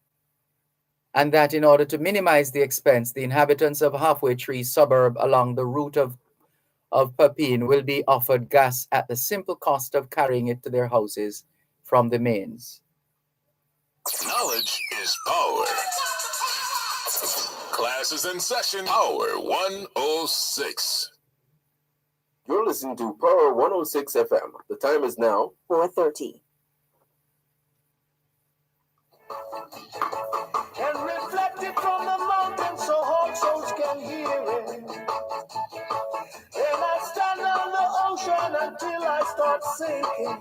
and that in order to minimize the expense, the inhabitants of Halfway Tree suburb along the route of Papine will be offered gas at the simple cost of carrying it to their houses from the mains. Knowledge is power. Class is in session. Power 106. You're listening to Power 106 FM. The time is now 4:30. And reflect it from the mountain so hot souls can hear it. And I stand on the ocean until I start sinking.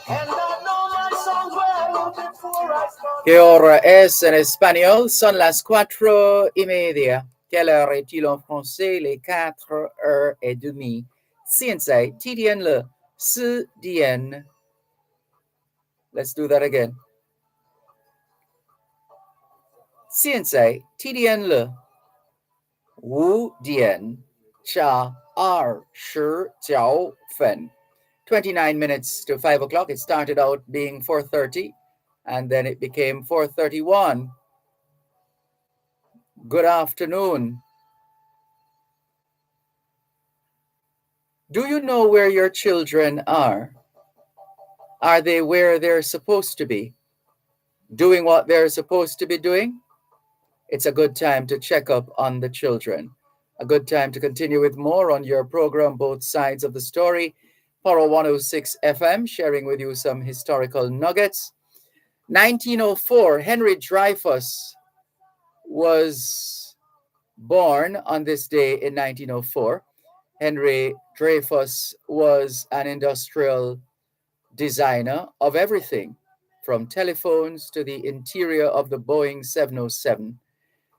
And I know my songs well before ¿Qué hora es en español? Son las 4:30. Quelle heure est-il en français? Les 4:30. 现在几点了？4点. Let's do that again. 现在几点了？5点加29分. 29 minutes to 5 o'clock. It started out being 4:30 and then it became 4:31. Good afternoon. Do you know where your children are? Are they where they're supposed to be? Doing what they're supposed to be doing? It's a good time to check up on the children. A good time to continue with more on your program, Both Sides of the Story. Power 106 FM, sharing with you some historical nuggets. 1904, Henry Dreyfus was born on this day in 1904. Henry Dreyfus was an industrial designer of everything, from telephones to the interior of the Boeing 707.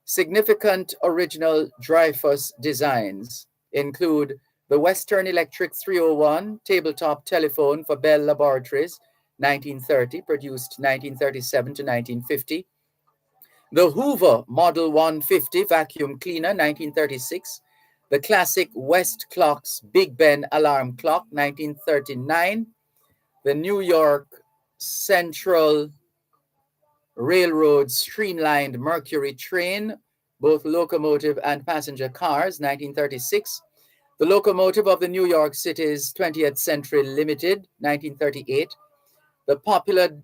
Significant original Dreyfus designs include the Western Electric 301 tabletop telephone for Bell Laboratories, 1930, produced 1937 to 1950. The Hoover Model 150 vacuum cleaner, 1936. The classic West Clocks Big Ben alarm clock, 1939. The New York Central Railroad streamlined Mercury train, both locomotive and passenger cars, 1936. The locomotive of the New York City's 20th Century Limited, 1938. The popular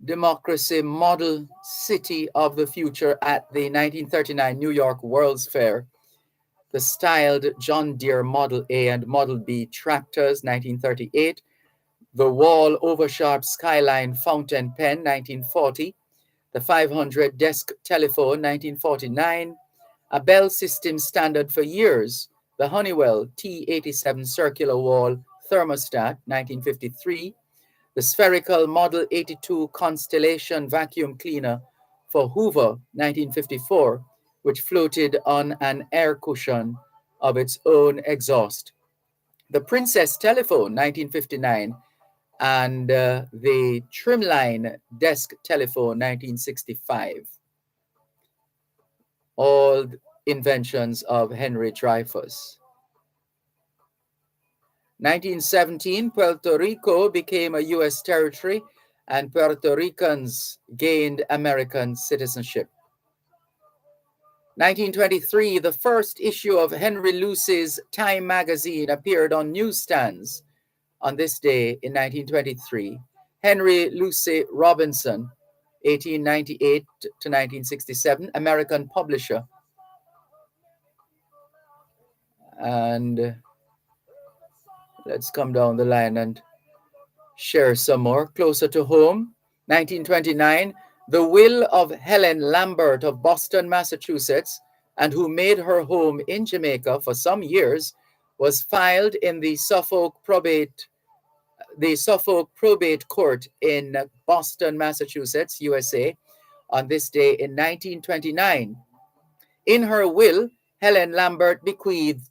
democracy model city of the future at the 1939 New York World's Fair. The styled John Deere Model A and Model B tractors, 1938. The Wall Oversharp Skyline fountain pen, 1940. The 500 desk telephone, 1949. A Bell System standard for years. The Honeywell T87 circular wall thermostat, 1953. The spherical Model 82 Constellation vacuum cleaner for Hoover, 1954, which floated on an air cushion of its own exhaust. The Princess Telephone, 1959, and the Trimline Desk Telephone, 1965. All inventions of Henry Dreyfus. 1917, Puerto Rico became a U.S. territory and Puerto Ricans gained American citizenship. 1923, the first issue of Henry Luce's Time magazine appeared on newsstands. On this day in 1923, Henry Luce Robinson, 1898 to 1967, American publisher. And let's come down the line and share some more. Closer to home, 1929, the will of Helen Lambert of Boston, Massachusetts, and who made her home in Jamaica for some years, was filed in the Suffolk Probate Court in Boston, Massachusetts, USA, on this day in 1929. In her will, Helen Lambert bequeathed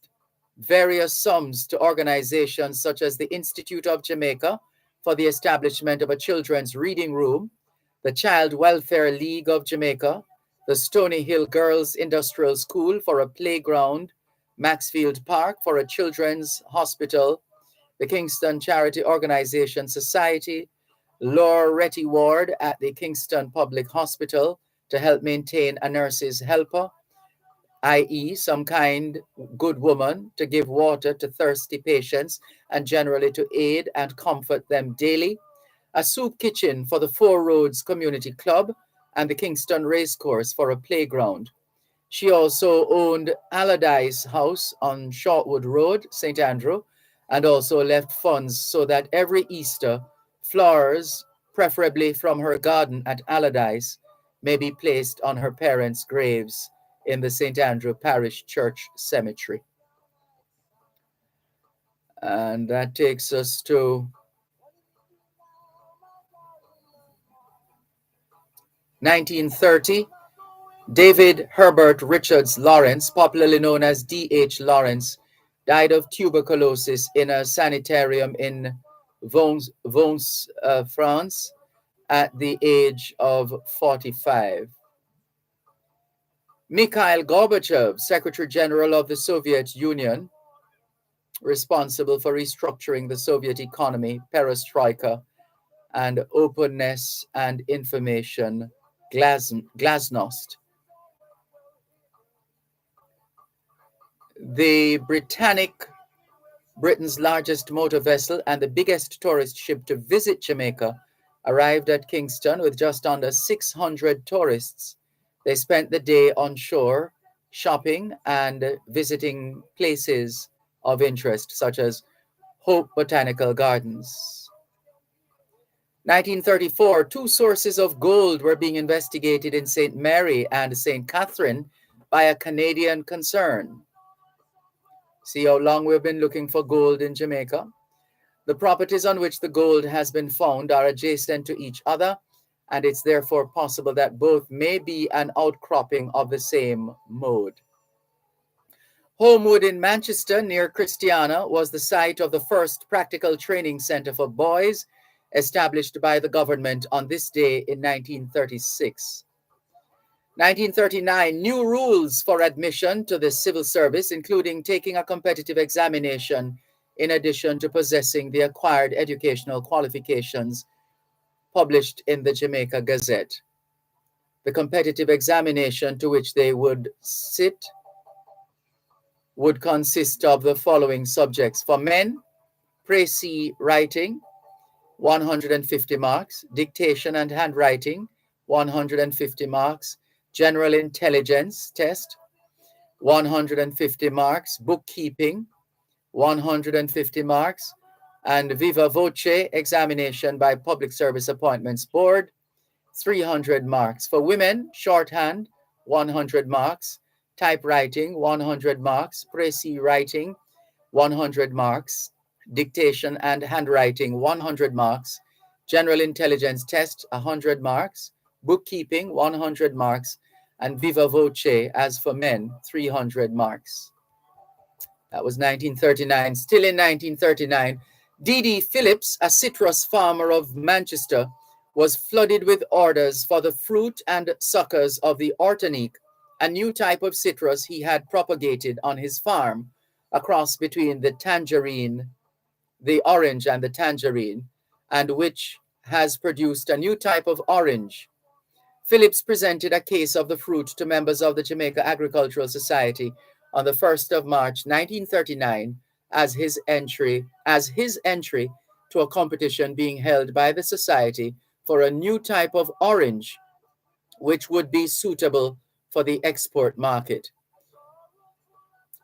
various sums to organizations such as the Institute of Jamaica for the establishment of a children's reading room, the Child Welfare League of Jamaica, the Stony Hill Girls Industrial School for a playground, Maxfield Park for a children's hospital, the Kingston Charity Organization Society, Loretty Ward at the Kingston Public Hospital to help maintain a nurse's helper, i.e. some kind good woman to give water to thirsty patients and generally to aid and comfort them daily, a soup kitchen for the Four Roads Community Club and the Kingston Racecourse for a playground. She also owned Allardyce House on Shortwood Road, St. Andrew, and also left funds so that every Easter, flowers, preferably from her garden at Allardyce, may be placed on her parents' graves in the St. Andrew Parish Church Cemetery. And that takes us to 1930. David Herbert Richards Lawrence, popularly known as D.H. Lawrence, died of tuberculosis in a sanitarium in Vons, France, at the age of 45. Mikhail Gorbachev, Secretary General of the Soviet Union, responsible for restructuring the Soviet economy, perestroika, and openness and information, glasnost. The Britain's largest motor vessel and the biggest tourist ship to visit Jamaica, arrived at Kingston with just under 600 tourists. They spent the day on shore, shopping and visiting places of interest, such as Hope Botanical Gardens. 1934, two sources of gold were being investigated in St. Mary and St. Catherine by a Canadian concern. See how long we've been looking for gold in Jamaica? The properties on which the gold has been found are adjacent to each other, and it's therefore possible that both may be an outcropping of the same mode. Homewood in Manchester, near Christiana, was the site of the first practical training center for boys, established by the government on this day in 1936. 1939, new rules for admission to the civil service, including taking a competitive examination in addition to possessing the acquired educational qualifications, published in the Jamaica Gazette. The competitive examination to which they would sit would consist of the following subjects. For men, précis writing, 150 marks, dictation and handwriting, 150 marks, general intelligence test, 150 marks, bookkeeping, 150 marks, and viva voce examination by Public Service Appointments Board, 300 marks. For women, shorthand, 100 marks, typewriting, 100 marks, précis writing, 100 marks, dictation and handwriting, 100 marks, general intelligence test, 100 marks, bookkeeping, 100 marks, and viva voce, as for men, 300 marks. That was 1939. Still in 1939, D.D. Phillips, a citrus farmer of Manchester, was flooded with orders for the fruit and suckers of the Ortonique, a new type of citrus he had propagated on his farm, a cross between the orange and the tangerine, and which has produced a new type of orange. Phillips presented a case of the fruit to members of the Jamaica Agricultural Society on the 1st of March, 1939, as his entry to a competition being held by the society for a new type of orange, which would be suitable for the export market.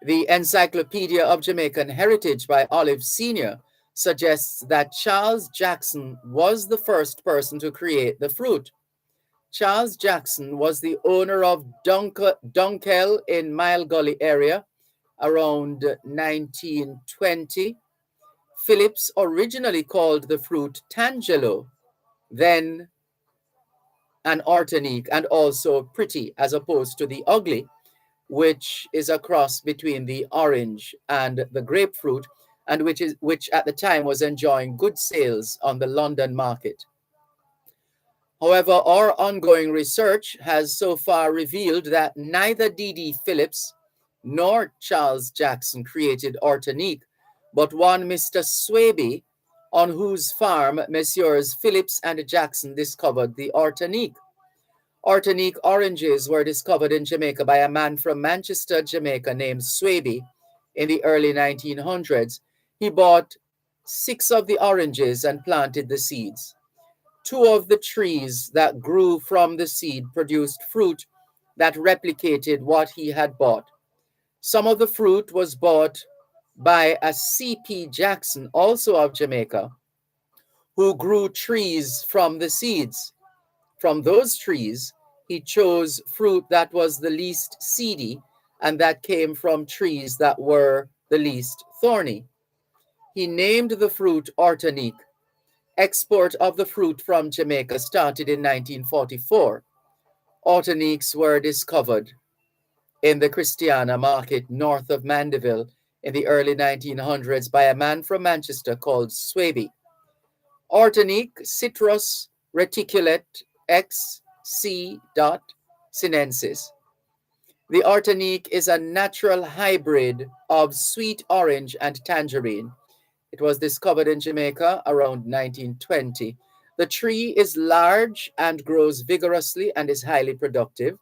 The Encyclopedia of Jamaican Heritage by Olive Sr. suggests that Charles Jackson was the first person to create the fruit. Charles Jackson was the owner of Dunkel in Mile Gully area around 1920. Phillips originally called the fruit Tangelo, then an Ortonique, and also pretty, as opposed to the ugly, which is a cross between the orange and the grapefruit, and which at the time was enjoying good sales on the London market. However, our ongoing research has so far revealed that neither D.D. Phillips nor Charles Jackson created Ortonique, but one Mr. Swaby, on whose farm Messrs. Phillips and Jackson discovered the Ortonique. Ortonique oranges were discovered in Jamaica by a man from Manchester, Jamaica, named Swaby in the early 1900s. He bought 6 of the oranges and planted the seeds. 2 of the trees that grew from the seed produced fruit that replicated what he had bought. Some of the fruit was bought by a C.P. Jackson, also of Jamaica, who grew trees from the seeds. From those trees, he chose fruit that was the least seedy and that came from trees that were the least thorny. he named the fruit Ortanique. Export of the fruit from Jamaica started in 1944. Ortaniques were discovered in the Christiana market north of Mandeville in the early 1900s by a man from Manchester called Swaby. Ortanique Citrus reticulate X. C. sinensis. The Ortanique is a natural hybrid of sweet orange and tangerine. It was discovered in Jamaica around 1920. The tree is large and grows vigorously and is highly productive.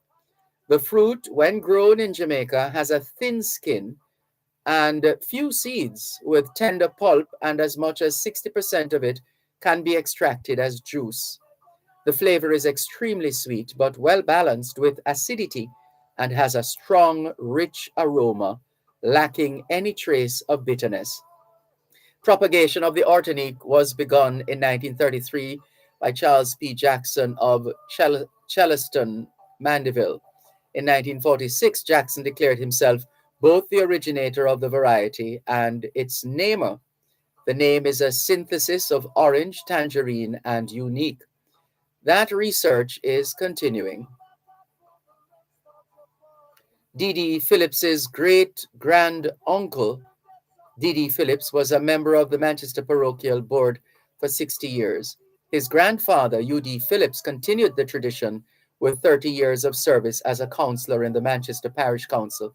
The fruit, when grown in Jamaica, has a thin skin and few seeds with tender pulp, and as much as 60% of it can be extracted as juice. The flavor is extremely sweet but well balanced with acidity and has a strong, rich aroma, lacking any trace of bitterness. Propagation of the Ortanique was begun in 1933 by Charles P. Jackson of Chellaston, Mandeville. In 1946, Jackson declared himself both the originator of the variety and its namer. The name is a synthesis of orange, tangerine, and unique. That research is continuing. D.D. Phillips's great-grand-uncle, D.D. Phillips, was a member of the Manchester Parochial Board for 60 years. His grandfather, U.D. Phillips, continued the tradition with 30 years of service as a councillor in the Manchester Parish Council.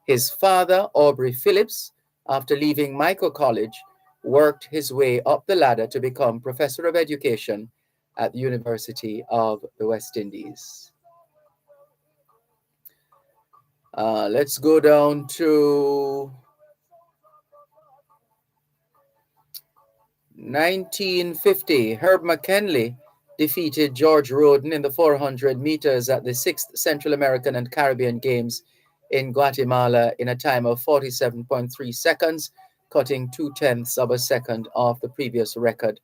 His father, Aubrey Phillips, after leaving Michael College, worked his way up the ladder to become Professor of Education at the University of the West Indies. Let's go down to 1950. Herb McKinley defeated George Roden in the 400 meters at the 6th Central American and Caribbean Games in Guatemala in a time of 47.3 seconds, cutting 0.2 of a second off the previous record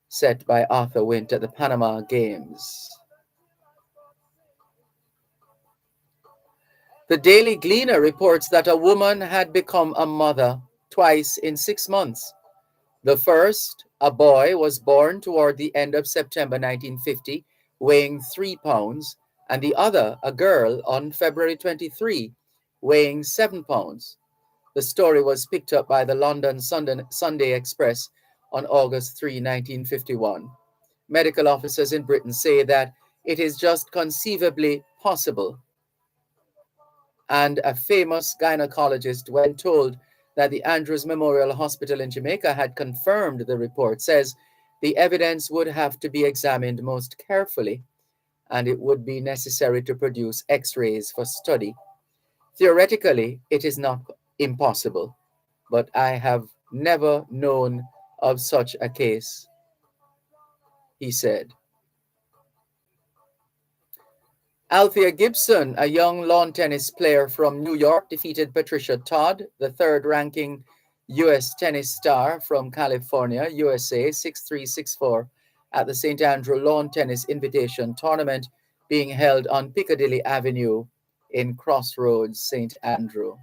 set by Arthur Wint at the Panama Games. The Daily Gleaner reports that a woman had become a mother twice in 6 months. The first, a boy, was born toward the end of September 1950, weighing 3 pounds, and the other, a girl, on February 23, weighing 7 pounds. The story was picked up by the London Sunday Express on August 3, 1951. Medical officers in Britain say that it is just conceivably possible. And a famous gynecologist, when told that the Andrews Memorial Hospital in Jamaica had confirmed the report, says the evidence would have to be examined most carefully, and it would be necessary to produce X-rays for study. Theoretically, it is not impossible, but I have never known of such a case, he said. Althea Gibson, a young lawn tennis player from New York, defeated Patricia Todd, the third-ranking U.S. tennis star from California, USA, 6-3, 6-4, at the St. Andrew Lawn Tennis Invitation Tournament being held on Piccadilly Avenue in Crossroads, St. Andrew.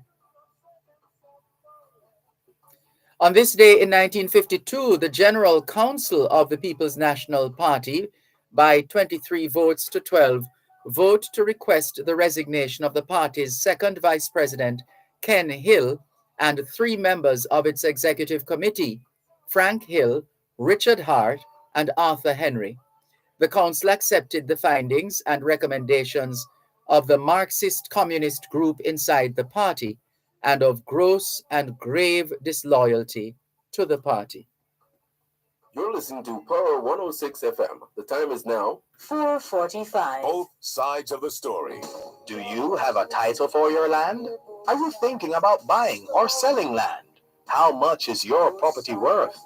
On this day in 1952, the General Council of the People's National Party, by 23 votes to 12, vote to request the resignation of the party's second vice president, Ken Hill, and 3 members of its executive committee, Frank Hill, Richard Hart, and Arthur Henry. The council accepted the findings and recommendations of the Marxist communist group inside the party and of gross and grave disloyalty to the party. You're listening to Power 106 FM. The time is now 4:45. Both sides of the story. Do you have a title for your land? Are you thinking about buying or selling land? How much is your property worth?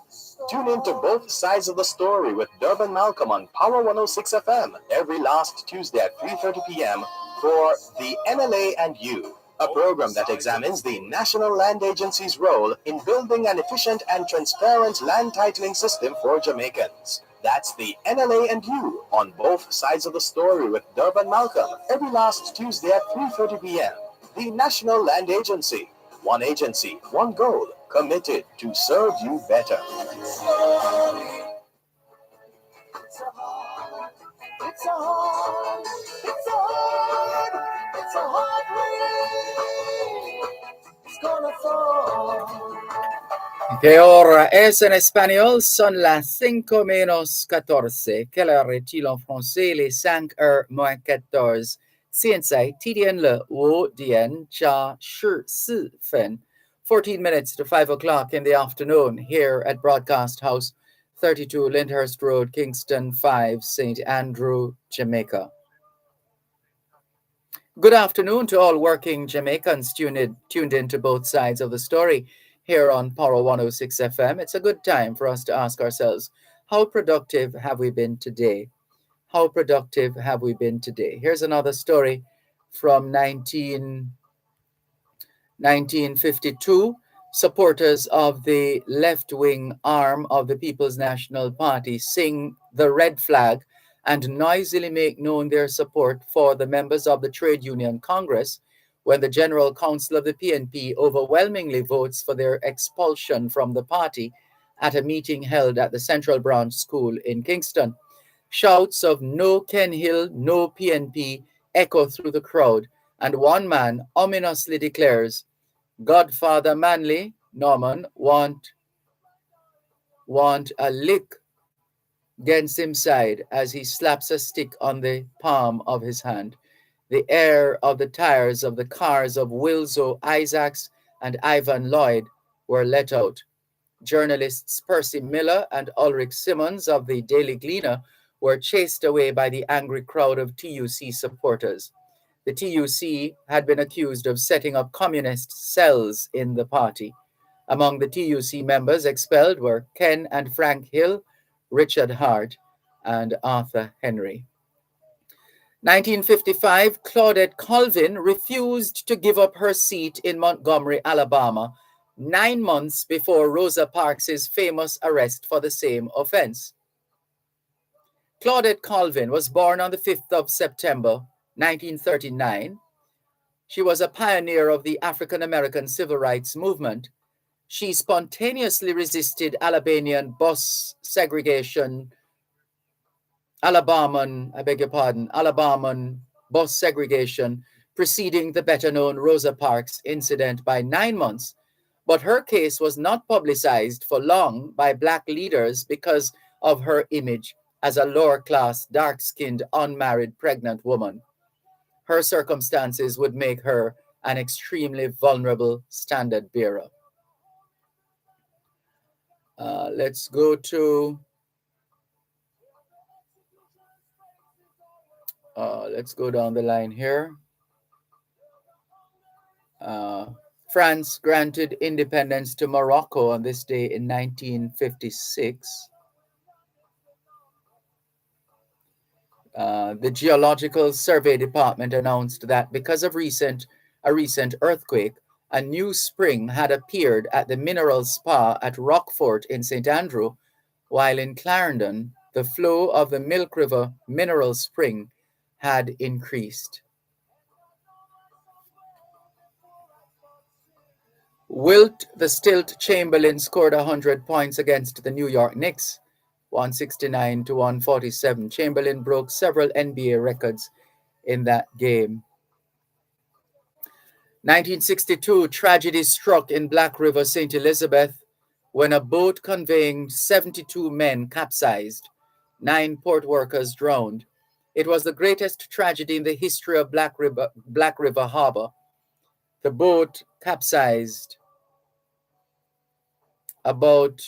Tune in to Both Sides of the Story with Dervan Malcolm on Power 106 FM every last Tuesday at 3:30 p.m. for The NLA and You, a program that examines the National Land Agency's role in building an efficient and transparent land titling system for Jamaicans. That's The NLA and You on Both Sides of the Story with Dervan Malcolm every last Tuesday at 3:30 p.m. The National Land Agency. One agency, one goal. committed to serve you better. Que ahora es en espagnol, son las 5 menos 14. Quelle heure est-il en français? Les 5 heures moins 14. 现在几点了？5点加14分。14 minutes to 5 o'clock in the afternoon here at Broadcast House, 32 Lyndhurst Road, Kingston 5, St. Andrew, Jamaica. Good afternoon to all working Jamaicans tuned into both sides of the story here on Power 106 FM. It's a good time for us to ask ourselves, how productive have we been today? How productive have we been today? Here's another story from 1952. Supporters of the left-wing arm of the People's National Party sing the red flag and noisily make known their support for the members of the Trade Union Congress when the General Council of the PNP overwhelmingly votes for their expulsion from the party at a meeting held at the Central Branch School in Kingston. Shouts of "No Ken Hill, no PNP" echo through the crowd, and one man ominously declares, "Godfather Manley, Norman, want a lick against him side," as he slaps a stick on the palm of his hand. The air of the tires of the cars of Wilzo Isaacs and Ivan Lloyd were let out. Journalists Percy Miller and Ulrich Simmons of the Daily Gleaner were chased away by the angry crowd of TUC supporters. The TUC had been accused of setting up communist cells in the party. Among the TUC members expelled were Ken and Frank Hill, Richard Hart, and Arthur Henry. 1955, Claudette Colvin refused to give up her seat in Montgomery, Alabama, 9 months before Rosa Parks' famous arrest for the same offense. Claudette Colvin was born on the 5th of September, 1939. She was a pioneer of the African American Civil Rights Movement. She spontaneously resisted Alabamian bus segregation, Alabamian bus segregation preceding the better-known Rosa Parks incident by 9 months, but her case was not publicized for long by Black leaders because of her image as a lower-class, dark-skinned, unmarried, pregnant woman. Her circumstances would make her an extremely vulnerable standard bearer. Let's go down the line here. France granted independence to Morocco on this day in 1956. The Geological Survey Department announced that because of a recent earthquake, a new spring had appeared at the Mineral Spa at Rockfort in St. Andrew, while in Clarendon, the flow of the Milk River Mineral Spring had increased. Wilt the Stilt Chamberlain scored 100 points against the New York Knicks, 169 to 147. Chamberlain broke several NBA records in that game. 1962, tragedy struck in Black River, St. Elizabeth, when a boat conveying 72 men capsized. 9 port workers drowned. It was the greatest tragedy in the history of Black River Harbor. The boat capsized about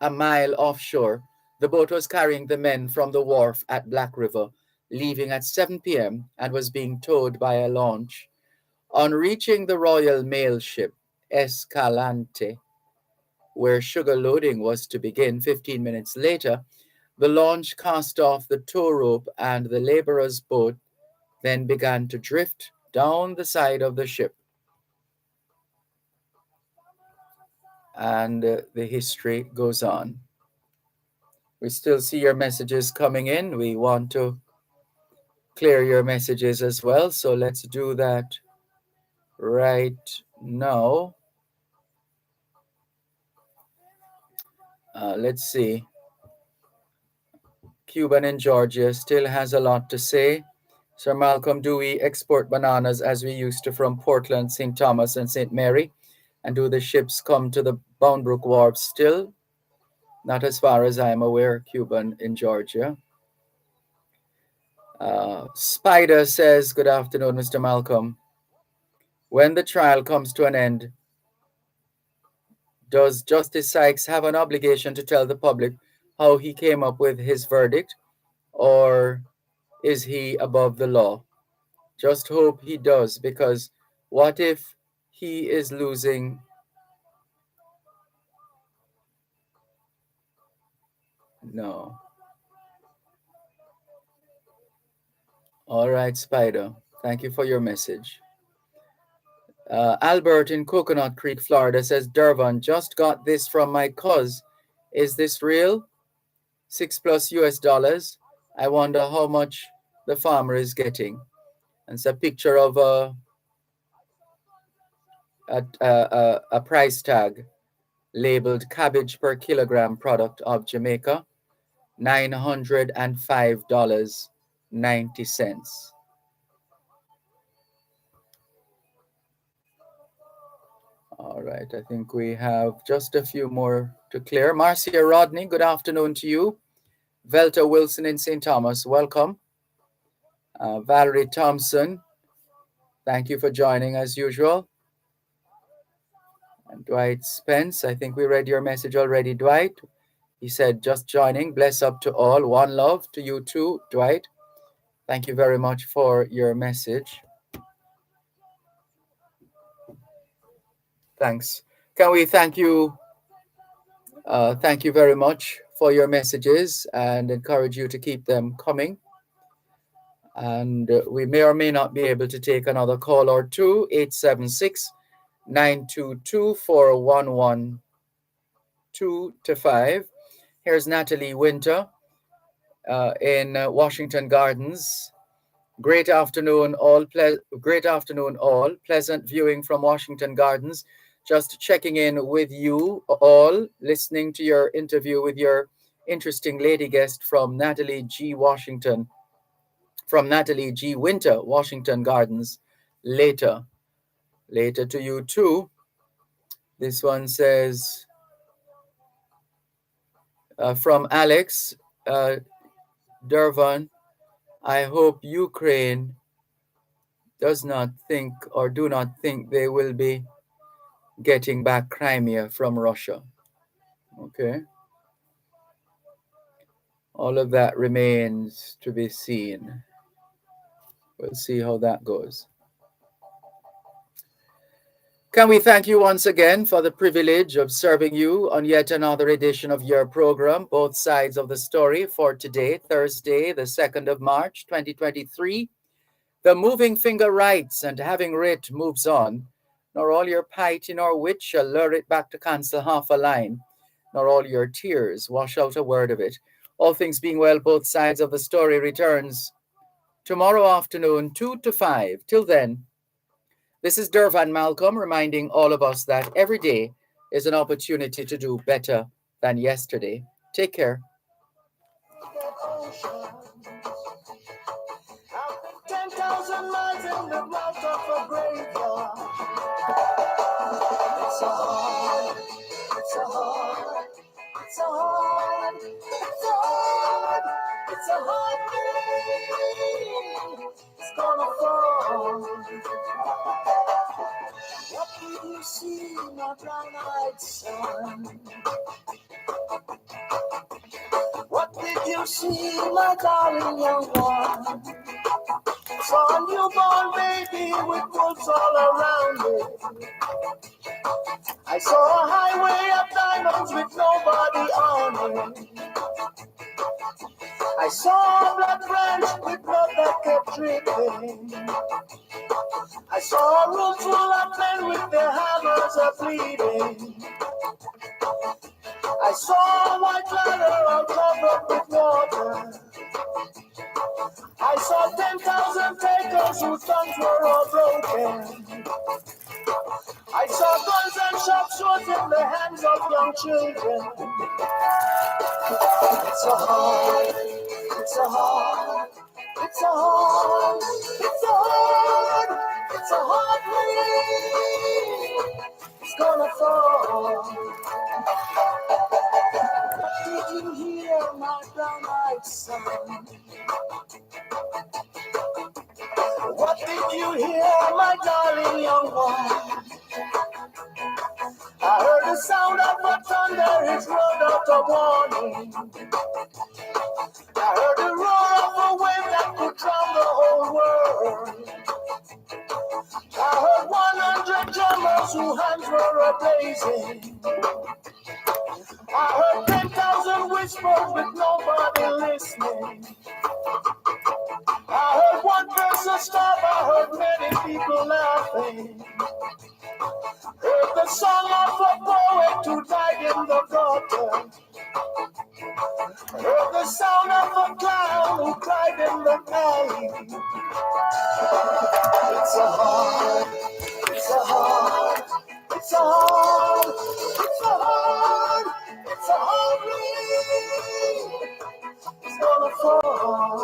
a mile offshore. The boat was carrying the men from the wharf at Black River, leaving at 7 p.m. and was being towed by a launch. On reaching the Royal Mail ship, Escalante, where sugar loading was to begin 15 minutes later, the launch cast off the tow rope and the laborers' boat then began to drift down the side of the ship. And the history goes on. We still see your messages coming in. We want to clear your messages as well, so let's do that right now. Let's see. Cuban in Georgia still has a lot to say. Sir Malcolm, do we export bananas as we used to from Portland, St. Thomas, and St. Mary? And do the ships come to the Bound Brook Wharf still? Not as far as I'm aware, Cuban in Georgia. Spider says, good afternoon, Mr. Malcolm. When the trial comes to an end, does Justice Sykes have an obligation to tell the public how he came up with his verdict, or is he above the law? Just hope he does, because what if he is losing? No. All right, Spider. Thank you for your message. Albert in Coconut Creek, Florida says, Dervan, just got this from my cuz. Is this real? $6+ US. I wonder how much the farmer is getting. And it's a picture of a price tag labeled cabbage per kilogram product of Jamaica, $905.90. All right, I think we have just a few more to clear. Marcia Rodney, good afternoon to you. Velta Wilson in St. Thomas, welcome. Valerie Thompson, thank you for joining as usual. And Dwight Spence, I think we read your message already, Dwight. He said, just joining, bless up to all, one love to you too, Dwight. Thank you very much for your message. Thanks. Can we thank you? Thank you very much for your messages and encourage you to keep them coming. And we may or may not be able to take another call or two, 876-922-4112 to 5. Here's Natalie Winter in Washington Gardens. Great afternoon, all. Great afternoon, all. Pleasant viewing from Washington Gardens. Just checking in with you all, listening to your interview with your interesting lady guest from Natalie G. Washington, from Natalie G. Winter, Washington Gardens. Later to you too. This one says, from Alex, Dervan, I hope Ukraine does not think or do not think they will be getting back Crimea from Russia. Okay. All of that remains to be seen. We'll see how that goes. Can we thank you once again for the privilege of serving you on yet another edition of your program, Both Sides of the Story, for today, Thursday, the 2nd of March, 2023. The moving finger writes, and having writ moves on, nor all your piety nor wit shall lure it back to cancel half a line, nor all your tears wash out a word of it. All things being well, Both Sides of the Story returns tomorrow afternoon, 2 to 5. Till then, this is Dervan Malcolm reminding all of us that every day is an opportunity to do better than yesterday. Take care. 10,000 miles in the mouth of a graveyard. It's a hard, it's a hard, it's a hard, it's a hard, it's a hard day. It's gonna fall. What did you see, my brown-eyed son? What did you see, my darling young one? Saw a newborn baby with wolves all around it. I saw a highway of diamonds with nobody on it. I saw a blood branch with blood that kept dripping. I saw a room full of men with their hammers a bleeding. I saw a white ladder all covered with water. I saw 10,000 takers whose tongues were all broken. I saw guns and sharp swords in the hands of young children. It's a hard, it's a hard, it's a hard, it's a hard, it's a hard rain. It's gonna fall. Did you hear my brown-eyed son? What did you hear, my darling young one? I heard the sound of the thunder, it rolled out a warning. I heard the roar of a wave that could drown the whole world. I heard 100 drummers whose hands were a-blazing. I heard 10,000 whispers with nobody listening. I heard one person stop, I heard many people laughing. Heard the song of a poet who died in the gutter. Heard the sound of a clown who cried in the valley. It's a hard, it's a hard, it's a hard, it's a hard, it's a hard rain. It's gonna fall.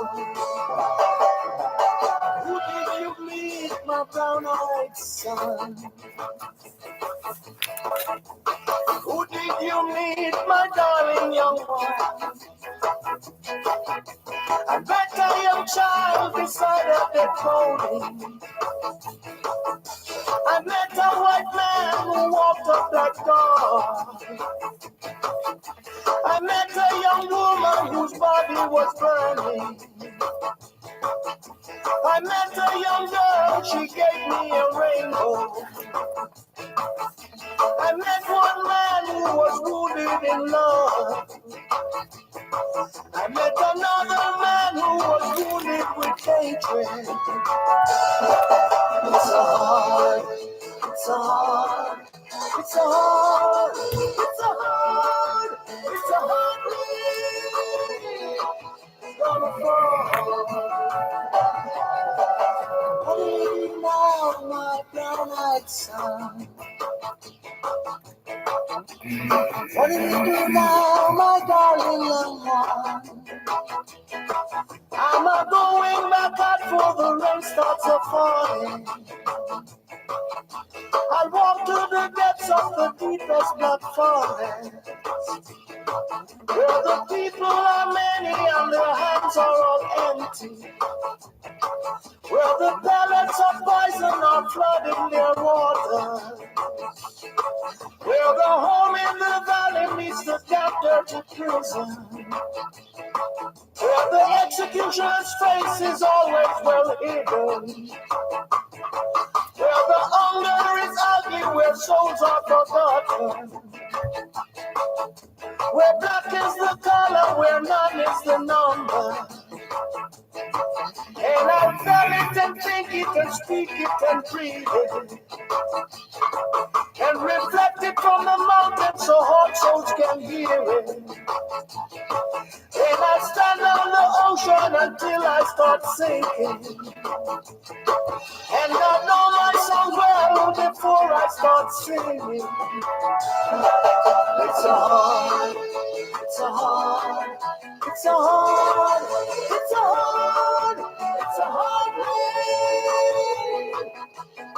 Who did you meet, my brown-eyed son? Who did you meet, my darling young one? I met a young child beside a dead body. I met a white man who walked up that door. I met a young woman whose body was burning. I met a young girl, she gave me a rainbow. I met one man who was wounded in love. I met another man who was wounded with hatred. It's a hard, it's a hard, it's a hard, it's a hard, it's a hard rain. It's gonna fall. What do you do now, my brown-eyed son? What do you do now, my darling young one? I'm a-going back out for the rain starts a-falling. I walk to the depths of the deepest black forest, where the people are many and their hands are all empty, where the pellets of poison are flooding their water, where the home in the valley meets the dark dirty prison, where the executioner's face is always well hidden, where the hunger is ugly, where souls are forgotten, where black is the color, where none is the number. And I feel it and think it and speak it and breathe it, and reflect it from the mountain so hot souls can hear it. And I stand on the ocean until I start sinking, and I know my song well before I start singing. It's a hard, it's a hard, it's a hard, it's a hard, it's a hard rain.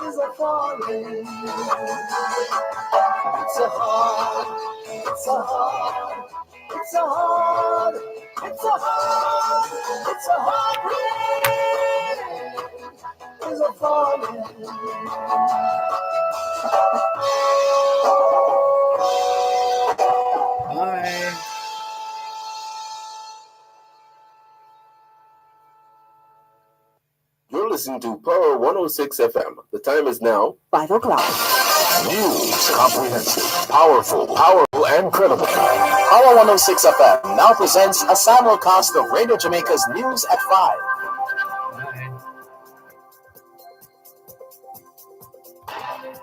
It's a falling. It's a hard, it's a hard, it's a hard, it's a hard, it's a hard rain. It's a falling. Bye. You're listening to Power 106 FM. The time is now 5 o'clock. news, comprehensive, powerful, and credible. Power 106 FM now presents a simulcast of Radio Jamaica's news at 5. Bye.